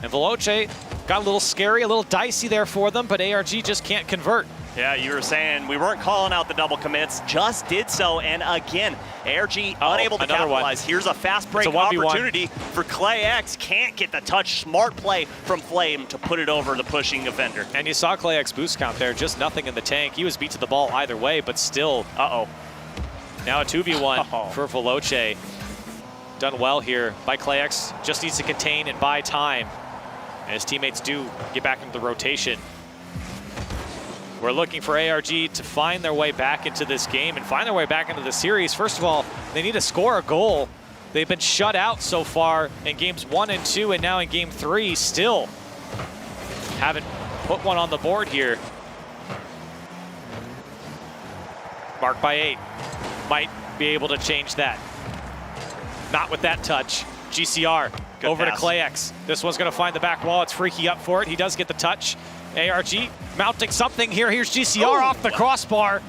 And Veloce got a little scary, a little dicey there for them, but ARG just can't convert. Yeah, you were saying we weren't calling out the double commits, just did so, and again, ARG unable to capitalize. One. Here's a fast break opportunity for Clayx. Can't get the touch. Smart play from Flame to put it over the pushing offender. And you saw Clayx boost count there, just nothing in the tank. He was beat to the ball either way, but still. Now a 2v1 for Veloce. Done well here by Clayx. Just needs to contain and buy time. And his teammates do get back into the rotation. We're looking for ARG to find their way back into this game and find their way back into the series. First of all, they need to score a goal. They've been shut out so far in games 1 and 2, and now in game 3, still haven't put one on the board here. Mark by 8 might be able to change that. Not with that touch. GCR Good over pass. to Clayx. This one's going to find the back wall. It's Freaky up for it. He does get the touch. ARG mounting something here. Here's GCR off the crossbar.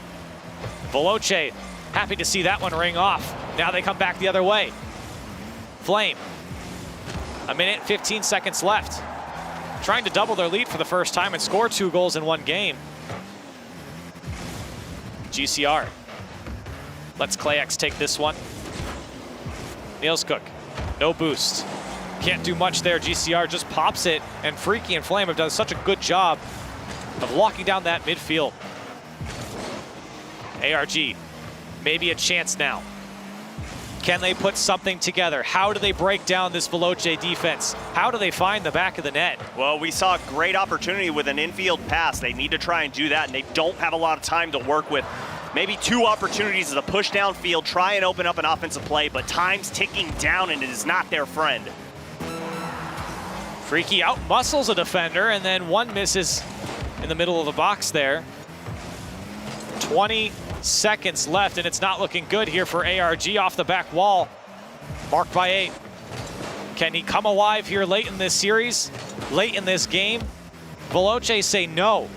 Veloce happy to see that one ring off. Now they come back the other way. Flame. 1 minute, 15 seconds left. Trying to double their lead for the first time and score 2 goals in one game. GCR lets Clayx take this one. Niels Cook, no boost. Can't do much there. GCR just pops it, and Freaky and Flame have done such a good job of locking down that midfield. ARG, maybe a chance now. Can they put something together? How do they break down this Veloce defense? How do they find the back of the net? Well, we saw a great opportunity with an infield pass. They need to try and do that, and they don't have a lot of time to work with. Maybe 2 opportunities to push downfield, try and open up an offensive play, but time's ticking down, and it is not their friend. Freaky out-muscles a defender, and then one misses in the middle of the box there. 20 seconds left, and it's not looking good here for ARG off the back wall. Marked by 8. Can he come alive here late in this series, late in this game? Veloce say no.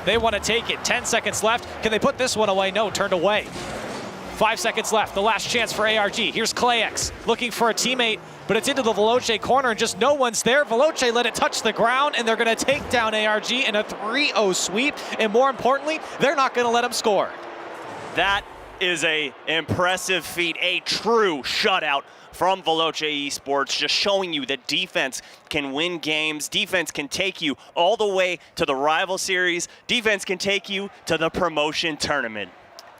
They want to take it. 10 seconds left. Can they put this one away? No, turned away. 5 seconds left, the last chance for ARG. Here's Clayx looking for a teammate, but it's into the Veloce corner and just no one's there. Veloce let it touch the ground, and they're going to take down ARG in a 3-0 sweep, and more importantly, they're not going to let them score. That is a impressive feat, a true shutout from Veloce eSports, just showing you that defense can win games, defense can take you all the way to the rival series, defense can take you to the promotion tournament.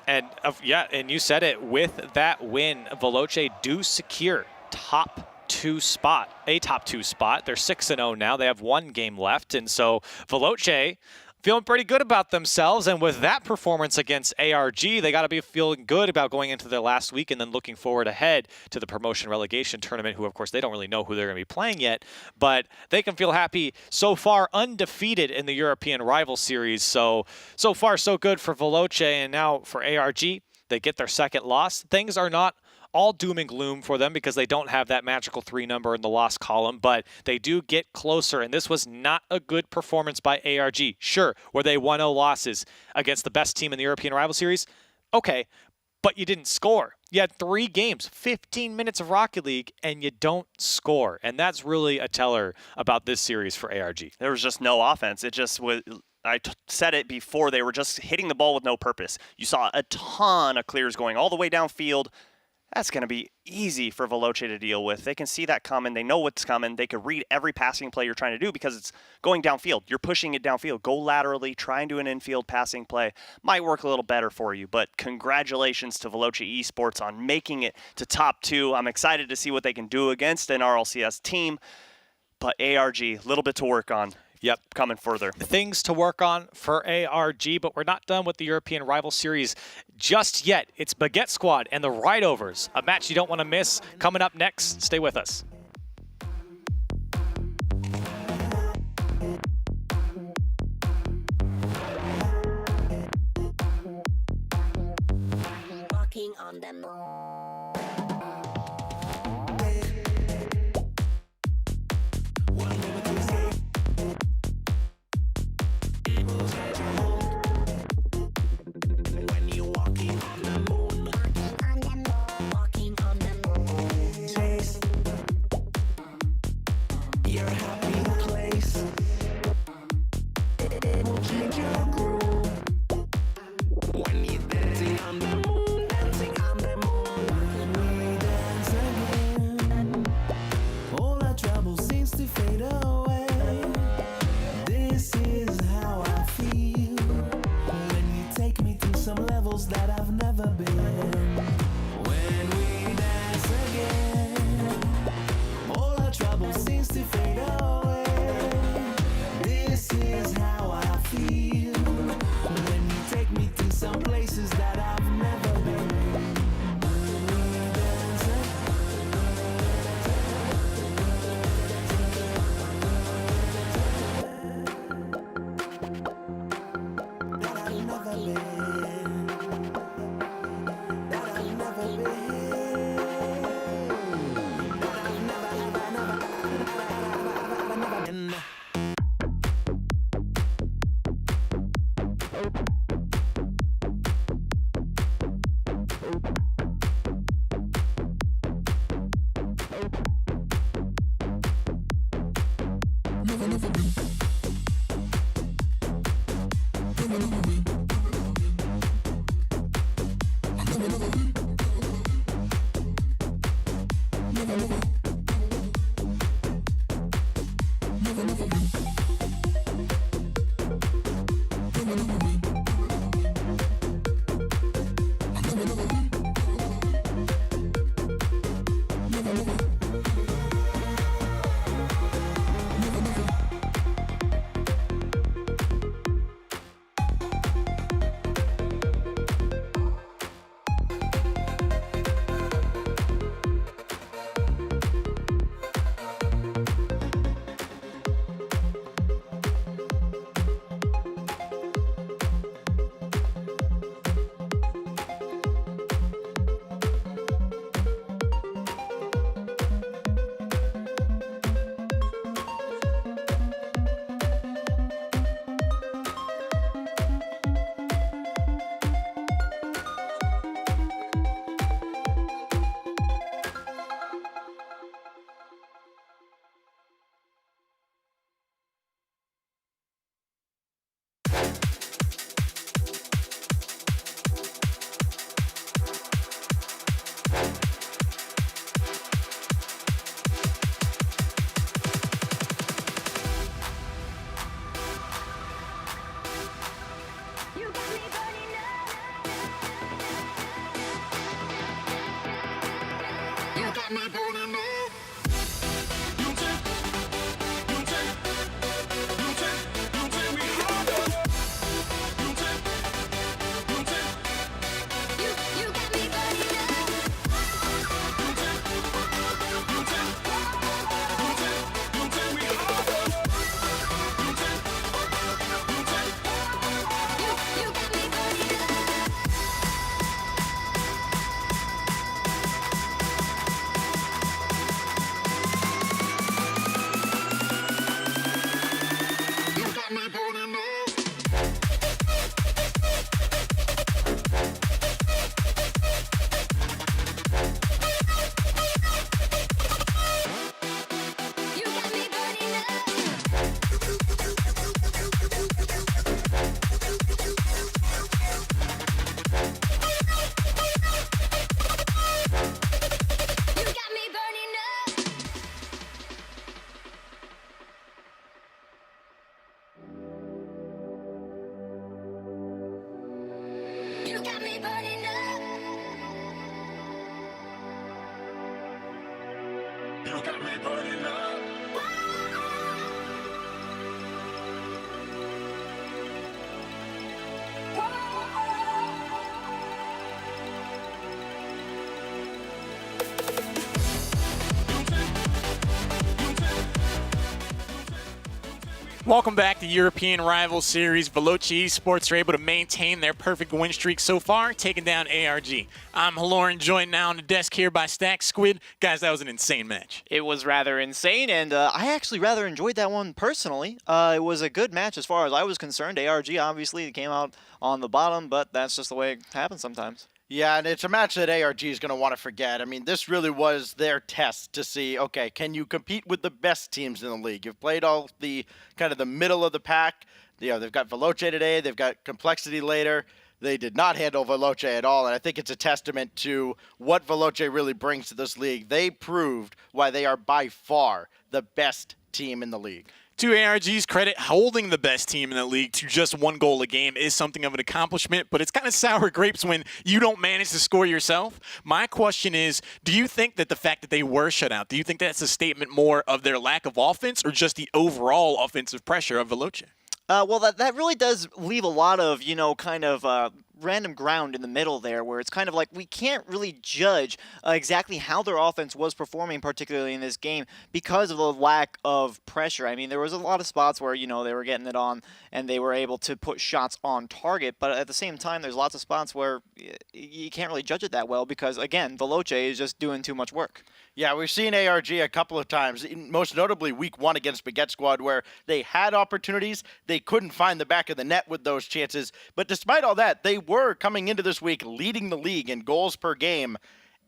And yeah, and you said it, with that win, Veloce do secure a top 2 spot. They're 6-0 now. They have 1 game left, and so Veloce feeling pretty good about themselves, and with that performance against ARG, they got to be feeling good about going into their last week and then looking forward ahead to the promotion relegation tournament, who of course they don't really know who they're going to be playing yet, but they can feel happy so far, undefeated in the European rival series. So far so good for Veloce, and now for ARG, They get their second loss. Things are not all doom and gloom for them because they don't have that magical 3 number in the loss column, but they do get closer, and this was not a good performance by ARG. Sure, were they 1-0 losses against the best team in the European Rival Series? Okay, but you didn't score. You had 3 games, 15 minutes of Rocket League, and you don't score. And that's really a teller about this series for ARG. There was just no offense. It just was. Said it before, they were just hitting the ball with no purpose. You saw a ton of clears going all the way downfield. That's going to be easy for Veloce to deal with. They can see that coming. They know what's coming. They could read every passing play you're trying to do because it's going downfield. You're pushing it downfield. Go laterally. Try and do an infield passing play. Might work a little better for you, but congratulations to Veloce eSports on making it to top 2. I'm excited to see what they can do against an RLCS team, but ARG, a little bit to work on. Yep. Coming further. Things to work on for ARG, but we're not done with the European Rival Series just yet. It's Baguette Squad and the Ride-Overs, a match you don't want to miss. Coming up next, stay with us. Walking on the moon. When you're walking on the moon, Walking on the moon. taste your happy place. It will change your groove. When you're dancing on the moon, dancing on the moon. When we dance again, all our trouble seems to fade away. This is how I feel when you take me to some levels that I've never been. When we dance again, all our trouble seems to fade away. This is how I feel when you take me to some places that I've never been. When we dance You got me burning up. Welcome back to European Rival Series. Veloce eSports are able to maintain their perfect win streak so far, taking down ARG. I'm Haloran, joined now on the desk here by Stack Squid. Guys, that was an insane match. It was rather insane, and I actually rather enjoyed that one personally. It was a good match as far as I was concerned. ARG obviously came out on the bottom, but that's just the way it happens sometimes. Yeah, and it's a match that ARG is going to want to forget. I mean, this really was their test to see, okay, can you compete with the best teams in the league? You've played all the kind of the middle of the pack. You know, they've got Veloce today, they've got Complexity later. They did not handle Veloce at all, and I think it's a testament to what Veloce really brings to this league. They proved why they are by far the best team in the league. To ARG's credit, holding the best team in the league to just 1 goal a game is something of an accomplishment, but it's kind of sour grapes when you don't manage to score yourself. My question is, do you think that the fact that they were shut out, do you think that's a statement more of their lack of offense or just the overall offensive pressure of Veloce? Well, that really does leave a lot of, kind of random ground in the middle there where it's kind of like we can't really judge exactly how their offense was performing, particularly in this game, because of the lack of pressure. I mean, there was a lot of spots where, they were getting it on and they were able to put shots on target, but at the same time, there's lots of spots where you can't really judge it that well because, again, Veloce is just doing too much work. Yeah, we've seen ARG a couple of times, most notably week 1 against Baguette Squad, where they had opportunities. They couldn't find the back of the net with those chances. But despite all that, they were coming into this week leading the league in goals per game,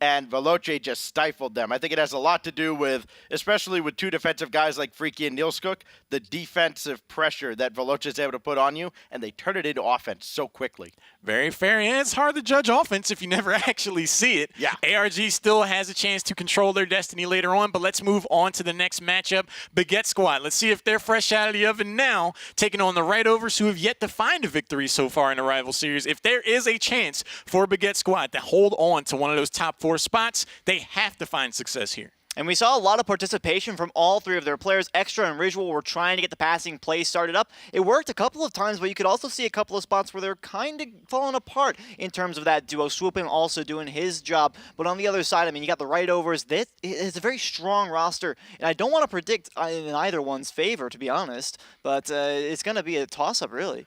and Veloce just stifled them. I think it has a lot to do with, especially with 2 defensive guys like Freaky and Nielskuk, the defensive pressure that Veloce is able to put on you, and they turn it into offense so quickly. Very fair, and it's hard to judge offense if you never actually see it. Yeah. ARG still has a chance to control their destiny later on, but let's move on to the next matchup, Baguette Squad. Let's see if they're fresh out of the oven now, taking on the Right Overs, who have yet to find a victory so far in the rival series. If there is a chance for Baguette Squad to hold on to one of those top 4 spots, they have to find success here. And we saw a lot of participation from all 3 of their players. Extra and Ritual were trying to get the passing play started up. It worked a couple of times, but you could also see a couple of spots where they're kind of falling apart in terms of that duo. Swooping also doing his job. But on the other side, I mean, you got the Right Overs. This is a very strong roster, and I don't want to predict in either one's favor, to be honest, but it's going to be a toss-up, really.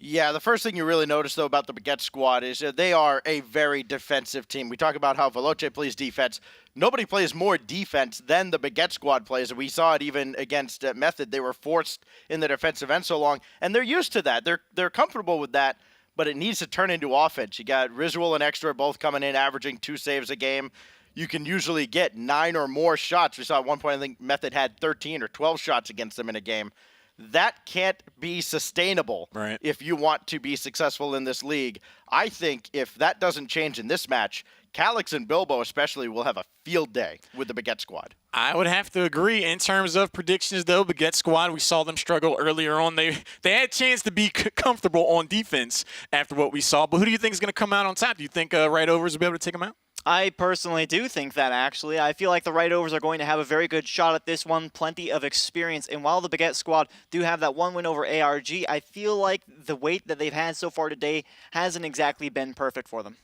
Yeah, the first thing you really notice, though, about the Baguette Squad is they are a very defensive team. We talk about how Veloce plays defense. Nobody plays more defense than the Baguette Squad plays. We saw it even against Method. They were forced in the defensive end so long, and they're used to that. They're comfortable with that, but it needs to turn into offense. You got Risual and Extra both coming in, averaging 2 saves a game. You can usually get 9 or more shots. We saw at one point, I think Method had 13 or 12 shots against them in a game. That can't be sustainable if you want to be successful in this league. I think if that doesn't change in this match, Calyx and Bilbo especially will have a field day with the Baguette Squad. I would have to agree. In terms of predictions, though, Baguette Squad, we saw them struggle earlier on. They had a chance to be comfortable on defense after what we saw. But who do you think is going to come out on top? Do you think Right Overs will be able to take them out? I personally do think that, actually. I feel like the Right Overs are going to have a very good shot at this one, plenty of experience. And while the Baguette Squad do have that 1 win over ARG, I feel like the weight that they've had so far today hasn't exactly been perfect for them.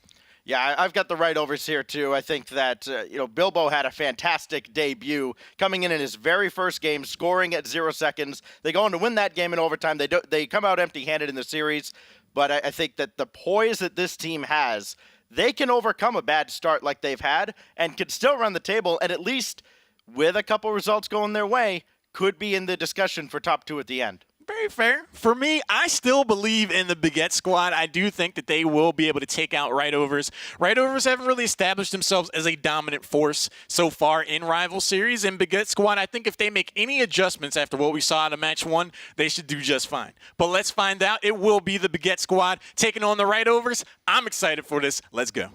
Yeah, I've got the Right Overs here, too. I think that, Bilbo had a fantastic debut, coming in his very first game, scoring at 0 seconds. They go on to win that game in overtime. They come out empty-handed in the series, but I think that the poise that this team has, they can overcome a bad start like they've had and can still run the table, and at least with a couple results going their way, could be in the discussion for top 2 at the end. Very fair. For me, I still believe in the Baguette Squad. I do think that they will be able to take out Right Overs. Right Overs haven't really established themselves as a dominant force so far in Rival Series. And Baguette Squad, I think if they make any adjustments after what we saw in Match 1, they should do just fine. But let's find out. It will be the Baguette Squad taking on the Right Overs. I'm excited for this. Let's go.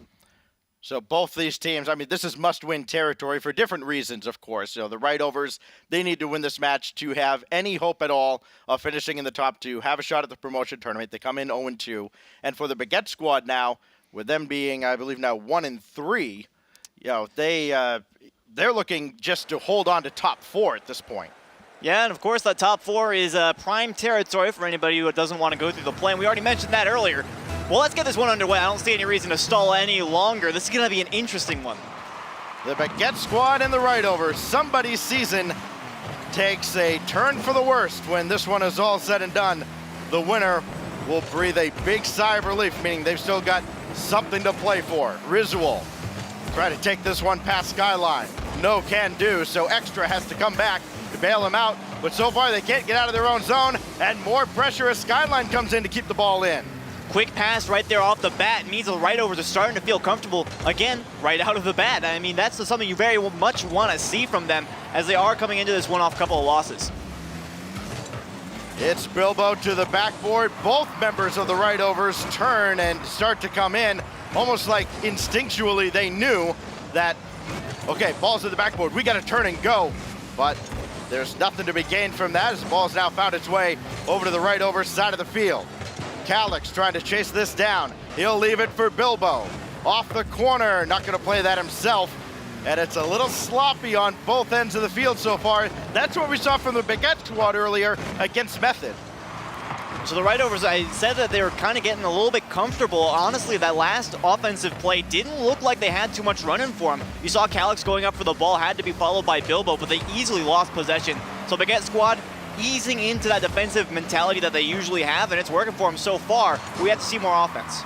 So both these teams, I mean, this is must-win territory for different reasons, of course. The Right Overs, they need to win this match to have any hope at all of finishing in the top 2, have a shot at the promotion tournament. They come in 0-2. And for the Baguette Squad now, with them being, I believe now 1-3, they're looking just to hold on to top 4 at this point. Yeah, and of course that top 4 is prime territory for anybody who doesn't want to go through the play. We already mentioned that earlier. Well, let's get this one underway. I don't see any reason to stall any longer. This is going to be an interesting one. The Baguette squad and the right over. Somebody's season takes a turn for the worst when this one is all said and done. The winner will breathe a big sigh of relief, meaning they've still got something to play for. Risual try to take this one past Skyline. No can do, so Extra has to come back to bail him out. But so far they can't get out of their own zone, and more pressure as Skyline comes in to keep the ball in. Quick pass right there off the bat means the right overs are starting to feel comfortable again right out of the bat. I mean, that's something you very much want to see from them as they are coming into this one off couple of losses. It's Bilbo to the backboard. Both members of the right overs turn and start to come in, almost like instinctually they knew that, okay, ball's to the backboard, we got to turn and go. But there's nothing to be gained from that as the ball's now found its way over to the right over side of the field. Calix trying to chase this down. He'll leave it for Bilbo. Off the corner, not going to play that himself. And it's a little sloppy on both ends of the field so far. That's what we saw from the Baguette squad earlier against Method. So the right overs, I said that they were kind of getting a little bit comfortable. Honestly, that last offensive play didn't look like they had too much running for them. You saw Calix going up for the ball, had to be followed by Bilbo, but they easily lost possession. So Baguette squad easing into that defensive mentality that they usually have, and it's working for them so far. We have to see more offense.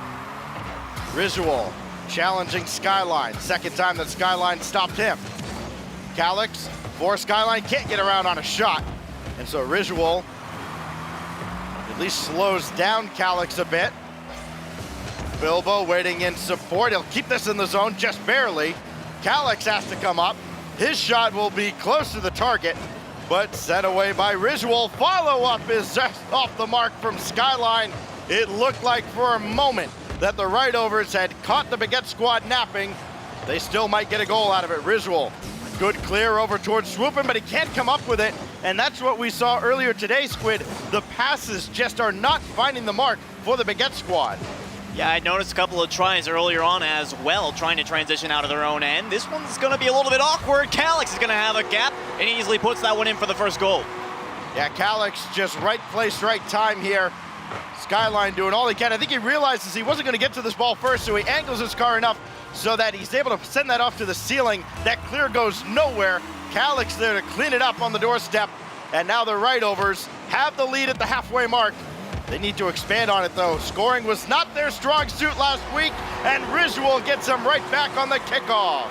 Risual challenging Skyline. Second time that Skyline stopped him. Calix for Skyline can't get around on a shot. And so Risual at least slows down Calix a bit. Bilbo waiting in support. He'll keep this in the zone just barely. Calix has to come up. His shot will be close to the target, but sent away by Risual. Follow-up is just off the mark from Skyline. It looked like for a moment that the right overs had caught the Baguette squad napping. They still might get a goal out of it. Risual, good clear over towards Swoopin, but he can't come up with it. And that's what we saw earlier today, Squid. The passes just are not finding the mark for the Baguette squad. Yeah, I noticed a couple of tries earlier on as well, trying to transition out of their own end. This one's going to be a little bit awkward. Calix is going to have a gap and he easily puts that one in for the first goal. Yeah, Calix just right place, right time here. Skyline doing all he can. I think he realizes he wasn't going to get to this ball first, so he angles his car enough so that he's able to send that off to the ceiling. That clear goes nowhere. Calix there to clean it up on the doorstep. And now the right overs have the lead at the halfway mark. They need to expand on it, though. Scoring was not their strong suit last week, and Risual gets them right back on the kickoff.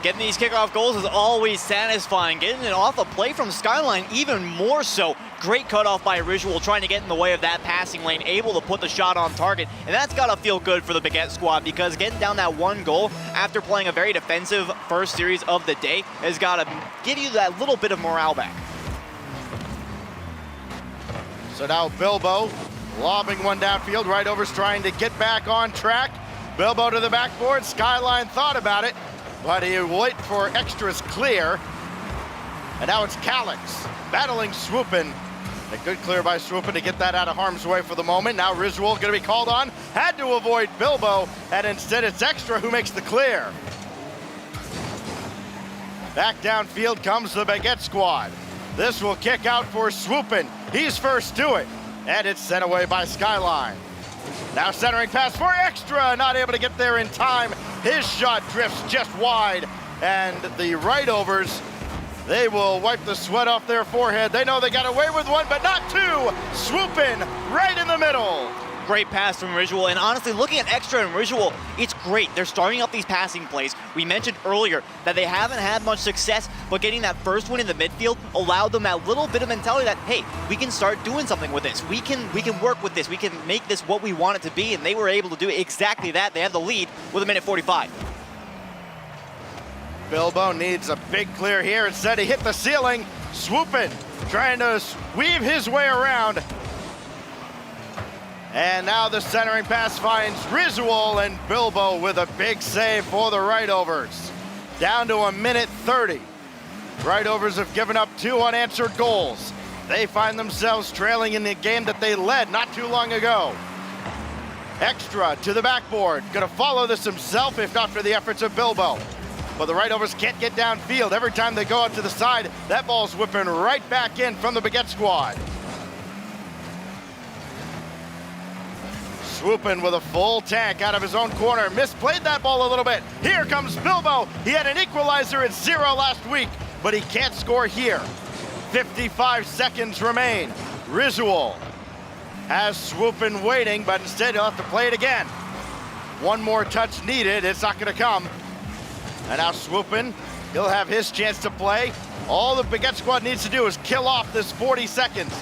Getting these kickoff goals is always satisfying. Getting it off a play from Skyline, even more so. Great cutoff by Risual, trying to get in the way of that passing lane, able to put the shot on target. And that's got to feel good for the Baguette squad, because getting down that one goal after playing a very defensive first series of the day has got to give you that little bit of morale back. So now Bilbo lobbing one downfield. Right overs trying to get back on track. Bilbo to the backboard. Skyline thought about it, but he wait for Extra's clear. And now it's Calix battling Swoopin. A good clear by Swoopin to get that out of harm's way for the moment. Now Risual going to be called on. Had to avoid Bilbo, and instead it's Extra who makes the clear. Back downfield comes the Baguette squad. This will kick out for Swoopin. He's first to it, and it's sent away by Skyline. Now centering pass for Extra, not able to get there in time. His shot drifts just wide, and the right overs, they will wipe the sweat off their forehead. They know they got away with one, but not two. Swoopin right in the middle. Great pass from Risual, and honestly, looking at Extra and Risual, it's great. They're starting up these passing plays. We mentioned earlier that they haven't had much success, but getting that first one in the midfield allowed them that little bit of mentality that, hey, we can start doing something with this. We can work with this. We can make this what we want it to be, and they were able to do exactly that. They have the lead with 1:45. Bilbo needs a big clear here. Instead, he hit the ceiling. Swoopin trying to weave his way around. And now the centering pass finds Risual, and Bilbo with a big save for the right overs. Down to 1:30. Right overs have given up 2 unanswered goals. They find themselves trailing in the game that they led not too long ago. Extra to the backboard. Gonna follow this himself if not for the efforts of Bilbo. but the right overs can't get downfield. Every time they go out to the side, that ball's whipping right back in from the Baguette squad. Swooping with a full tank out of his own corner. Misplayed that ball a little bit. Here comes Bilbo. He had an equalizer at 0 last week, but he can't score here. 55 seconds remain. Risual has Swoopin waiting, but instead he'll have to play it again. One more touch needed. It's not going to come. And now Swoopin, he'll have his chance to play. All the Baguette squad needs to do is kill off this 40 seconds.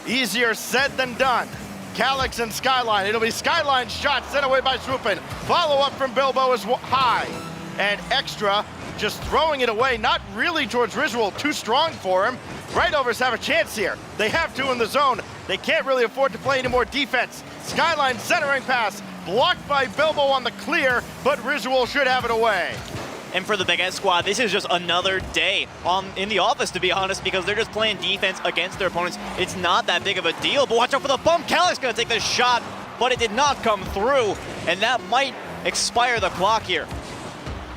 Easier said than done. Calyx and Skyline. It'll be Skyline's shot sent away by Swoopin. Follow up from Bilbo is high. And Extra just throwing it away, not really towards Risual, too strong for him. Right overs have a chance here. They have two in the zone. They can't really afford to play any more defense. Skyline centering pass, blocked by Bilbo on the clear, but Risual should have it away. And for the Baguette squad, this is just another day in the office, to be honest, because they're just playing defense against their opponents. It's not that big of a deal, but watch out for the bump. Calyx gonna take this shot, but it did not come through, and that might expire the clock here.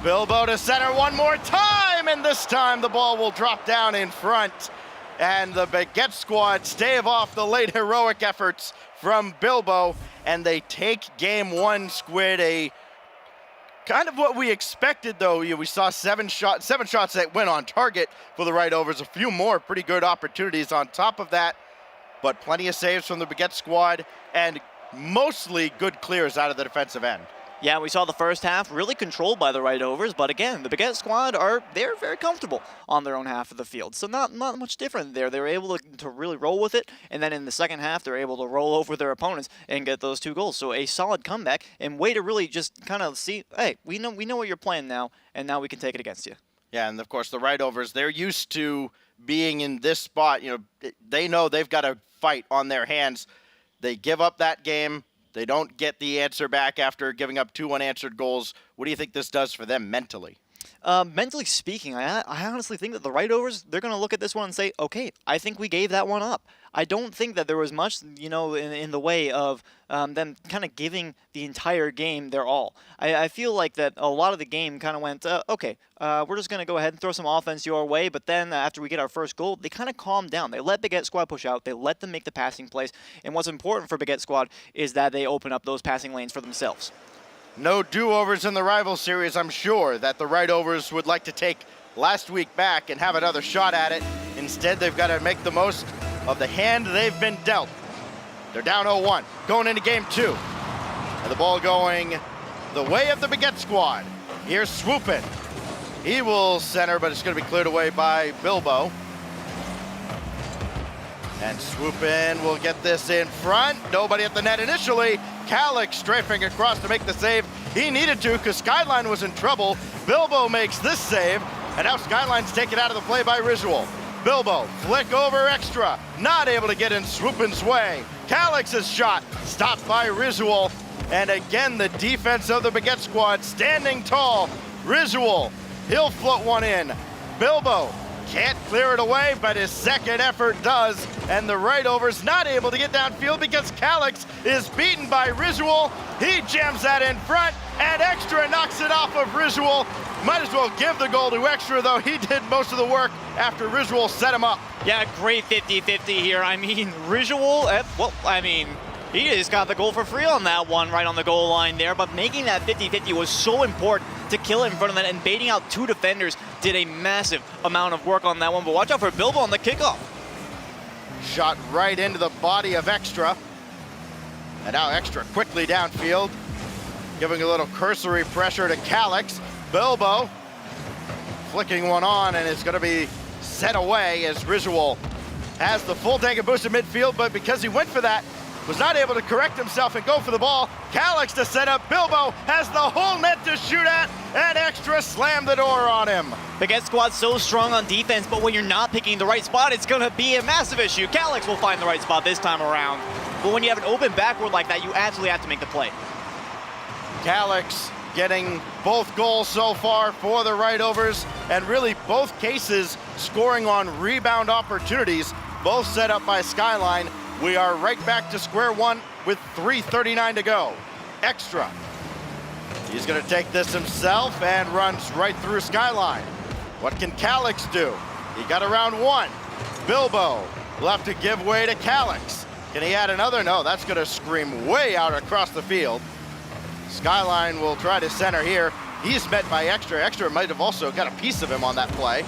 Bilbo to center one more time, and this time the ball will drop down in front. And the Baguette squad stave off the late heroic efforts from Bilbo, and they take game one, Squid. A kind of what we expected, though. We saw seven shots that went on target for the right overs. A few more pretty good opportunities on top of that, but plenty of saves from the Baguette squad and mostly good clears out of the defensive end. Yeah, we saw the first half really controlled by the right overs, but again, the Baguette squad they're very comfortable on their own half of the field. So not much different there. They were able to really roll with it, and then in the second half, they're able to roll over their opponents and get those 2 goals. So a solid comeback and way to really just kind of see, hey, we know what you're playing now, and now we can take it against you. Yeah, and of course the right overs, they're used to being in this spot. They know they've got a fight on their hands. They give up that game. They don't get the answer back after giving up 2 unanswered goals. What do you think this does for them mentally? Mentally speaking, I honestly think that the right overs, they're going to look at this one and say, okay, I think we gave that one up. I don't think that there was much, in the way of them kind of giving the entire game their all. I feel like that a lot of the game kind of went, okay, we're just going to go ahead and throw some offense your way, but then after we get our first goal, they kind of calmed down. They let Baguette squad push out. They let them make the passing plays, and what's important for Baguette squad is that they open up those passing lanes for themselves. No do-overs in the rival series. I'm sure that the right overs would like to take last week back and have another shot at it. Instead, they've got to make the most of the hand they've been dealt. They're down 0-1, going into game 2. And the ball going the way of the Baguette squad. Here's Swoopin. He will center, but it's going to be cleared away by Bilbo. And Swoopin will get this in front. Nobody at the net initially. Calyx strafing across to make the save. He needed to because Skyline was in trouble. Bilbo makes this save, and now Skyline's taken out of the play by Risual. Bilbo, flick over Extra, not able to get in Swoopin's way. Calyx's shot, stopped by Risual. And again, the defense of the Baguette squad standing tall. Risual, he'll float one in. Bilbo can't clear it away, but his second effort does. And the right over's not able to get downfield because Calyx is beaten by Risual. He jams that in front, and Extra knocks it off of Risual. Might as well give the goal to Extra, though he did most of the work after Risual set him up. Yeah, great 50-50 here. I mean, Risual, he just got the goal for free on that one right on the goal line there, but making that 50-50 was so important to kill it in front of that, and baiting out 2 defenders did a massive amount of work on that one, but watch out for Bilbo on the kickoff. Shot right into the body of Extra. And now Extra quickly downfield, giving a little cursory pressure to Calyx. Bilbo flicking one on, and it's going to be set away as Risual has the full tank of boost in midfield, but because he went for that, was not able to correct himself and go for the ball. Calyx to set up. Bilbo has the whole net to shoot at, and Extra slammed the door on him. Baguette squad's so strong on defense, but when you're not picking the right spot, it's going to be a massive issue. Calyx will find the right spot this time around. But when you have an open backward like that, you absolutely have to make the play. Calyx getting both goals so far for the right overs, and really both cases scoring on rebound opportunities, both set up by Skyline. We are right back to square one with 3:39 to go. Extra. He's going to take this himself and runs right through Skyline. What can Calix do? He got around one. Bilbo will have to give way to Calix. Can he add another? No, that's going to scream way out across the field. Skyline will try to center here. He's met by Extra. Extra might have also got a piece of him on that play.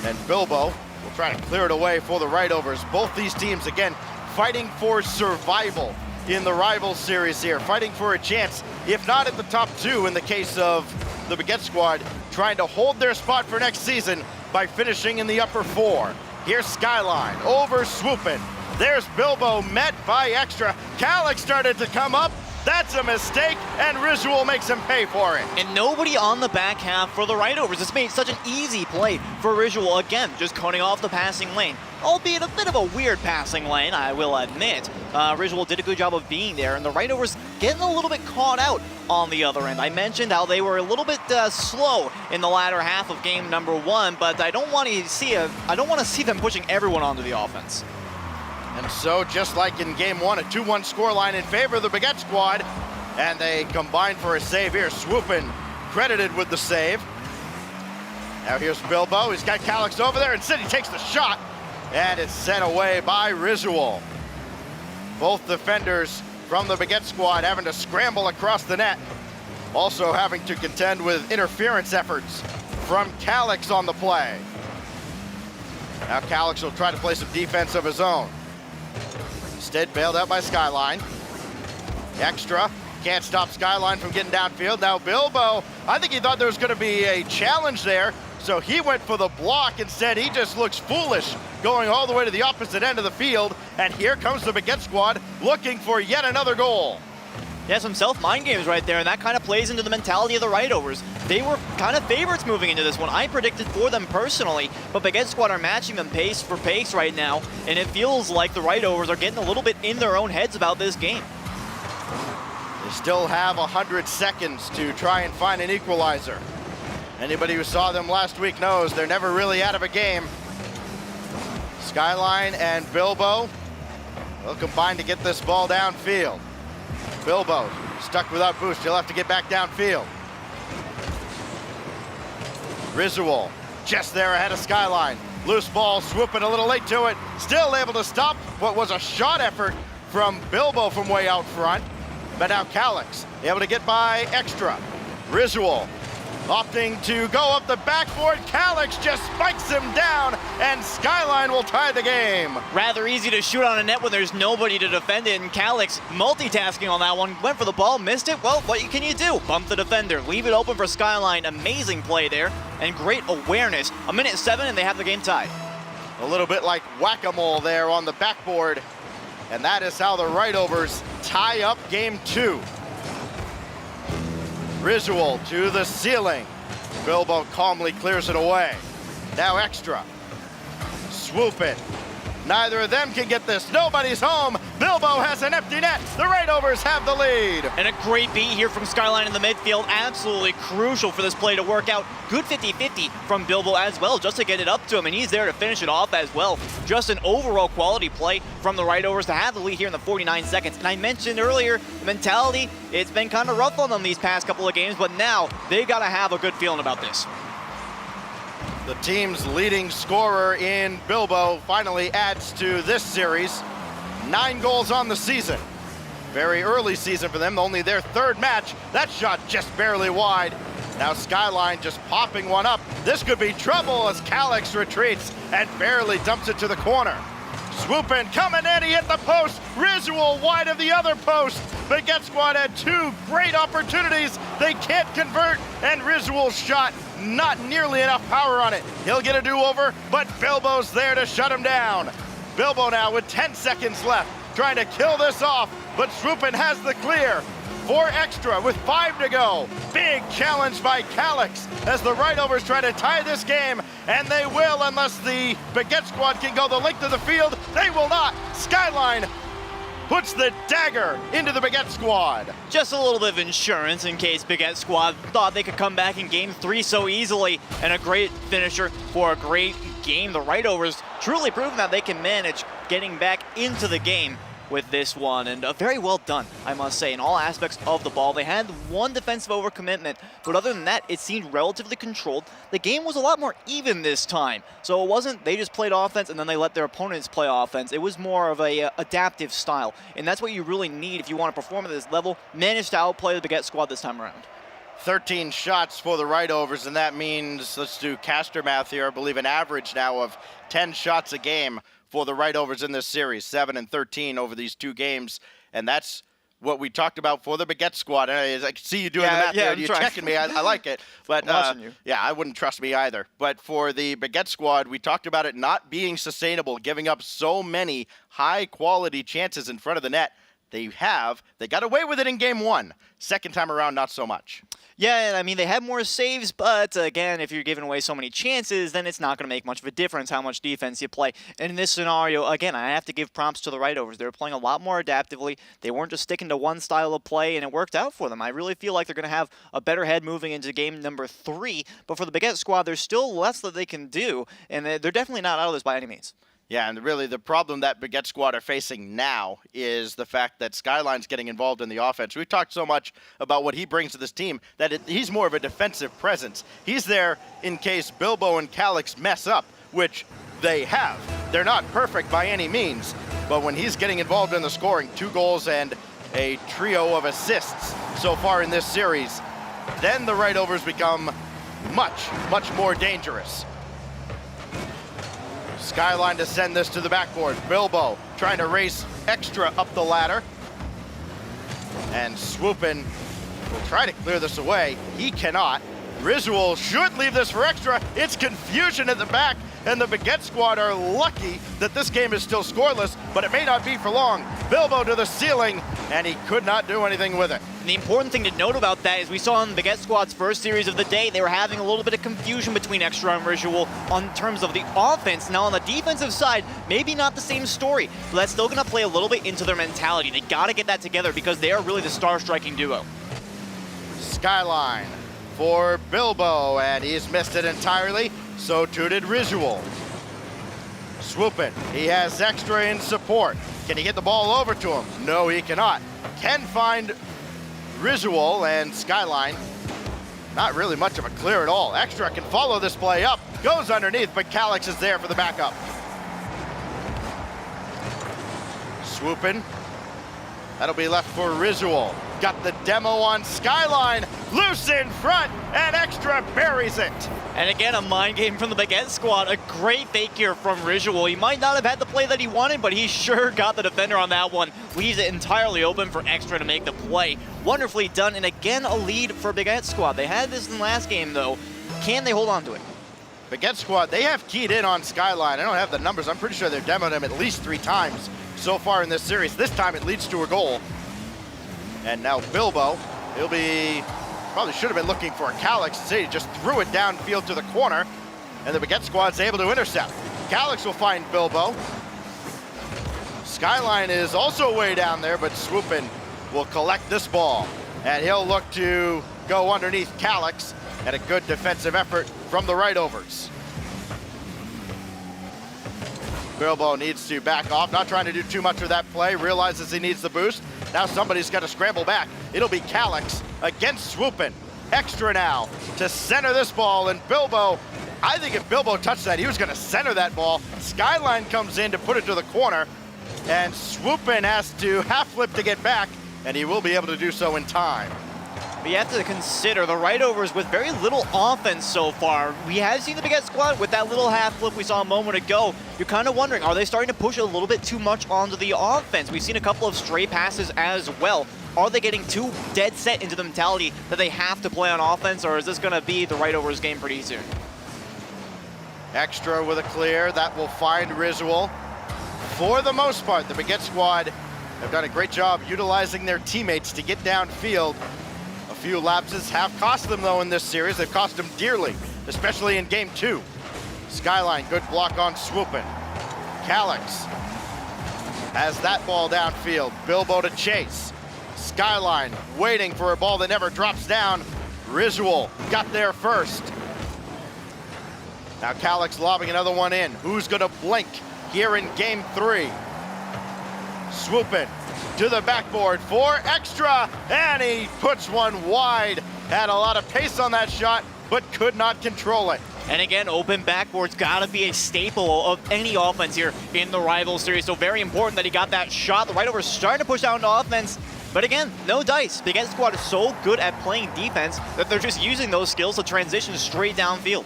And Bilbo will try to clear it away for the Right-Overs. Both these teams, again, fighting for survival in the rival series here, fighting for a chance, if not at the top two in the case of the Baguette squad, trying to hold their spot for next season by finishing in the upper four. Here's Skyline over swooping. There's Bilbo met by Extra. Calix started to come up. That's a mistake, and Risual makes him pay for it. And nobody on the back half for the Right-Overs. This made such an easy play for Risual. Again, just cutting off the passing lane. Albeit a bit of a weird passing lane, I will admit. Risual did a good job of being there, and the Right-Overs getting a little bit caught out on the other end. I mentioned how they were a little bit slow in the latter half of game number one, but I don't want to see them pushing everyone onto the offense. And so, just like in game one, a 2-1 scoreline in favor of the Baguette squad. And they combine for a save here. Swoopin credited with the save. Now here's Bilbo. He's got Calix over there, and City takes the shot. And it's sent away by Risual. Both defenders from the Baguette squad having to scramble across the net. Also having to contend with interference efforts from Calix on the play. Now Calix will try to play some defense of his own. Instead, bailed out by Skyline. Extra can't stop Skyline from getting downfield. Now Bilbo, I think he thought there was going to be a challenge there, so he went for the block. Instead, he just looks foolish going all the way to the opposite end of the field. And here comes the Baguette squad looking for yet another goal. Yeah, some self-mind games right there, and that kind of plays into the mentality of the Right-Overs. They were kind of favorites moving into this one. I predicted for them personally, but Baguette squad are matching them pace for pace right now, and it feels like the Right-Overs are getting a little bit in their own heads about this game. They still have 100 seconds to try and find an equalizer. Anybody who saw them last week knows they're never really out of a game. Skyline and Bilbo will combine to get this ball downfield. Bilbo stuck without boost. He'll have to get back downfield. Risual just there ahead of Skyline. Loose ball, swooping a little late to it. Still able to stop what was a shot effort from Bilbo from way out front. But now Calix able to get by Extra. Risual opting to go up the backboard. Calix just spikes him down, and Skyline will tie the game. Rather easy to shoot on a net when there's nobody to defend it, and Calix multitasking on that one. Went for the ball, missed it. Well, what can you do? Bump the defender, leave it open for Skyline. Amazing play there, and great awareness. 1:07, and they have the game tied. A little bit like whack-a-mole there on the backboard, and that is how the Right-Overs tie up game two. Risual to the ceiling. Bilbo calmly clears it away. Now Extra. Swoop it. Neither of them can get this. Nobody's home. Bilbo has an empty net. The Right-Overs have the lead. And a great beat here from Skyline in the midfield. Absolutely crucial for this play to work out. Good 50-50 from Bilbo as well, just to get it up to him, and he's there to finish it off as well. Just an overall quality play from the Right-Overs to have the lead here in the 49 seconds. And I mentioned earlier, the mentality, it's been kind of rough on them these past couple of games, but now they've got to have a good feeling about this. The team's leading scorer in Bilbo finally adds to this series. 9 goals on the season. Very early season for them, only their third match. That shot just barely wide. Now Skyline just popping one up. This could be trouble as Calix retreats and barely dumps it to the corner. Swooping, coming in, he hit the post. Risual wide of the other post. Baguette squad had 2 great opportunities. They can't convert, and Risual's shot, not nearly enough power on it. He'll get a do-over, but Bilbo's there to shut him down. Bilbo now with 10 seconds left, trying to kill this off, but Swoopin has the clear. 4 Extra with 5 to go. Big challenge by Calix as the Right-Overs try to tie this game, and they will unless the Baguette squad can go the length of the field. They will not. Skyline puts the dagger into the Baguette squad. Just a little bit of insurance in case Baguette squad thought they could come back in game 3 so easily, and a great finisher for a great game. The Right-Overs truly proving that they can manage getting back into the game. with this one, and very well done, I must say, in all aspects of the ball. They had one defensive overcommitment, but other than that, it seemed relatively controlled. The game was a lot more even this time, so it wasn't they just played offense and then they let their opponents play offense. It was more of a adaptive style, and that's what you really need if you want to perform at this level. Manage to outplay the Baguette squad this time around. 13 shots for the right overs, and that means, let's do caster math here, I believe an average now of 10 shots a game for the right overs in this series, 7 and 13 over these 2 games, and that's what we talked about for the Baguette squad. I can see you doing the math there, you're checking me, I like it, but yeah, I wouldn't trust me either. But for the Baguette squad, we talked about it not being sustainable, giving up so many high-quality chances in front of the net. They got away with it in game 1. Second time around, not so much. Yeah, I mean, they had more saves, but again, if you're giving away so many chances, then it's not going to make much of a difference how much defense you play. And in this scenario, again, I have to give props to the right overs. They were playing a lot more adaptively. They weren't just sticking to one style of play, and it worked out for them. I really feel like they're going to have a better head moving into game number 3. But for the Baguette squad, there's still less that they can do, and they're definitely not out of this by any means. Yeah, and really the problem that Baguette squad are facing now is the fact that Skyline's getting involved in the offense. We've talked so much about what he brings to this team that he's more of a defensive presence. He's there in case Bilbo and Calix mess up, which they have. They're not perfect by any means, but when he's getting involved in the scoring, 2 goals and a trio of assists so far in this series, then the right overs become much, much more dangerous. Skyline to send this to the backboard. Bilbo trying to race extra up the ladder. And Swoopin will try to clear this away. He cannot. Risual should leave this for extra. It's confusion at the back, and the Baguette squad are lucky that this game is still scoreless, but it may not be for long. Bilbo to the ceiling, and he could not do anything with it. And the important thing to note about that is we saw in the Baguette squad's first series of the day, they were having a little bit of confusion between Extra and Risual on terms of the offense. Now on the defensive side, maybe not the same story, but that's still going to play a little bit into their mentality. They got to get that together because they are really the star-striking duo. Skyline for Bilbo, and he's missed it entirely. So too did Risual. Swoopin', he has Extra in support. Can he get the ball over to him? No, he cannot. Can find Risual, and Skyline, not really much of a clear at all. Extra can follow this play up, goes underneath, but Calix is there for the backup. Swoopin', that'll be left for Risual. Got the demo on Skyline, loose in front, and Extra buries it. And again, a mind game from the Baguette squad. A great fake here from Risual. He might not have had the play that he wanted, but he sure got the defender on that one. Leaves it entirely open for Extra to make the play. Wonderfully done, and again, a lead for Baguette squad. They had this in the last game, though. Can they hold on to it? Baguette squad, they have keyed in on Skyline. I don't have the numbers. I'm pretty sure they've demoed him at least 3 times so far in this series. This time it leads to a goal. And now Bilbo, probably should have been looking for a Calix. He just threw it downfield to the corner, and the Baguette squad's able to intercept. Calix will find Bilbo. Skyline is also way down there, but Swoopin' will collect this ball, and he'll look to go underneath Calix, and a good defensive effort from the right overs. Bilbo needs to back off, not trying to do too much with that play, realizes he needs the boost. Now somebody's got to scramble back. It'll be Calix against Swoopin'. Extra now to center this ball, and Bilbo, I think if Bilbo touched that, he was going to center that ball. Skyline comes in to put it to the corner, and Swoopin' has to half flip to get back, and he will be able to do so in time. But you have to consider the right overs with very little offense so far. We have seen the Baguette squad with that little half flip we saw a moment ago. You're kind of wondering, are they starting to push a little bit too much onto the offense? We've seen a couple of stray passes as well. Are they getting too dead set into the mentality that they have to play on offense, or is this going to be the right overs game pretty soon? Extra with a clear, that will find Risual. For the most part, the Baguette squad have done a great job utilizing their teammates to get downfield. A few lapses have cost them, though, in this series. They've cost them dearly, especially in game 2. Skyline, good block on Swoopin'. Calix has that ball downfield. Bilbo to chase. Skyline waiting for a ball that never drops down. Risual got there first. Now Calix lobbing another one in. Who's going to blink here in game 3? Swooping to the backboard for extra, and he puts one wide. Had a lot of pace on that shot, but could not control it. And again, open backboard's got to be a staple of any offense here in the rival series. So very important that he got that shot. The right over starting to push down to offense. But again, no dice. The Baguette squad is so good at playing defense that they're just using those skills to transition straight downfield.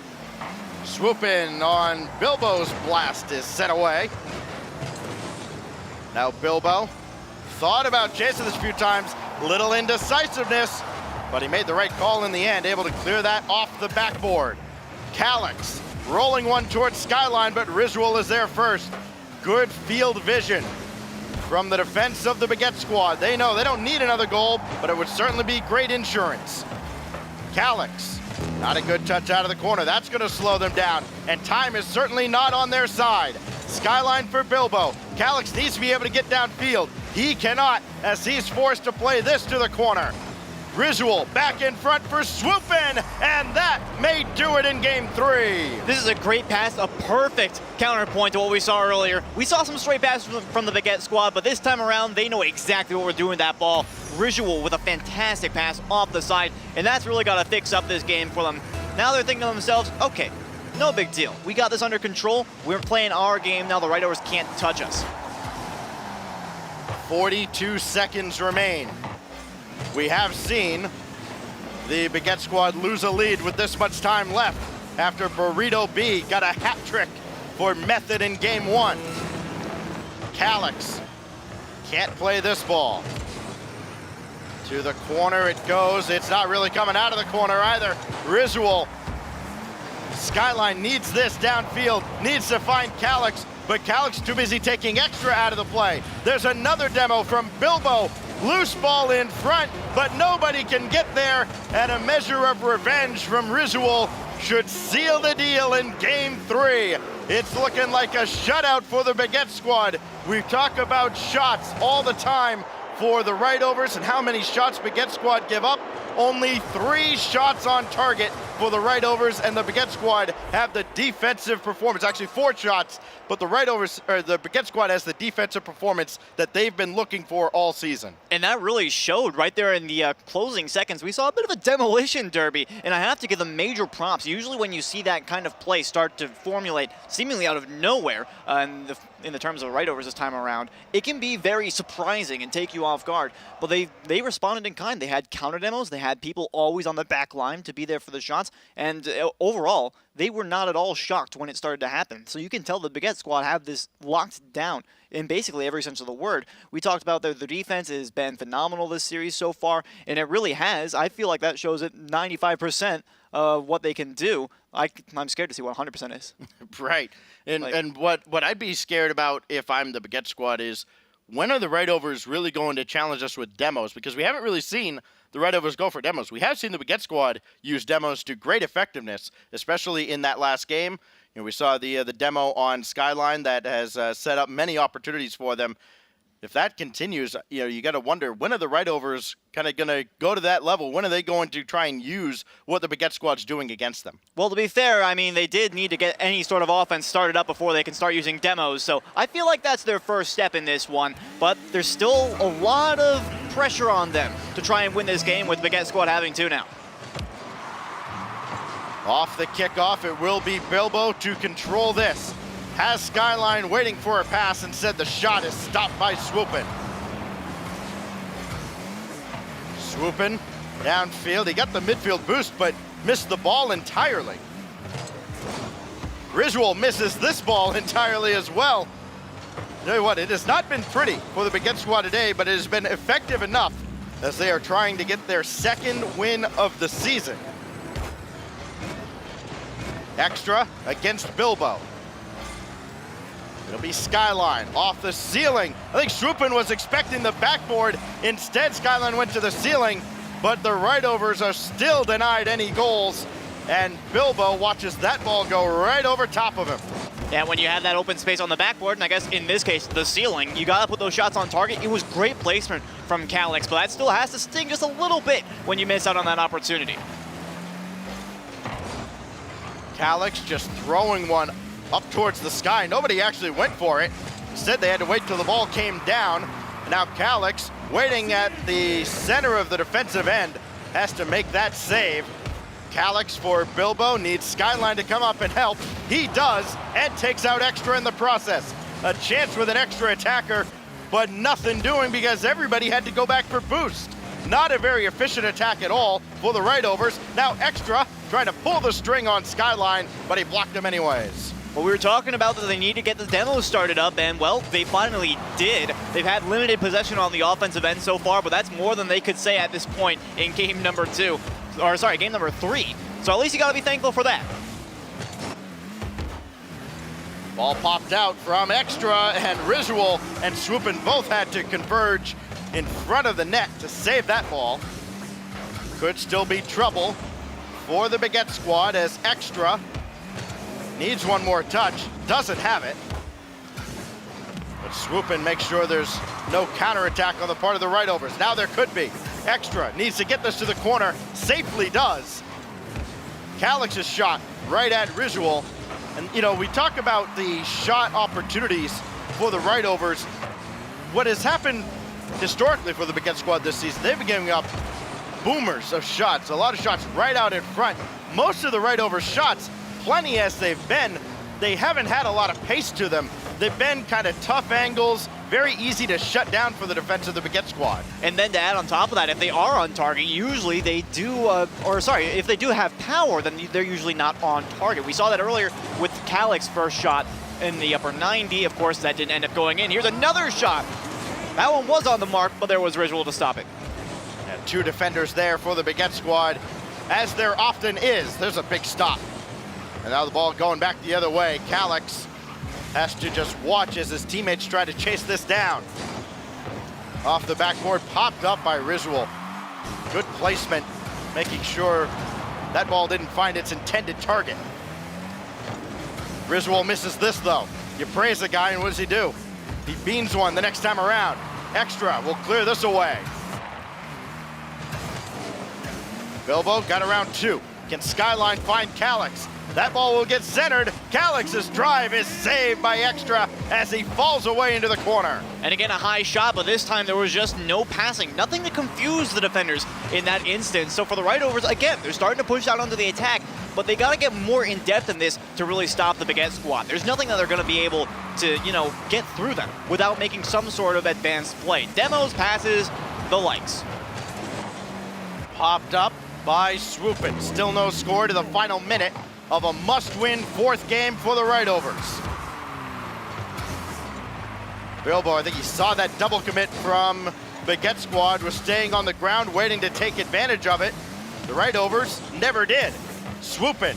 Swooping on Bilbo's blast is set away. Now Bilbo thought about chasing this a few times. Little indecisiveness, but he made the right call in the end, able to clear that off the backboard. Calix rolling one towards Skyline, but Risual is there first. Good field vision from the defense of the Baguette squad. They know they don't need another goal, but it would certainly be great insurance. Calix, not a good touch out of the corner. That's going to slow them down, and time is certainly not on their side. Skyline for Bilbo. Calix needs to be able to get downfield. He cannot, as he's forced to play this to the corner. Risual back in front for Swoopin, and that may do it in game 3. This is a great pass, a perfect counterpoint to what we saw earlier. We saw some straight passes from the Baguette squad, but this time around, they know exactly what we're doing with that ball. Risual with a fantastic pass off the side, and that's really got to fix up this game for them. Now they're thinking to themselves, okay, no big deal. We got this under control. We're playing our game now. The right overs can't touch us. 42 seconds remain. We have seen the Baguette squad lose a lead with this much time left after Burrito B got a hat trick for Method in game 1. Calix can't play this ball. To the corner it goes. It's not really coming out of the corner either. Risual. Skyline needs this downfield, needs to find Calix, but Calix too busy taking extra out of the play. There's another demo from Bilbo. Loose ball in front, but nobody can get there, and a measure of revenge from Risual should seal the deal in game 3. It's looking like a shutout for the Baguette squad. We talk about shots all the time for the right overs and how many shots Baguette squad give up. Only 3 shots on target for the right overs, and the Baguette squad have the defensive performance. Actually 4 shots, but the right overs, or the Baguette squad has the defensive performance that they've been looking for all season. And that really showed right there in the closing seconds. We saw a bit of a demolition derby, and I have to give them major props. Usually when you see that kind of play start to formulate seemingly out of nowhere, in the terms of right overs this time around, it can be very surprising and take you off guard. But they responded in kind. They had counter demos. They had people always on the back line to be there for the shots. And overall, they were not at all shocked when it started to happen. So you can tell the Baguette squad have this locked down in basically every sense of the word. We talked about their defense has been phenomenal this series so far, and it really has. I feel like that shows it 95% of what they can do. I'm scared to see what 100% is. Right. And what I'd be scared about if I'm the Baguette squad is, when are the right overs really going to challenge us with demos? Because we haven't really seen the right overs go for demos. We have seen the Baguette squad use demos to great effectiveness, especially in that last game. You know, we saw the demo on Skyline that has set up many opportunities for them. If that continues, you know, you got to wonder, when are the right overs kind of going to go to that level? When are they going to try and use what the Baguette squad's doing against them? Well, to be fair, I mean, they did need to get any sort of offense started up before they can start using demos. So I feel like that's their first step in this one. But there's still a lot of pressure on them to try and win this game, with Baguette squad having 2 now. Off the kickoff, it will be Bilbo to control this. Has Skyline waiting for a pass, and said the shot is stopped by Swoopin. Swoopin downfield. He got the midfield boost, but missed the ball entirely. Risual misses this ball entirely as well. Tell you what, it has not been pretty for the Baguette squad today, but it has been effective enough as they are trying to get their 2nd win of the season. Extra against Bilbo. It'll be Skyline off the ceiling. I think Swoopin was expecting the backboard. Instead, Skyline went to the ceiling, but the right overs are still denied any goals. And Bilbo watches that ball go right over top of him. Yeah, when you have that open space on the backboard, and I guess in this case, the ceiling, you gotta put those shots on target. It was great placement from Calix, but that still has to sting just a little bit when you miss out on that opportunity. Calix just throwing one up towards the sky. Nobody actually went for it. Instead, they had to wait till the ball came down. Now Calix, waiting at the center of the defensive end, has to make that save. Calix for Bilbo needs Skyline to come up and help. He does, and takes out Extra in the process. A chance with an extra attacker, but nothing doing because everybody had to go back for boost. Not a very efficient attack at all for the Right-Overs. Now Extra trying to pull the string on Skyline, but he blocked him anyways. Well, we were talking about that they need to get the demo started up, and well, they finally did. They've had limited possession on the offensive end so far, but that's more than they could say at this point in game number 3. So at least you gotta be thankful for that. Ball popped out from Extra, and Risual and Swoopin both had to converge in front of the net to save that ball. Could still be trouble for the Baguette squad as Extra needs one more touch, doesn't have it. But Swoopin makes sure there's no counterattack on the part of the Right-Overs. Now there could be. Extra needs to get this to the corner, safely does. Calix's shot right at Risual. And you know, we talk about the shot opportunities for the Right-Overs. What has happened historically for the Baguette squad this season, they've been giving up boomers of shots, a lot of shots right out in front. Most of the Right-Overs shots, plenty as they've been, they haven't had a lot of pace to them. They've been kind of tough angles, very easy to shut down for the defense of the Baguette squad. And then to add on top of that, if they are on target, usually they do, if they do have power, then they're usually not on target. We saw that earlier with Calix's first shot in the upper 90. Of course, that didn't end up going in. Here's another shot. That one was on the mark, but there was Risual to stop it. And two defenders there for the Baguette squad. As there often is, there's a big stop. And now the ball going back the other way. Calix has to just watch as his teammates try to chase this down. Off the backboard, popped up by Risual. Good placement, making sure that ball didn't find its intended target. Risual misses this though. You praise the guy and what does he do? He beans one the next time around. Extra will clear this away. Bilbo got around 2. Can Skyline find Calix? That ball will get centered. Calix's drive is saved by Extra as he falls away into the corner. And again, a high shot, but this time there was just no passing. Nothing to confuse the defenders in that instance. So for the Right-Overs, again, they're starting to push out onto the attack, but they got to get more in-depth in this to really stop the Baguette squad. There's nothing that they're going to be able to, get through them without making some sort of advanced play. Demos, passes, the likes. Popped up by Swoopin. Still no score to the final minute of a must-win 4th game for the Right-Overs. Bilbo, I think he saw that double commit from Baguette squad, was staying on the ground waiting to take advantage of it. The Right-Overs never did. Swoopin,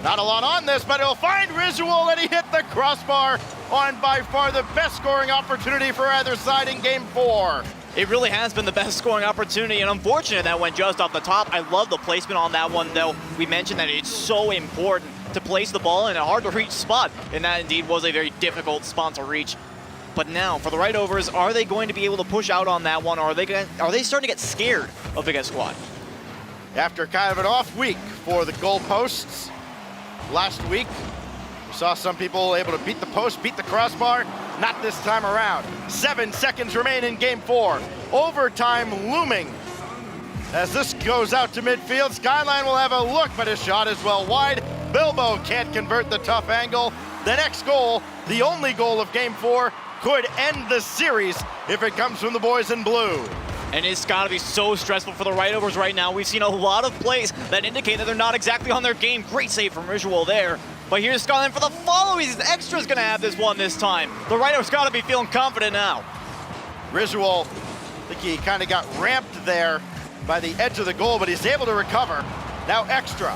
not a lot on this, but he'll find Risual, and he hit the crossbar on by far the best scoring opportunity for either side in game 4. It really has been the best scoring opportunity, and unfortunate that went just off the top. I love the placement on that one, though. We mentioned that it's so important to place the ball in a hard-to-reach spot, and that indeed was a very difficult spot to reach. But now, for the Right-Overs, are they going to be able to push out on that one, or are they starting to get scared of Baguette squad? After kind of an off week for the goalposts last week, we saw some people able to beat the post, beat the crossbar. Not this time around. 7 seconds remain in game 4. Overtime looming. As this goes out to midfield, Skyline will have a look, but his shot is well wide. Bilbo can't convert the tough angle. The next goal, the only goal of game 4, could end the series if it comes from the boys in blue. And it's got to be so stressful for the Right-Overs right now. We've seen a lot of plays that indicate that they're not exactly on their game. Great save from Risual there. But here's Skyline for the follow. Extra's going to have this one this time. The Right-Overs got to be feeling confident now. Risual, I think he kind of got ramped there by the edge of the goal, but he's able to recover. Now Extra,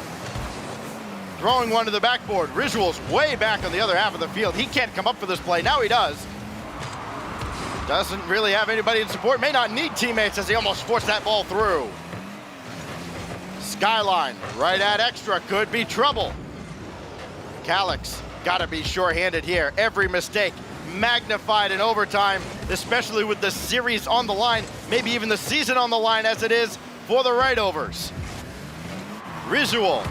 throwing one to the backboard. Risual's way back on the other half of the field. He can't come up for this play. Now he does. Doesn't really have anybody in support. May not need teammates as he almost forced that ball through. Skyline right at Extra. Could be trouble. Calix got to be sure-handed here. Every mistake magnified in overtime, especially with the series on the line, maybe even the season on the line as it is for the Right-Overs. Risual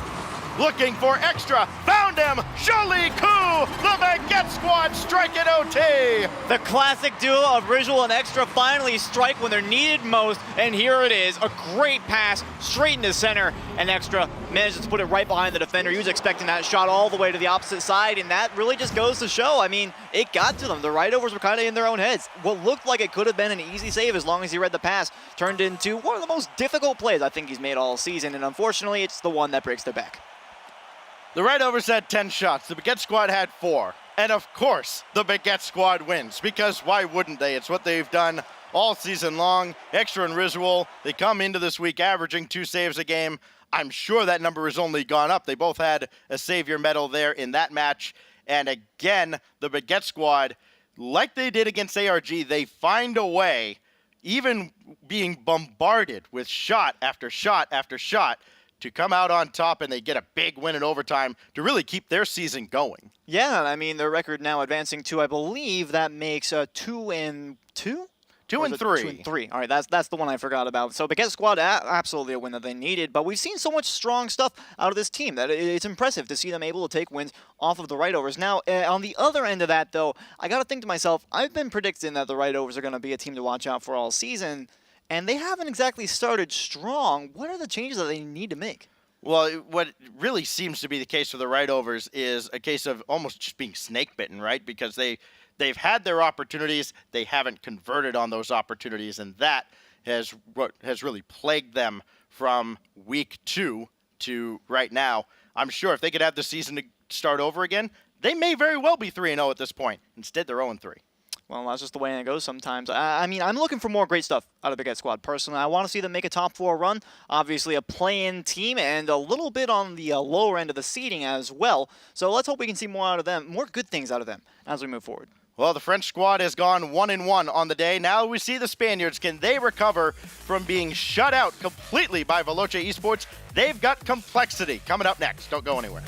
looking for Extra. Found him, Jolie Coup, the Baguette squad strike at OT. The classic duo of Rizal and Extra finally strike when they're needed most, and here it is. A great pass straight into center, and Extra manages to put it right behind the defender. He was expecting that shot all the way to the opposite side, and that really just goes to show. I mean, it got to them. The right-overs were kind of in their own heads. What looked like it could have been an easy save as long as he read the pass turned into one of the most difficult plays I think he's made all season, and unfortunately, it's the one that breaks their back. The right-overs had 10 shots. The Baguette squad had 4. And of course, the Baguette squad wins, because why wouldn't they? It's what they've done all season long. Extra and Rizal, they come into this week averaging 2 saves a game. I'm sure that number has only gone up. They both had a Savior medal there in that match. And again, the Baguette squad, like they did against ARG, they find a way, even being bombarded with shot after shot after shot, to come out on top, and they get a big win in overtime to really keep their season going. Yeah, I mean, their record now advancing to, I believe that makes 2-2? 2 and 3. 2 and 3. All right, that's the one I forgot about. So Baguette squad, absolutely a win that they needed, but we've seen so much strong stuff out of this team that it's impressive to see them able to take wins off of the right-overs. Now, on the other end of that, though, I got to think to myself, I've been predicting that the right-overs are going to be a team to watch out for all season, and they haven't exactly started strong. What are the changes that they need to make? Well, what really seems to be the case for the right-overs is a case of almost just being snake-bitten, right? Because they've had their opportunities, they haven't converted on those opportunities, and that has really plagued them from week 2 to right now. I'm sure if they could have the season to start over again, they may very well be 3-0 at this point. Instead, they're 0-3. Well, that's just the way it goes sometimes. I mean, I'm looking for more great stuff out of the Baguette squad, personally. I want to see them make a top 4 run. Obviously, a play-in team and a little bit on the lower end of the seeding as well. So let's hope we can see more out of them, more good things out of them as we move forward. Well, the French squad has gone 1-1 on the day. Now we see the Spaniards. Can they recover from being shut out completely by Veloce eSports? They've got complexity coming up next. Don't go anywhere.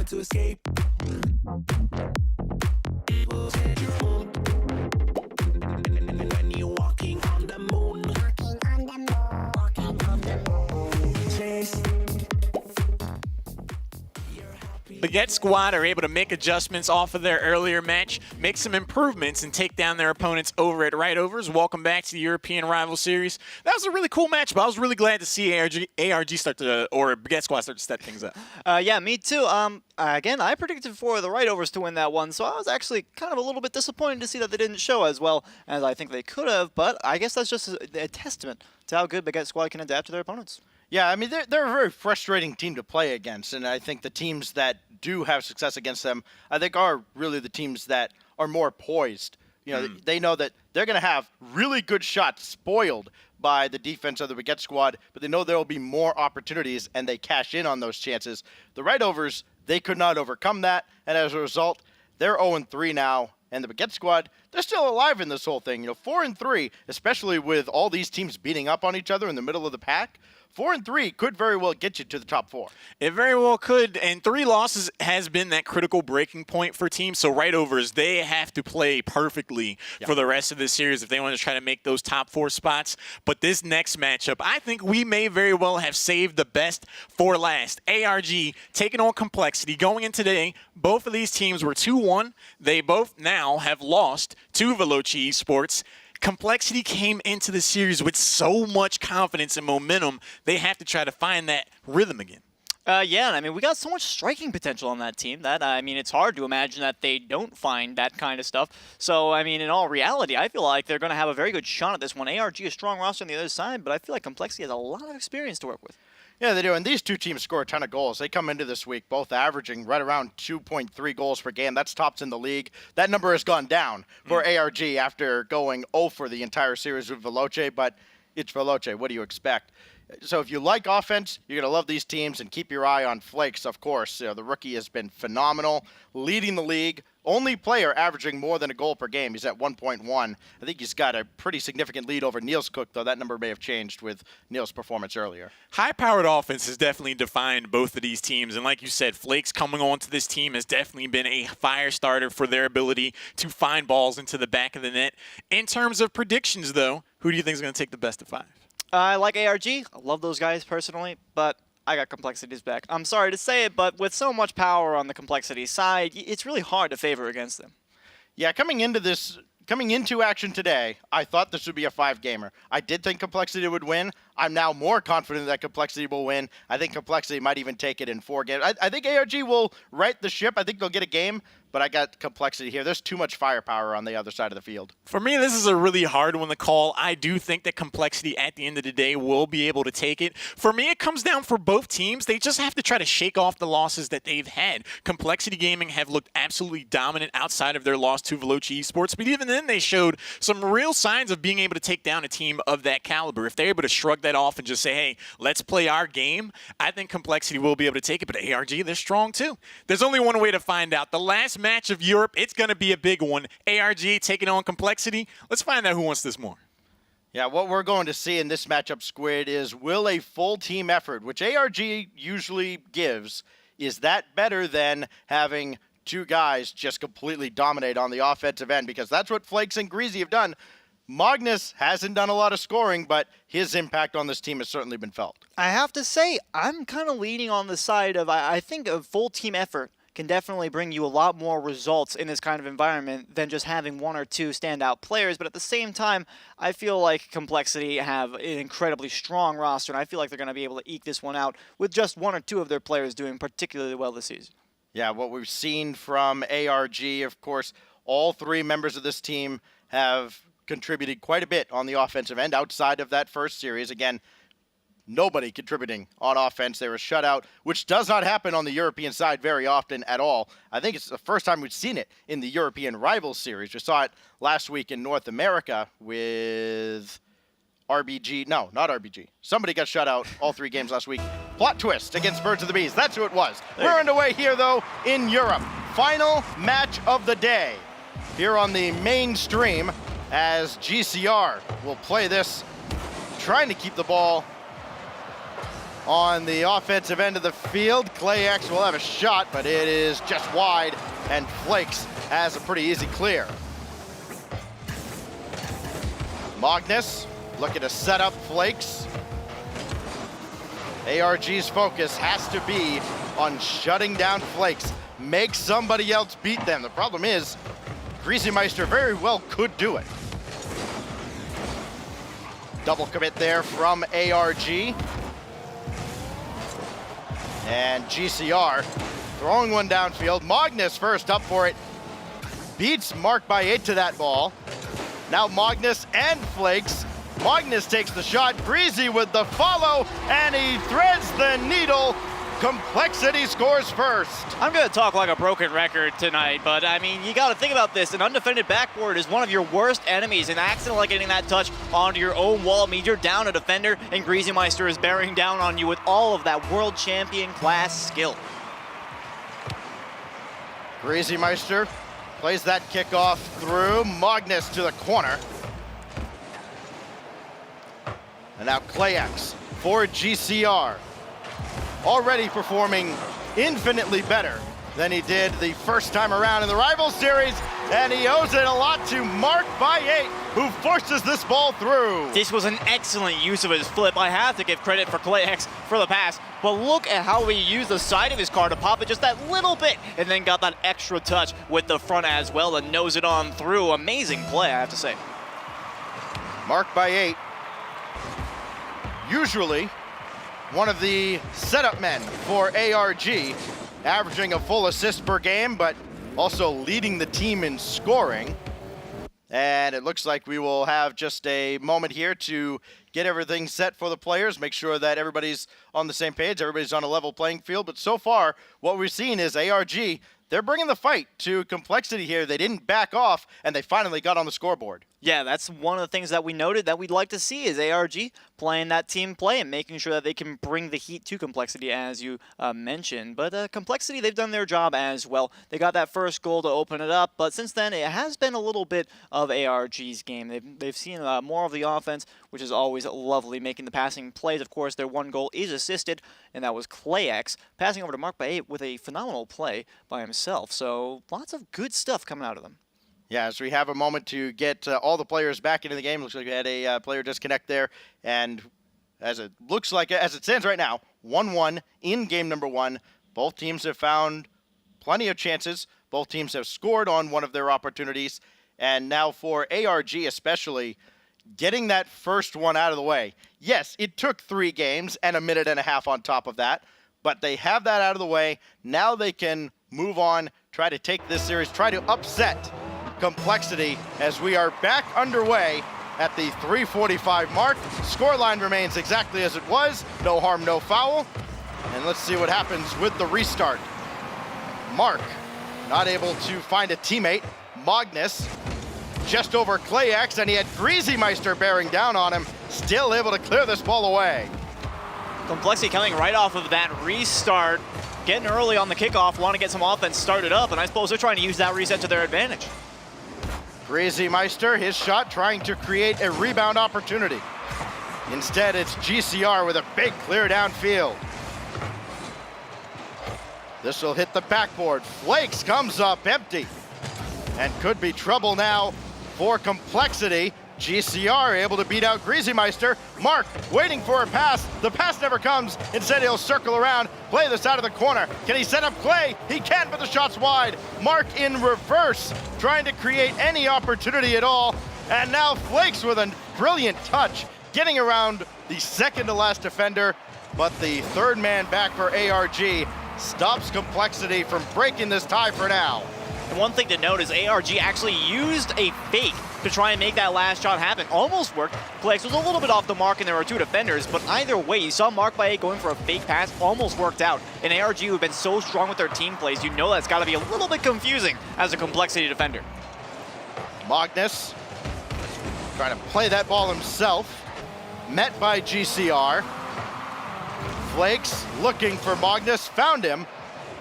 hard to escape. Set your mood. When you're walking on the moon, Walking on the moon. Walking on the moon. chase. Baguette squad are able to make adjustments off of their earlier match, make some improvements, and take down their opponents over at Right Overs. Welcome back to the European Rival Series. That was a really cool match, but I was really glad to see ARG start to, or Baguette squad start to step things up. Yeah, me too. Again, I predicted for the Right Overs to win that one, so I was actually kind of a little bit disappointed to see that they didn't show as well as I think they could have, but I guess that's just a testament to how good Baguette squad can adapt to their opponents. Yeah, I mean, they're a very frustrating team to play against, and I think the teams that do have success against them, I think, are really the teams that are more poised. You know, they know that they're going to have really good shots spoiled by the defense of the Baguette squad, but they know there will be more opportunities, and they cash in on those chances. The Right Overs, they could not overcome that, and as a result, they're 0-3 now. And the Baguette squad, they're still alive in this whole thing. You know, 4-3, especially with all these teams beating up on each other in the middle of the pack. 4-3 could very well get you to the top 4. It very well could, and 3 losses has been that critical breaking point for teams. So Right Overs, they have to play perfectly for the rest of this series if they want to try to make those top 4 spots. But this next matchup, I think we may very well have saved the best for last. ARG taking on Complexity. Going in today, both of these teams were 2-1. They both now have lost to Veloce eSports. Complexity came into the series with so much confidence and momentum, they have to try to find that rhythm again. Yeah, and I mean, we got so much striking potential on that team that, I mean, it's hard to imagine that they don't find that kind of stuff. So, I mean, in all reality, I feel like they're going to have a very good shot at this one. ARG, a strong roster on the other side, but I feel like Complexity has a lot of experience to work with. Yeah, they do, and these two teams score a ton of goals. They come into this week both averaging right around 2.3 goals per game. That's tops in the league. That number has gone down for ARG after going 0 for the entire series with Veloce, but it's Veloce. What do you expect? So if you like offense, you're going to love these teams, and keep your eye on Flakes, of course. You know, the rookie has been phenomenal, leading the league. Only player averaging more than a goal per game. He's at 1.1. I think he's got a pretty significant lead over Niels Cook, though that number may have changed with Niels' performance earlier. High-powered offense has definitely defined both of these teams. And like you said, Flakes coming on to this team has definitely been a fire starter for their ability to find balls into the back of the net. In terms of predictions, though, who do you think is going to take the best of 5? I like ARG. I love those guys personally, but I got Complexity's back. I'm sorry to say it, but with so much power on the Complexity side, it's really hard to favor against them. Yeah, coming into action today, I thought this would be a 5-gamer. I did think Complexity would win. I'm now more confident that Complexity will win. I think Complexity might even take it in 4 games. I think ARG will right the ship. I think they'll get a game, but I got Complexity here. There's too much firepower on the other side of the field. For me, this is a really hard one to call. I do think that Complexity at the end of the day will be able to take it. For me, it comes down for both teams. They just have to try to shake off the losses that they've had. Complexity Gaming have looked absolutely dominant outside of their loss to Veloce eSports, but even then they showed some real signs of being able to take down a team of that caliber. If they're able to shrug that off and just say, hey, let's play our game, I think Complexity will be able to take it, but ARG, they're strong too. There's only one way to find out. The last match of Europe, it's going to be a big one. ARG taking on Complexity. Let's find out who wants this more. Yeah, what we're going to see in this matchup, Squid, is will a full team effort, which ARG usually gives, is that better than having 2 guys just completely dominate on the offensive end? Because that's what Flakes and Greasy have done. Magnus hasn't done a lot of scoring, but his impact on this team has certainly been felt. I have to say, I'm kind of leaning on the side of, I think a full team effort can definitely bring you a lot more results in this kind of environment than just having 1 or 2 standout players. But at the same time, I feel like Complexity have an incredibly strong roster, and I feel like they're going to be able to eke this one out with just 1 or 2 of their players doing particularly well this season. Yeah, what we've seen from ARG, of course, all 3 members of this team have contributed quite a bit on the offensive end outside of that first series. Again, nobody contributing on offense. They were shut out, which does not happen on the European side very often at all. I think it's the first time we've seen it in the European Rivals Series. We saw it last week in North America with RBG. No, not RBG. Somebody got shut out all 3 games last week. Plot twist against Birds of the Bees. That's who it was. We're underway here, though, in Europe. Final match of the day here on the main stream as GCR will play this, trying to keep the ball on the offensive end of the field. ClayX will have a shot, but it is just wide, and Flakes has a pretty easy clear. Magnus looking to set up Flakes. ARG's focus has to be on shutting down Flakes. Make somebody else beat them. The problem is, Greasy Meister very well could do it. Double commit there from ARG. And GCR throwing one downfield. Magnus first up for it. Beats Mark by 8 to that ball. Now Magnus and Flakes. Magnus takes the shot. Greasy with the follow, and he threads the needle. Complexity scores first. I'm going to talk like a broken record tonight, but I mean, you got to think about this. An undefended backboard is one of your worst enemies, and accidentally getting that touch onto your own wall means you're down a defender, and Greasy Meister is bearing down on you with all of that world champion class skill. Greasy Meister plays that kickoff through. Magnus to the corner. And now ClayX for GCR. Already performing infinitely better than he did the first time around in the rival series, and he owes it a lot to Mark by 8, who forces this ball through. This was an excellent use of his flip. I have to give credit for ClayX for the pass, but look at how he used the side of his car to pop it just that little bit, and then got that extra touch with the front as well and nose it on through. Amazing play, I have to say. Mark by 8, usually one of the setup men for ARG, averaging a full assist per game, but also leading the team in scoring. And it looks like we will have just a moment here to get everything set for the players, make sure that everybody's on the same page, everybody's on a level playing field. But so far, what we've seen is ARG, they're bringing the fight to Complexity here. They didn't back off, and they finally got on the scoreboard. Yeah, that's one of the things that we noted that we'd like to see is ARG playing that team play and making sure that they can bring the heat to Complexity, as you mentioned. But Complexity, they've done their job as well. They got that first goal to open it up, but since then, it has been a little bit of ARG's game. They've seen more of the offense, which is always lovely, making the passing plays. Of course, their one goal is assisted, and that was ClayX passing over to Mark by 8 with a phenomenal play by himself. So lots of good stuff coming out of them. Yeah, as we have a moment to get all the players back into the game. Looks like we had a player disconnect there. And as it looks like, as it stands right now, 1-1 in game number 1. Both teams have found plenty of chances. Both teams have scored on one of their opportunities. And now for ARG especially, getting that first one out of the way. Yes, it took 3 games and a minute and a half on top of that. But they have that out of the way. Now they can move on, try to take this series, try to upset Complexity as we are back underway at the 3:45 mark. Scoreline remains exactly as it was. No harm, no foul. And let's see what happens with the restart. Mark not able to find a teammate. Magnus just over ClayX, and he had Greasy Meister bearing down on him. Still able to clear this ball away. Complexity coming right off of that restart, getting early on the kickoff, want to get some offense started up, and I suppose they're trying to use that reset to their advantage. Greasy Meister, his shot trying to create a rebound opportunity. Instead, it's GCR with a big clear downfield. This will hit the backboard. Flakes comes up empty. And could be trouble now for Complexity. GCR able to beat out Greasy Meister. Mark waiting for a pass. The pass never comes. Instead, he'll circle around, play this out of the corner. Can he set up Clay? He can, but the shot's wide. Mark in reverse, trying to create any opportunity at all. And now Flakes with a brilliant touch, getting around the second to last defender. But the third man back for ARG stops Complexity from breaking this tie for now. And one thing to note is ARG actually used a fake to try and make that last shot happen. Almost worked. Flex was a little bit off the mark and there were 2 defenders, but either way, you saw Mark by 8 going for a fake pass, almost worked out. And ARG, who've been so strong with their team plays, you know that's got to be a little bit confusing as a Complexity defender. Magnus trying to play that ball himself. Met by GCR. Flakes looking for Magnus, found him,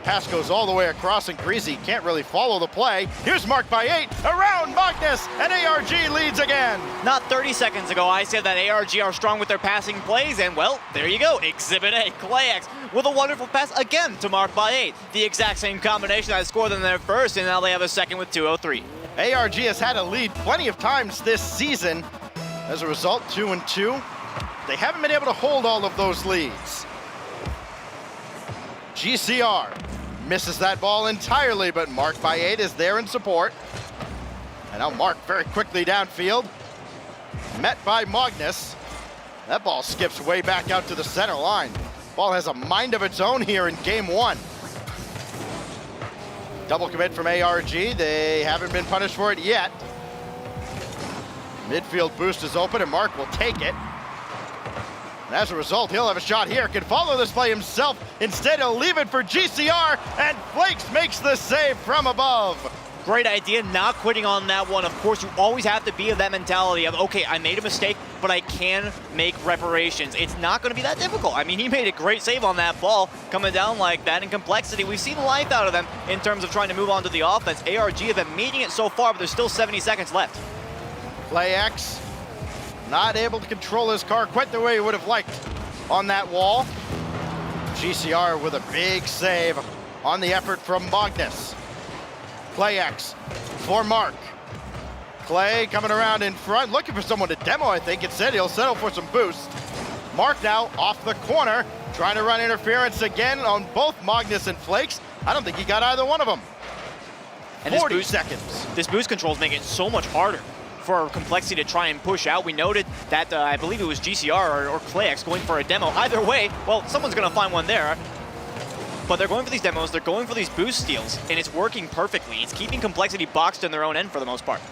Pass goes all the way across, and Greasy can't really follow the play. Here's Mark by 8, around Magnus, and ARG leads again. Not 30 seconds ago, I said that ARG are strong with their passing plays, and well, there you go. Exhibit A, Clayx with a wonderful pass again to Mark by 8. The exact same combination that scored them their first, and now they have a second with 2:03. ARG has had a lead plenty of times this season. As a result, 2-2. They haven't been able to hold all of those leads. GCR misses that ball entirely, but Mark by 8 is there in support. And now Mark very quickly downfield. Met by Magnus. That ball skips way back out to the center line. Ball has a mind of its own here in game 1. Double commit from ARG. They haven't been punished for it yet. Midfield boost is open, and Mark will take it. And as a result, he'll have a shot here. Can follow this play himself. Instead, he'll leave it for GCR, and Flakes makes the save from above. Great idea, not quitting on that one. Of course, you always have to be of that mentality of, okay, I made a mistake, but I can make reparations. It's not going to be that difficult. I mean, he made a great save on that ball, coming down like that in complexity. We've seen life out of them in terms of trying to move on to the offense. ARG have been meeting it so far, but there's still 70 seconds left. Clayx not able to control his car quite the way he would have liked on that wall. GCR with a big save on the effort from Magnus. Clayx for Mark. Clay coming around in front, looking for someone to demo, I think. Instead, he'll settle for some boost. Mark now off the corner, trying to run interference again on both Magnus and Flakes. I don't think he got either one of them. And 40 seconds. This boost control is making it so much harder for Complexity to try and push out. We noted that I believe it was GCR or Clayx going for a demo. Either way, well, someone's going to find one there. But they're going for these demos, they're going for these boost steals, and it's working perfectly. It's keeping Complexity boxed in their own end for the most part.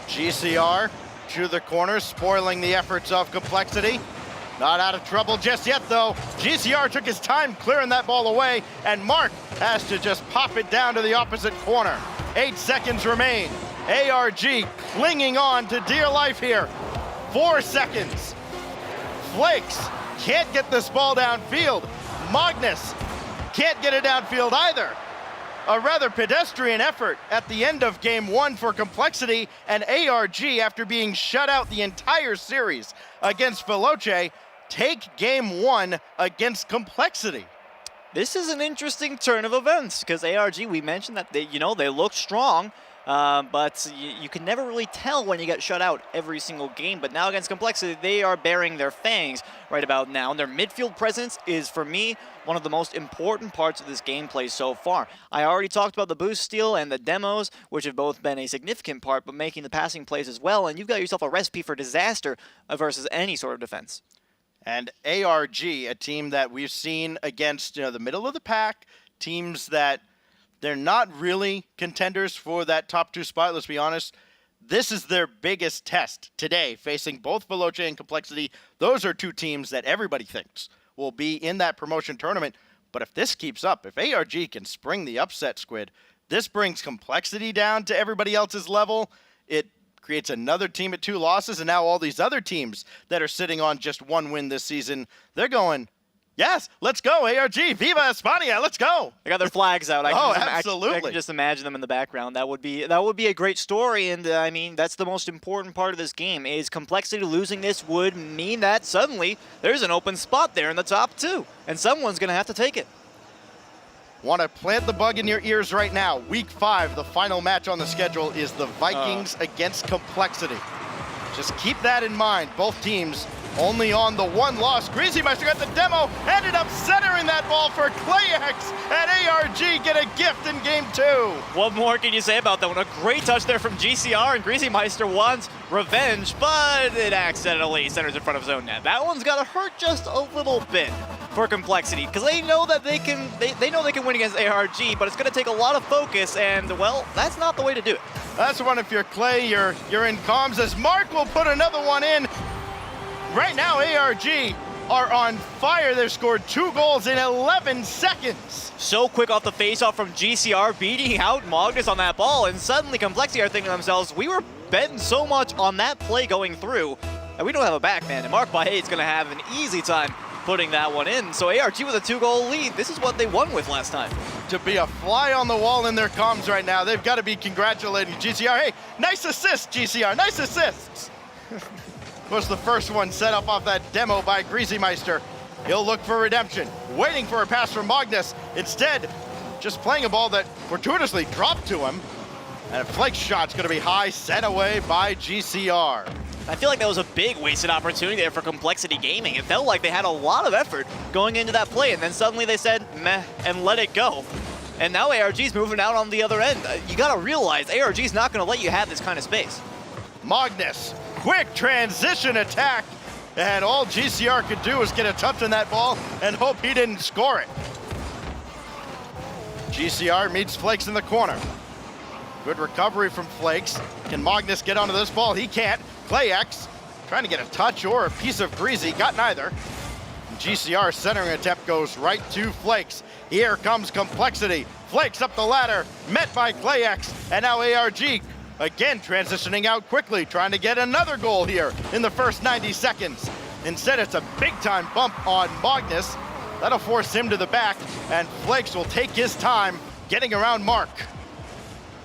GCR to the corner, spoiling the efforts of Complexity. Not out of trouble just yet, though. GCR took his time clearing that ball away, and Mark has to just pop it down to the opposite corner. 8 seconds remain. ARG clinging on to dear life here. 4 seconds. Flakes can't get this ball downfield. Magnus can't get it downfield either. A rather pedestrian effort at the end of game 1 for Complexity, and ARG, after being shut out the entire series against Veloce, take game 1 against Complexity. This is an interesting turn of events because ARG, we mentioned that they look strong, but you can never really tell when you get shut out every single game. But now against Complexity, they are bearing their fangs right about now. And their midfield presence is, for me, one of the most important parts of this gameplay so far. I already talked about the boost steal and the demos, which have both been a significant part, but making the passing plays as well. And you've got yourself a recipe for disaster versus any sort of defense. And ARG, a team that we've seen against the middle of the pack, teams that they're not really contenders for that top 2 spot, let's be honest. This is their biggest test today, facing both Veloce and Complexity. Those are 2 teams that everybody thinks will be in that promotion tournament. But if this keeps up, if ARG can spring the upset squid, this brings Complexity down to everybody else's level. It creates another team at 2 losses, and now all these other teams that are sitting on just 1 win this season, they're going, yes, let's go, ARG, Viva Oceania, let's go. They got their flags out. Absolutely. I can just imagine them in the background. That would be a great story, and I mean, that's the most important part of this game. Is Complexity losing this would mean that suddenly there's an open spot there in the top 2, and someone's going to have to take it. Want to plant the bug in your ears right now. Week 5, the final match on the schedule is the Vikings against Complexity. Just keep that in mind. Both teams only on the 1 loss. Greasy Meister got the demo, ended up centering that ball for Clayx, and ARG get a gift in game 2. What more can you say about that one? A great touch there from GCR, and Greasy Meister wants revenge, but it accidentally centers in front of his own net. That one's got to hurt just a little bit for Complexity, because they know that they can win against ARG, but it's going to take a lot of focus, and well, that's not the way to do it. That's one. If you're Clay, you're in comms as Mark will put another one in. Right now, ARG are on fire. They've scored 2 goals in 11 seconds. So quick off the faceoff from GCR, beating out Magnus on that ball, and suddenly Complexity are thinking to themselves, we were betting so much on that play going through, and we don't have a back, man. And Mark by 8 is going to have an easy time putting that one in. So ARG with a 2-goal lead. This is what they won with last time. To be a fly on the wall in their comms right now, they've got to be congratulating GCR. Hey, nice assist, GCR, nice assists. Was the first one set up off that demo by Greasymeister. He'll look for redemption, waiting for a pass from Magnus. Instead, just playing a ball that fortuitously dropped to him. And a flank shot's going to be high, sent away by GCR. I feel like that was a big wasted opportunity there for Complexity Gaming. It felt like they had a lot of effort going into that play, and then suddenly they said, meh, and let it go. And now ARG's moving out on the other end. You gotta realize ARG's not gonna let you have this kind of space. Magnus, quick transition attack, and all GCR could do was get a touch on that ball and hope he didn't score it. GCR meets Flakes in the corner. Good recovery from Flakes. Can Magnus get onto this ball? He can't. ClayX trying to get a touch or a piece of Greasy, got neither. And GCR centering attempt goes right to Flakes. Here comes Complexity. Flakes up the ladder, met by ClayX, and now ARG again transitioning out quickly, trying to get another goal here in the first 90 seconds. Instead, it's a big-time bump on Magnus. That'll force him to the back, and Flakes will take his time getting around Mark.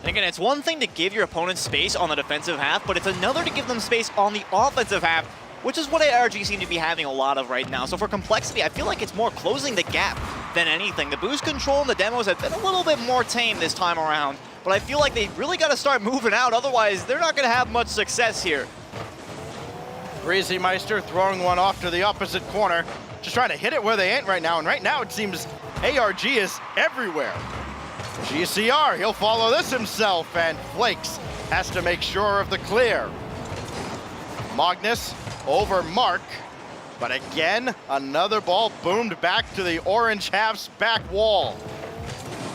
And again, it's one thing to give your opponent space on the defensive half, but it's another to give them space on the offensive half, which is what ARG seem to be having a lot of right now. So for Complexity, I feel like it's more closing the gap than anything. The boost control and the demos have been a little bit more tame this time around, but I feel like they really got to start moving out, otherwise they're not going to have much success here. Greasymeister throwing one off to the opposite corner, just trying to hit it where they ain't right now, and right now it seems ARG is everywhere. GCR, he'll follow this himself, and Flakes has to make sure of the clear. Magnus over Mark, but again, another ball boomed back to the orange half's back wall.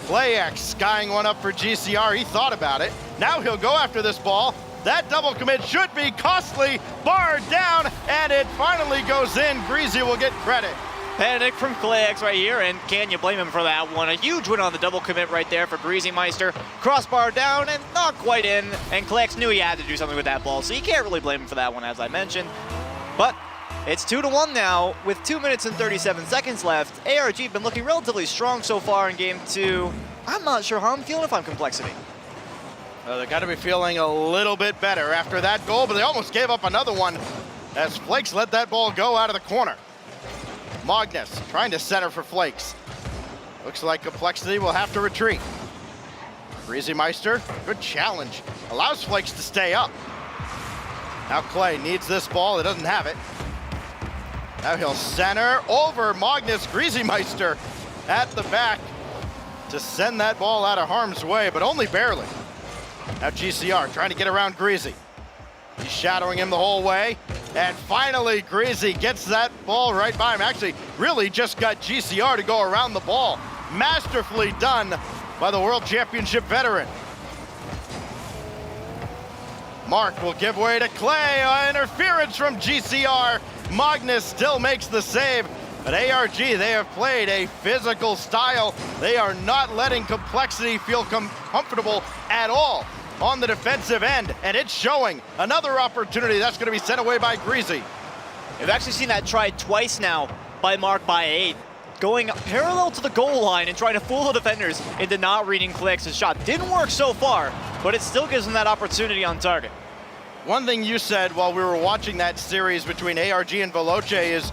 ClayX skying one up for GCR, he thought about it. Now he'll go after this ball. That double commit should be costly, barred down, and it finally goes in. Greasy will get credit. Panic from ClayX right here, and can you blame him for that one? A huge win on the double commit right there for Greasymeister. Crossbar down and not quite in, and ClayX knew he had to do something with that ball, so you can't really blame him for that one, as I mentioned. But it's 2-1 now, with 2 minutes and 37 seconds left. ARG been looking relatively strong so far in game 2. I'm not sure how I'm feeling if I'm Complexity. They got to be feeling a little bit better after that goal, but they almost gave up another one as Flakes let that ball go out of the corner. Magnus trying to center for Flakes. Looks like Complexity will have to retreat. Greasymeister, good challenge. Allows Flakes to stay up. Now Clay needs this ball, he doesn't have it. Now he'll center over Magnus. Greasymeister at the back to send that ball out of harm's way, but only barely. Now GCR trying to get around Greasy. He's shadowing him the whole way. And finally, Greasy gets that ball right by him. Actually, really just got GCR to go around the ball. Masterfully done by the World Championship veteran. Mark will give way to Clay. Interference from GCR. Magnus still makes the save. But ARG, they have played a physical style. They are not letting Complexity feel comfortable at all on the defensive end, and it's showing. Another opportunity that's going to be sent away by Greasy. We've actually seen that tried twice now by Mark by 8. Going parallel to the goal line and trying to fool the defenders into not reading ClayX's shot. Didn't work so far, but it still gives them that opportunity on target. One thing you said while we were watching that series between ARG and Veloce is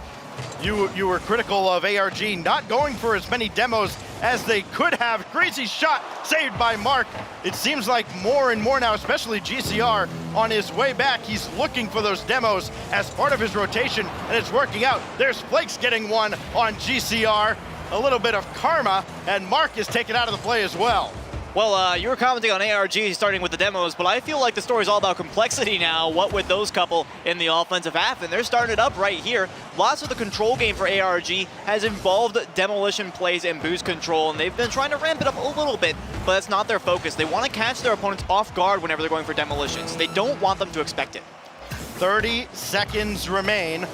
you were critical of ARG not going for as many demos as they could have. Greasy shot saved by Mark. It seems like more and more now, especially GCR, on his way back, he's looking for those demos as part of his rotation, and it's working out. There's Flakes getting one on GCR. A little bit of karma, and Mark is taken out of the play as well. Well, you were commenting on ARG starting with the demos, but I feel like the story's all about Complexity now. What with those couple in the offensive half, and they're starting it up right here. Lots of the control game for ARG has involved demolition plays and boost control, and they've been trying to ramp it up a little bit, but that's not their focus. They want to catch their opponents off guard whenever they're going for demolitions. They don't want them to expect it. 30 seconds remain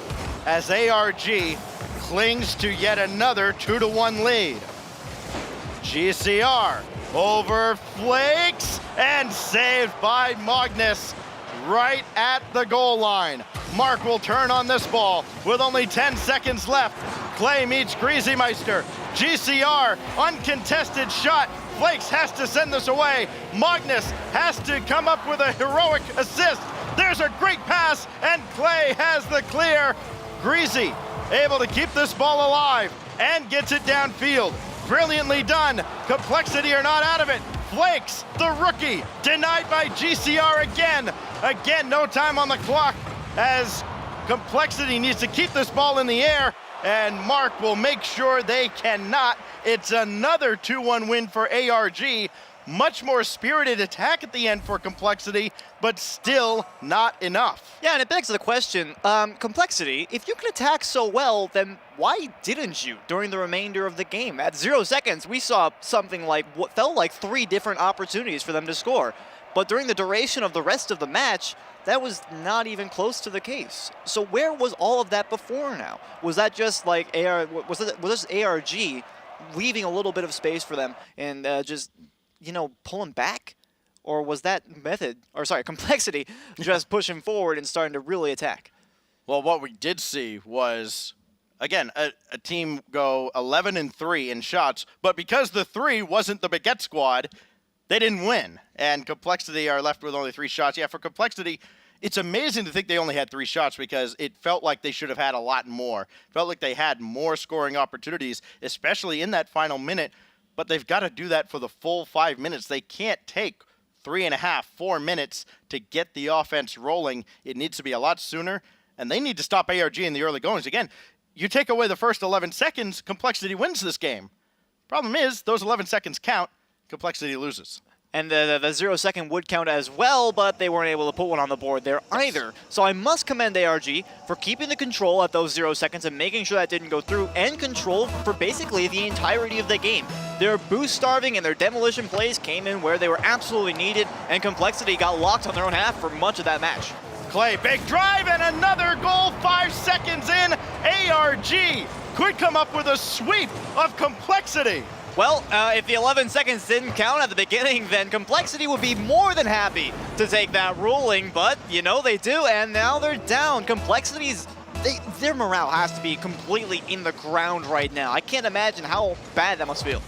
as ARG clings to yet another 2-1 lead. GCR over Flakes and saved by Magnus right at the goal line. Mark will turn on this ball with only 10 seconds left. Clay meets Greasy Meister. GCR, uncontested shot. Flakes has to send this away. Magnus has to come up with a heroic assist. There's a great pass, and Clay has the clear. Greasy able to keep this ball alive and gets it downfield. Brilliantly done. Complexity are not out of it. Flakes, the rookie, denied by GCR again. Again, no time on the clock as Complexity needs to keep this ball in the air, and Mark will make sure they cannot. It's another 2-1 win for ARG. Much more spirited attack at the end for Complexity, but still not enough. Yeah, and it begs the question, Complexity, if you can attack so well, then why didn't you during the remainder of the game? At 0 seconds, we saw something like what felt like 3 different opportunities for them to score. But during the duration of the rest of the match, that was not even close to the case. So where was all of that before now? Was that just like was this ARG leaving a little bit of space for them and just, you know, pulling back? Or was that Complexity just pushing forward and starting to really attack? Well, what we did see was, again, a team go 11-3 in shots, but because the 3 wasn't the Baguette squad, they didn't win. And Complexity are left with only 3 shots. Yeah, for Complexity, it's amazing to think they only had 3 shots because it felt like they should have had a lot more. Felt like they had more scoring opportunities, especially in that final minute. But they've got to do that for the full 5 minutes. They can't take 3.5, 4 minutes to get the offense rolling. It needs to be a lot sooner, and they need to stop ARG in the early goings. Again, you take away the first 11 seconds, Complexity wins this game. Problem is, those 11 seconds count, Complexity loses. And the 0 second would count as well, but they weren't able to put one on the board there either. So I must commend ARG for keeping the control at those 0 seconds and making sure that didn't go through, and control for basically the entirety of the game. Their boost starving and their demolition plays came in where they were absolutely needed, and Complexity got locked on their own half for much of that match. Clay, big drive and another goal 5 seconds in. ARG could come up with a sweep of Complexity. Well, if the 11 seconds didn't count at the beginning, then Complexity would be more than happy to take that ruling, but, you know, they do, and now they're down. Complexity's, their morale has to be completely in the ground right now. I can't imagine how bad that must feel.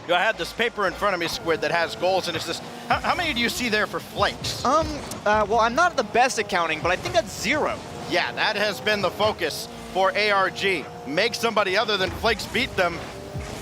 You know, I had this paper in front of me, Squid, that has goals, and it's just, how many do you see there for Flakes? Well, I'm not the best at counting, but I think that's 0. Yeah, that has been the focus for ARG. Make somebody other than Flakes beat them.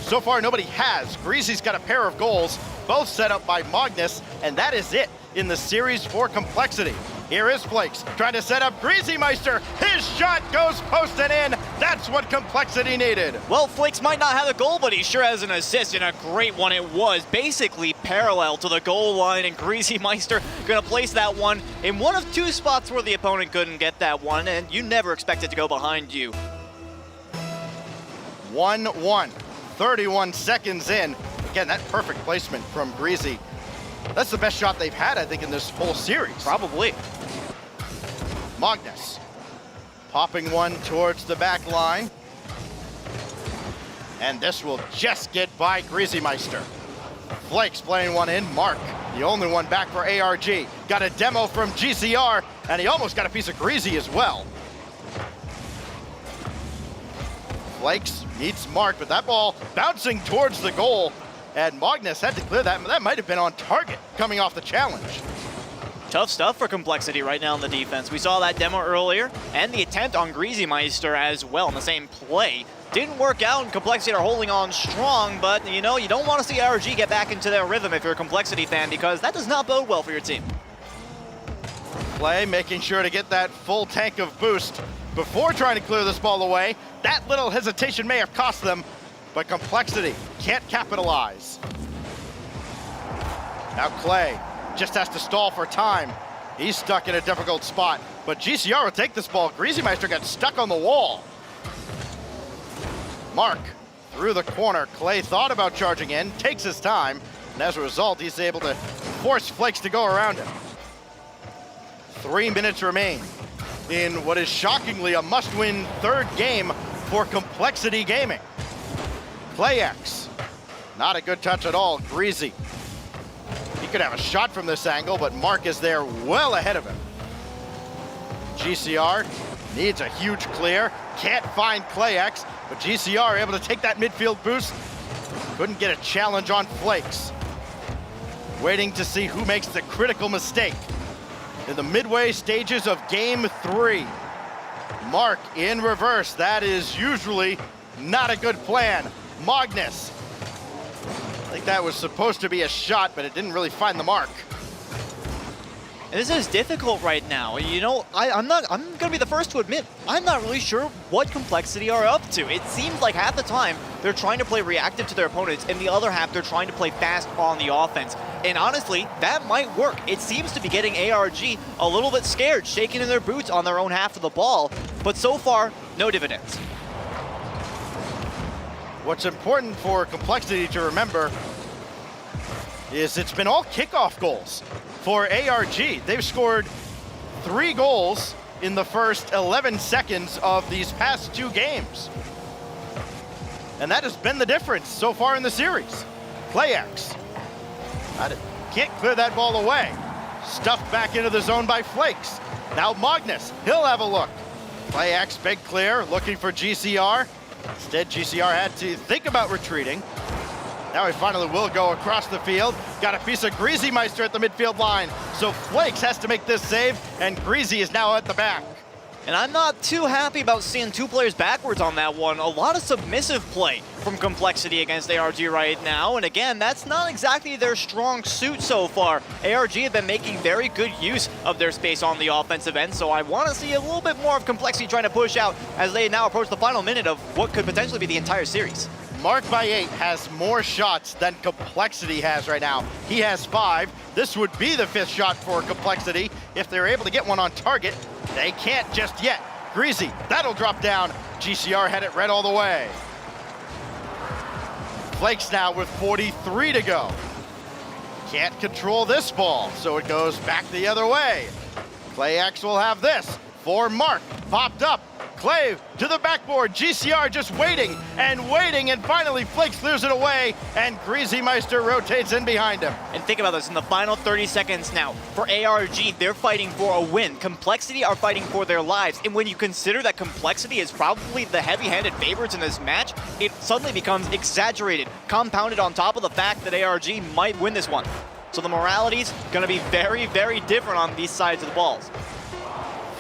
So far, nobody has. Greasy's got a pair of goals, both set up by Magnus, and that is it in the series for Complexity. Here is Flakes trying to set up Greasy Meister. His shot goes post and in. That's what Complexity needed. Well, Flakes might not have a goal, but he sure has an assist, and a great one it was. Basically parallel to the goal line, and Greasy Meister gonna place that one in one of 2 spots where the opponent couldn't get that one, and you never expect it to go behind you. 1-1. 31 seconds in. Again, that perfect placement from Greasy. That's the best shot they've had, I think, in this whole series. Probably. Magnus popping one towards the back line. And this will just get by Greasy Meister. Flakes playing one in. Mark, the only one back for ARG. Got a demo from GCR, and he almost got a piece of Greasy as well. Flakes meets Mark, but that ball bouncing towards the goal, and Magnus had to clear that. That might have been on target coming off the challenge. Tough stuff for Complexity right now in the defense. We saw that demo earlier, and the attempt on Greasy Meister as well in the same play. Didn't work out, and Complexity are holding on strong, but you know, you don't want to see RG get back into their rhythm if you're a Complexity fan, because that does not bode well for your team. Clay making sure to get that full tank of boost before trying to clear this ball away. That little hesitation may have cost them, but Complexity can't capitalize. Now Clay just has to stall for time. He's stuck in a difficult spot, but GCR will take this ball. Greasy Meister got stuck on the wall. Mark through the corner. Clay thought about charging in, takes his time, and as a result, he's able to force Flakes to go around him. 3 minutes remain in what is shockingly a must-win 3rd game for Complexity Gaming. Clay X, not a good touch at all. Greasy, he could have a shot from this angle, but Mark is there well ahead of him. GCR Needs a huge clear. Can't find ClayX, but GCR able to take that midfield boost. Couldn't get a challenge on Flakes. Waiting to see who makes the critical mistake. In the midway stages of game 3. Mark in reverse. That is usually not a good plan. Magnus. I think that was supposed to be a shot, but it didn't really find the mark. And this is difficult right now. You know, I'm gonna be the first to admit, I'm not really sure what Complexity are up to. It seems like half the time they're trying to play reactive to their opponents, and the other half they're trying to play fast on the offense. And honestly, that might work. It seems to be getting ARG a little bit scared, shaking in their boots on their own half of the ball. But so far, no dividends. What's important for Complexity to remember is it's been all kickoff goals for ARG. They've scored 3 goals in the first 11 seconds of these past 2 games. And that has been the difference so far in the series. ClayX. Can't clear that ball away. Stuffed back into the zone by Flakes. Now Magnus, he'll have a look. ClayX, big clear, looking for GCR. Instead, GCR had to think about retreating. Now he finally will go across the field. Got a piece of Greasy Meister at the midfield line. So Flakes has to make this save, and Greasy is now at the back. And I'm not too happy about seeing 2 players backwards on that one. A lot of submissive play from Complexity against ARG right now. And again, that's not exactly their strong suit so far. ARG have been making very good use of their space on the offensive end. So I want to see a little bit more of Complexity trying to push out as they now approach the final minute of what could potentially be the entire series. Mark by 8 has more shots than Complexity has right now. He has 5. This would be the 5th shot for Complexity if they're able to get one on target. They can't just yet. Greasy, that'll drop down. GCR had it red all the way. Flakes now with 43 to go. Can't control this ball, so it goes back the other way. ClayX will have this for Mark. Popped up. Clay to the backboard. GCR just waiting, and finally Flakes clears it away, and Greasy Meister rotates in behind him. And think about this, in the final 30 seconds now, for ARG, they're fighting for a win. Complexity are fighting for their lives, and when you consider that Complexity is probably the heavy-handed favorites in this match, it suddenly becomes exaggerated, compounded on top of the fact that ARG might win this one. So the morality's gonna be very, very different on these sides of the balls.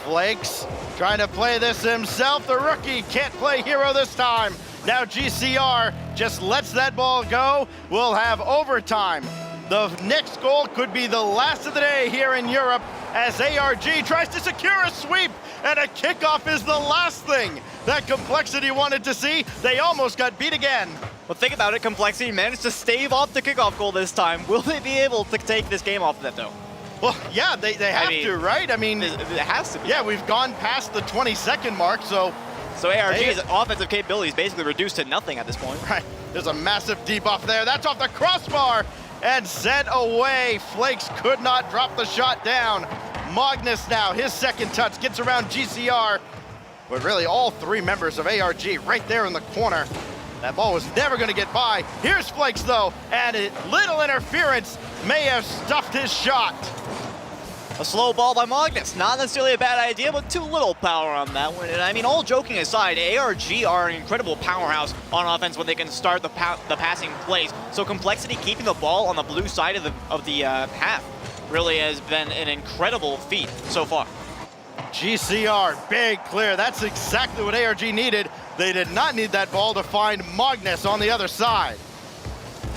Flakes trying to play this himself. The rookie can't play hero this time. Now GCR just lets that ball go. We'll have overtime. The next goal could be the last of the day here in Europe as ARG tries to secure a sweep, and a kickoff is the last thing that Complexity wanted to see. They almost got beat again. Well, think about it. Complexity managed to stave off the kickoff goal this time. Will they be able to take this game off of that, though? Well, yeah, they have to, right? I mean, it has to be. Yeah, we've gone past the 20-second mark, so ARG's offensive capability is basically reduced to nothing at this point. Right. There's a massive debuff there. That's off the crossbar and sent away. Flakes could not drop the shot down. Magnus now, his second touch, gets around GCR. But really all 3 members of ARG right there in the corner. That ball was never going to get by. Here's Flakes, though, and a little interference may have stuffed his shot. A slow ball by Magnus. Not necessarily a bad idea, but too little power on that one. And I mean, all joking aside, ARG are an incredible powerhouse on offense when they can start the passing plays. So Complexity keeping the ball on the blue side of the half really has been an incredible feat so far. GCR, big clear. That's exactly what ARG needed. They did not need that ball to find Magnus on the other side.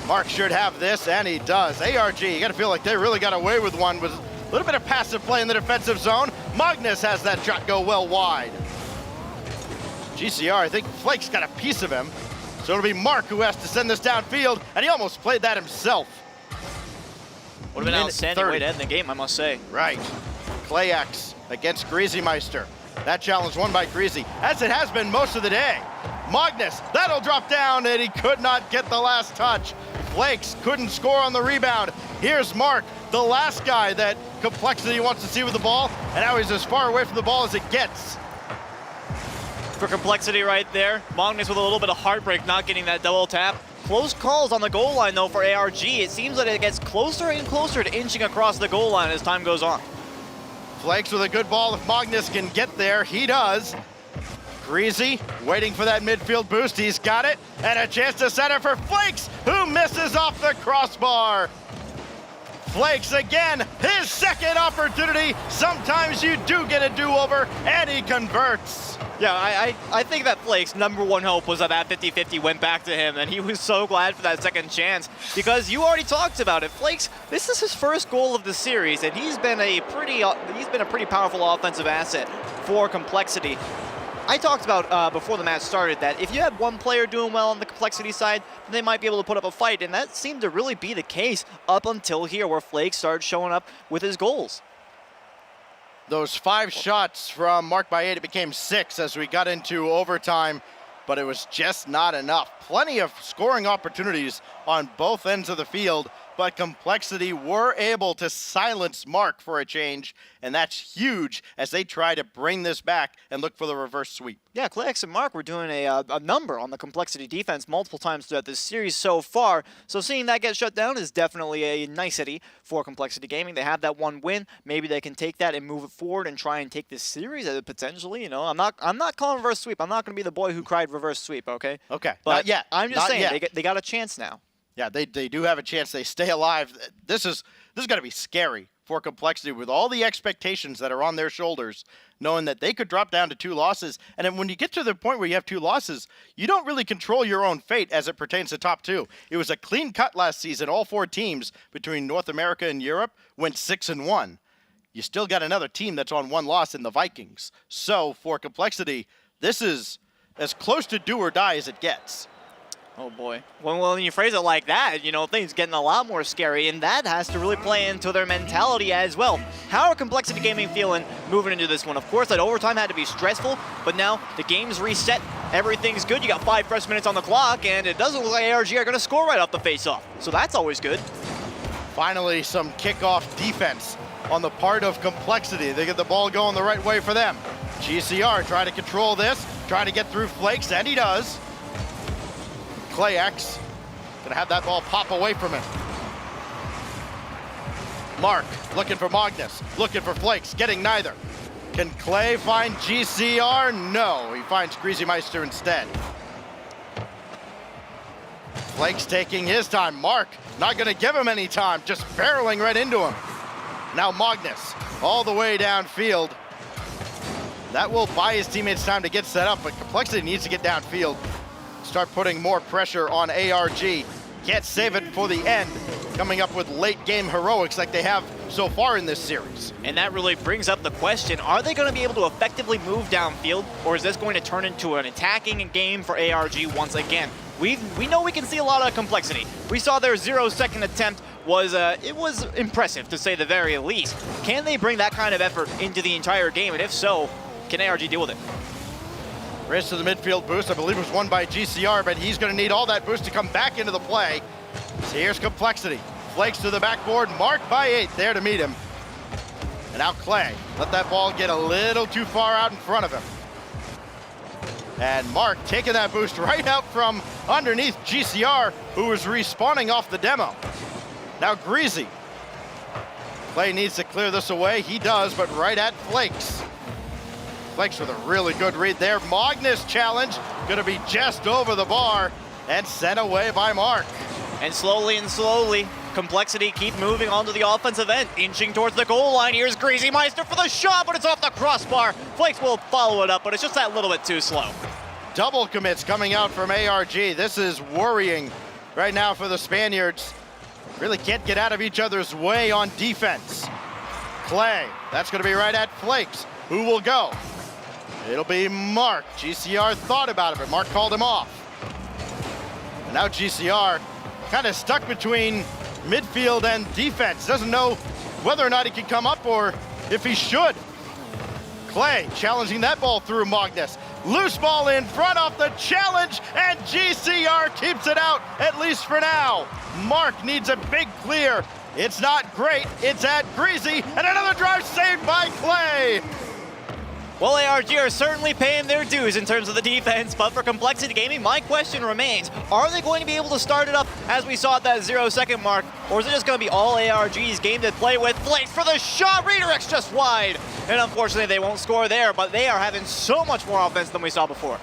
Mark should have this, and he does. ARG, you got to feel like they really got away with one with a little bit of passive play in the defensive zone. Magnus has that shot go well wide. GCR, I think Flakes got a piece of him. So it'll be Mark who has to send this downfield, and he almost played that himself. Would have been an outstanding way to end the game, I must say. Right. ClayX against Greasy Meister. That challenge won by Greasy, as it has been most of the day. Magnus, that'll drop down, and he could not get the last touch. Flakes couldn't score on the rebound. Here's Mark, the last guy that Complexity wants to see with the ball, and now he's as far away from the ball as it gets. For Complexity right there, Magnus with a little bit of heartbreak not getting that double tap. Close calls on the goal line, though, for ARG. It seems that it gets closer and closer to inching across the goal line as time goes on. Flakes with a good ball if Magnus can get there. He does. Greasy waiting for that midfield boost. He's got it. And a chance to center for Flakes, who misses off the crossbar. Flakes again, his second opportunity. Sometimes you do get a do-over, and he converts. Yeah, I think that Flake's number one hope was that 50-50 went back to him, and he was so glad for that second chance because you already talked about it. Flakes, this is his first goal of the series, and he's been a pretty powerful offensive asset for Complexity. I talked about before the match started that if you had one player doing well on the Complexity side, they might be able to put up a fight, and that seemed to really be the case up until here where Flakes started showing up with his goals. Those 5 shots from Mark Baguette, it became 6 as we got into overtime, but it was just not enough. Plenty of scoring opportunities on both ends of the field, but Complexity were able to silence Mark for a change, and that's huge as they try to bring this back and look for the reverse sweep. Yeah, Klex and Mark were doing a number on the Complexity defense multiple times throughout this series so far, so seeing that get shut down is definitely a nicety for Complexity Gaming. They have that one win. Maybe they can take that and move it forward and try and take this series potentially. You know, I'm not calling reverse sweep. I'm not going to be the boy who cried reverse sweep, okay? Okay, But not yet. I'm just Not saying, yet. they got a chance now. Yeah, they do have a chance. They stay alive. This is going to be scary for Complexity with all the expectations that are on their shoulders, knowing that they could drop down to 2 losses. And then when you get to the point where you have 2 losses, you don't really control your own fate as it pertains to top 2. It was a clean cut last season. All 4 teams between North America and Europe went 6-1. You still got another team that's on 1 loss in the Vikings. So for Complexity, this is as close to do or die as it gets. Oh boy. Well, when you phrase it like that, you know, things getting a lot more scary, and that has to really play into their mentality as well. How are Complexity Gaming feeling moving into this one? Of course, that overtime had to be stressful, but now the game's reset, everything's good. You got 5 fresh minutes on the clock, and it doesn't look like ARG are going to score right off the face-off. So that's always good. Finally, some kickoff defense on the part of Complexity. They get the ball going the right way for them. GCR trying to control this, trying to get through Flakes, and he does. Clay X gonna have that ball pop away from him. Mark looking for Magnus, looking for Flakes, getting neither. Can Clay find GCR? No, he finds Greasy Meister instead. Flakes taking his time. Mark not gonna give him any time, just barreling right into him. Now Magnus all the way downfield. That will buy his teammates time to get set up, but Complexity needs to get downfield. Start putting more pressure on ARG. Can't save it for the end. Coming up with late game heroics like they have so far in this series. And that really brings up the question, are they going to be able to effectively move downfield, or is this going to turn into an attacking game for ARG once again? We know we can see a lot of Complexity. We saw their 0-second attempt was impressive, to say the very least. Can they bring that kind of effort into the entire game? And if so, can ARG deal with it? Race to the midfield boost, I believe it was won by GCR, but he's going to need all that boost to come back into the play. So here's Complexity. Flakes to the backboard, Mark Baguette there to meet him. And now Clay, let that ball get a little too far out in front of him. And Mark taking that boost right out from underneath GCR, who was respawning off the demo. Now Greasy. Clay needs to clear this away. He does, but right at Flakes. Flakes with a really good read there. Magnus challenge, gonna be just over the bar and sent away by Mark. And slowly, Complexity keep moving onto the offensive end, inching towards the goal line. Here's Greasy Meister for the shot, but it's off the crossbar. Flakes will follow it up, but it's just that little bit too slow. Double commits coming out from ARG. This is worrying right now for the Spaniards. Really can't get out of each other's way on defense. Clay, that's gonna be right at Flakes. Who will go? It'll be Mark. GCR thought about it, but Mark called him off. And now GCR kind of stuck between midfield and defense. Doesn't know whether or not he can come up or if he should. Clay challenging that ball through Magnus. Loose ball in front off the challenge, and GCR keeps it out, at least for now. Mark needs a big clear. It's not great. It's at Greasy, and another drive saved by Clay. Well, ARG are certainly paying their dues in terms of the defense, but for Complexity Gaming, my question remains, are they going to be able to start it up as we saw at that 0-second mark? Or is it just going to be all ARG's game to play with? Flakes for the shot, redirects just wide. And unfortunately, they won't score there, but they are having so much more offense than we saw before.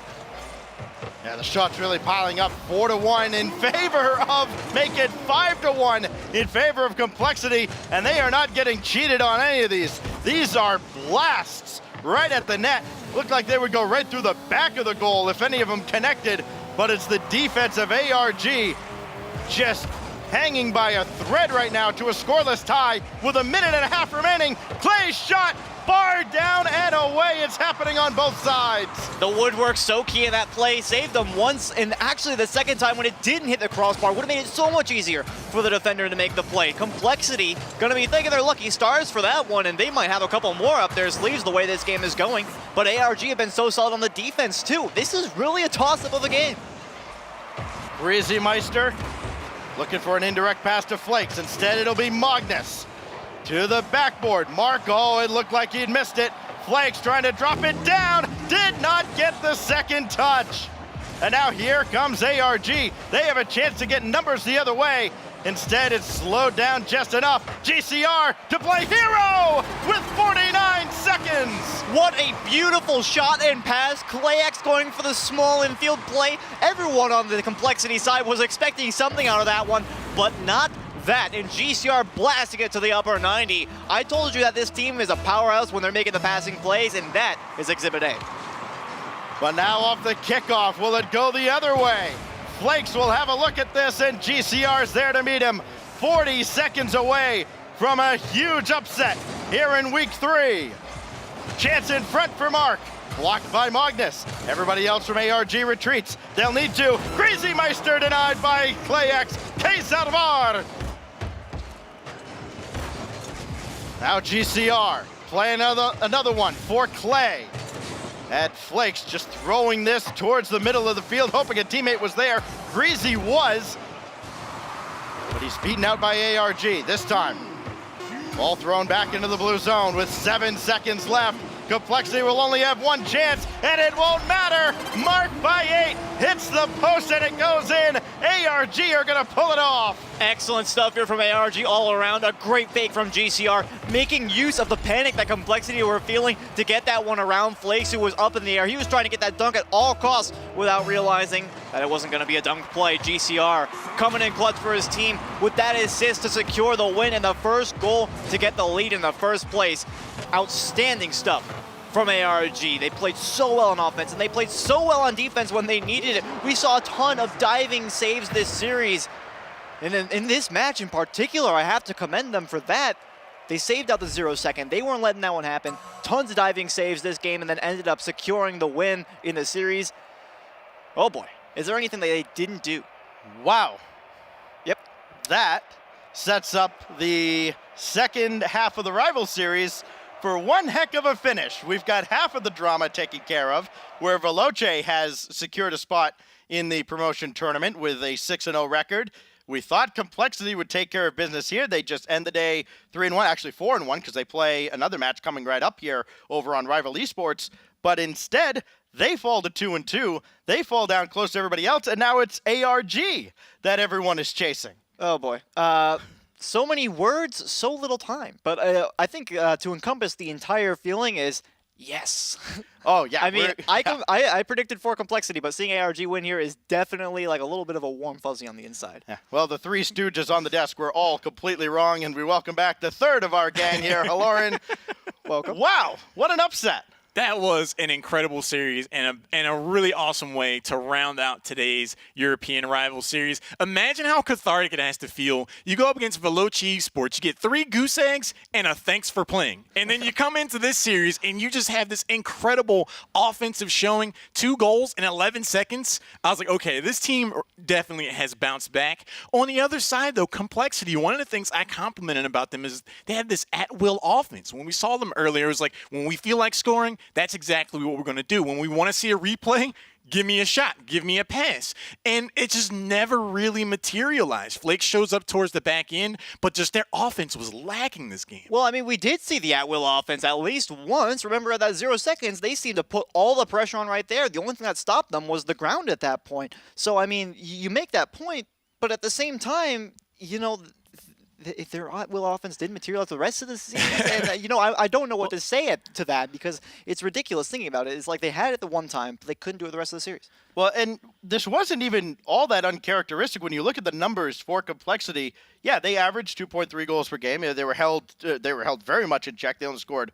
Yeah, the shots really piling up. 4-1 in favor of, make it 5-1 in favor of Complexity, and they are not getting cheated on any of these. These are blasts right at the net. Looked like they would go right through the back of the goal if any of them connected, but it's the defense of ARG just hanging by a thread right now to a scoreless tie with a minute and a half remaining. Clay's shot, bar down and away. It's happening on both sides. The woodwork so key in that play, saved them once, and actually the second time when it didn't hit the crossbar would have made it so much easier for the defender to make the play. Complexity gonna be thinking they're lucky stars for that one, and they might have a couple more up their sleeves the way this game is going, but ARG have been so solid on the defense too. This is really a toss-up of a game. Breezy Meister looking for an indirect pass to Flakes. Instead, it'll be Magnus to the backboard. Mark, oh, it looked like he'd missed it. Flakes trying to drop it down, did not get the second touch. And now here comes ARG. They have a chance to get numbers the other way. Instead, it's slowed down just enough. GCR to play hero with 49 seconds. What a beautiful shot and pass. Clayx going for the small infield play. Everyone on the Complexity side was expecting something out of that one, but not that. And GCR blasting it to the upper 90. I told you that this team is a powerhouse when they're making the passing plays, and that is Exhibit A. But now off the kickoff, will it go the other way? Flakes will have a look at this, and GCR's there to meet him. 40 seconds away from a huge upset here in week 3. Chance in front for Mark. Blocked by Magnus. Everybody else from ARG retreats. They'll need to. Crazy Meister denied by Clayx. K Salvar. Now GCR play another one for Clay. And Flakes just throwing this towards the middle of the field, hoping a teammate was there. Greasy was, but he's beaten out by ARG this time. Ball thrown back into the blue zone with 7 seconds left. Complexity will only have one chance, and it won't matter. Marked by 8, hits the post, and it goes in. ARG are gonna pull it off. Excellent stuff here from ARG all around. A great fake from GCR, making use of the panic that Complexity were feeling to get that one around Flakes, who was up in the air. He was trying to get that dunk at all costs without realizing that it wasn't gonna be a dunk play. GCR coming in clutch for his team with that assist to secure the win and the first goal to get the lead in the first place. Outstanding stuff from ARG. They played so well on offense, and they played so well on defense when they needed it. We saw a ton of diving saves this series. And in this match in particular, I have to commend them for that. They saved out the 0-second. They weren't letting that one happen. Tons of diving saves this game, and then ended up securing the win in the series. Oh boy, is there anything that they didn't do? Wow. Yep. That sets up the second half of the rival series for one heck of a finish. We've got half of the drama taken care of, where Veloce has secured a spot in the promotion tournament with a 6-0 record. We thought Complexity would take care of business here. They just end the day 3-1, actually 4-1, because they play another match coming right up here over on Rival Esports. But instead, they fall to 2-2. They fall down close to everybody else, and now it's ARG that everyone is chasing. Oh boy. So many words, so little time. But I think to encompass the entire feeling is yes. Oh, yeah. I mean, I predicted for Complexity, but seeing ARG win here is definitely like a little bit of a warm fuzzy on the inside. Yeah. Well, the three stooges on the desk were all completely wrong, and we welcome back the third of our gang here, Lauren. Welcome. Wow, what an upset. That was an incredible series and a really awesome way to round out today's European Rival Series. Imagine how cathartic it has to feel. You go up against Veloce eSports, you get 3 goose eggs and a thanks for playing. And then you come into this series and you just have this incredible offensive showing, 2 goals in 11 seconds. I was like, okay, this team definitely has bounced back. On the other side, though, Complexity, one of the things I complimented about them is they have this at-will offense. When we saw them earlier, it was like, when we feel like scoring, that's exactly what we're going to do. When we want to see a replay, give me a shot, give me a pass. And it just never really materialized. Flake shows up towards the back end, but just their offense was lacking this game. Well, I mean, we did see the at-will offense at least once. Remember at that 0 seconds, they seemed to put all the pressure on right there. The only thing that stopped them was the ground at that point. So, I mean, you make that point, But at the same time, if their will offense did materialize the rest of the season, and I don't know what to say to that because it's ridiculous thinking about it. It's like they had it the one time, but they couldn't do it the rest of the series. Well, and this wasn't even all that uncharacteristic when you look at the numbers for Complexity. Yeah, they averaged 2.3 goals per game. They were held very much in check. They only scored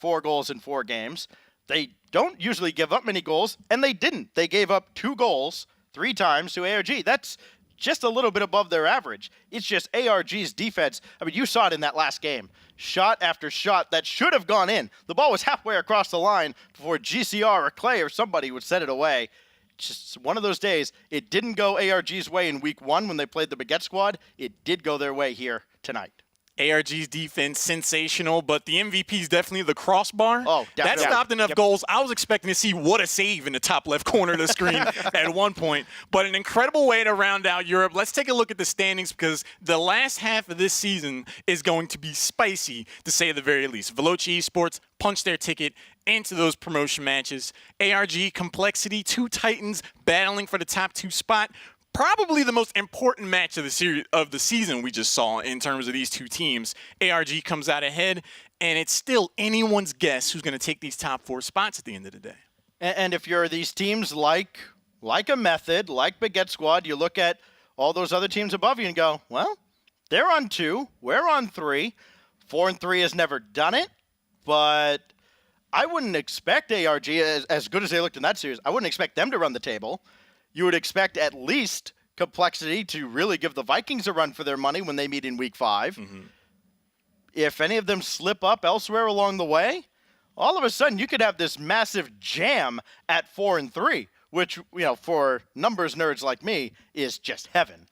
4 goals in 4 games. They don't usually give up many goals, and they didn't. They gave up 2 goals 3 times to ARG. That's just a little bit above their average. It's just ARG's defense. I mean, you saw it in that last game. Shot after shot that should have gone in. The ball was halfway across the line before GCR or Clay or somebody would set it away. Just one of those days. It didn't go ARG's way in week 1 when they played the Baguette squad. It did go their way here tonight. ARG's defense, sensational, but the MVP is definitely the crossbar. Oh, definitely. That stopped enough goals. I was expecting to see what a save in the top left corner of the screen at one point. But an incredible way to round out Europe. Let's take a look at the standings because the last half of this season is going to be spicy, to say the very least. Veloce eSports punched their ticket into those promotion matches. ARG, Complexity, 2 Titans battling for the top 2 spot. Probably the most important match of the season we just saw in terms of these 2 teams. ARG comes out ahead, and it's still anyone's guess who's going to take these top 4 spots at the end of the day. And if you're these teams like a Method, like Baguette Squad, you look at all those other teams above you and go, well, they're on 2, we're on 3. 4 and 3 has never done it, but I wouldn't expect ARG, as good as they looked in that series, I wouldn't expect them to run the table. You would expect at least Complexity to really give the Vikings a run for their money when they meet in week 5. Mm-hmm. If any of them slip up elsewhere along the way, all of a sudden you could have this massive jam at 4 and 3, which, for numbers nerds like me, is just heaven.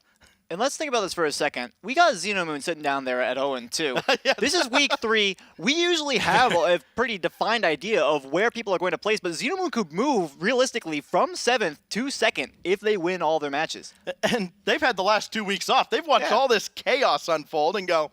And let's think about this for a second. We got Xenomoon sitting down there at 0-2. Yeah, this is week 3. We usually have a pretty defined idea of where people are going to place, but Xenomoon could move realistically from 7th to 2nd if they win all their matches. And they've had the last 2 weeks off. They've watched all this chaos unfold and go,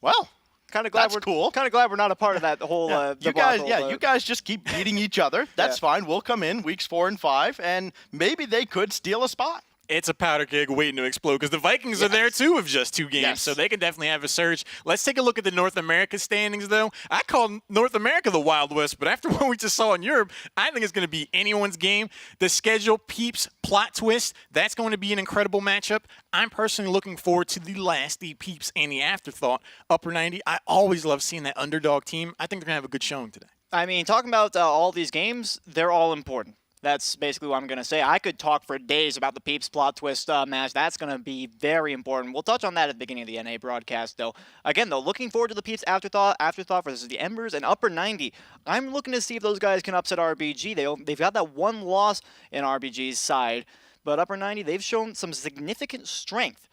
well, kind of glad that's cool. Kind of glad we're not a part of that whole. You guys just keep beating each other. That's fine. We'll come in weeks 4 and 5, and maybe they could steal a spot. It's a powder keg waiting to explode because the Vikings are there too with just 2 games, so they can definitely have a surge. Let's take a look at the North America standings, though. I call North America the Wild West, but after what we just saw in Europe, I think it's going to be anyone's game. The schedule, peeps, plot twist, that's going to be an incredible matchup. I'm personally looking forward to the last, the peeps, and the afterthought. Upper 90, I always love seeing that underdog team. I think they're going to have a good showing today. I mean, talking about all these games, they're all important. That's basically what I'm going to say. I could talk for days about the Peeps plot twist match. That's going to be very important. We'll touch on that at the beginning of the NA broadcast, though. Again, though, looking forward to the Peeps afterthought versus the Embers and Upper 90. I'm looking to see if those guys can upset RBG. They've got that 1 loss in RBG's side, but Upper 90, they've shown some significant strength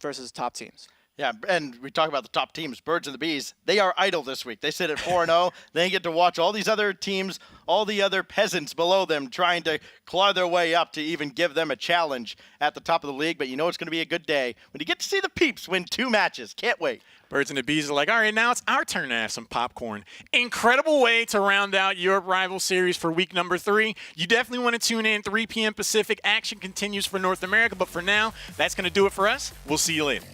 versus top teams. Yeah, and we talk about the top teams, Birds and the Bees. They are idle this week. They sit at 4-0. They get to watch all these other teams, all the other peasants below them trying to claw their way up to even give them a challenge at the top of the league. But you know it's going to be a good day when you get to see the Peeps win 2 matches. Can't wait. Birds and the Bees are like, all right, now it's our turn to have some popcorn. Incredible way to round out Europe Rival Series for week number 3. You definitely want to tune in 3 p.m. Pacific. Action continues for North America, but for now, that's going to do it for us. We'll see you later.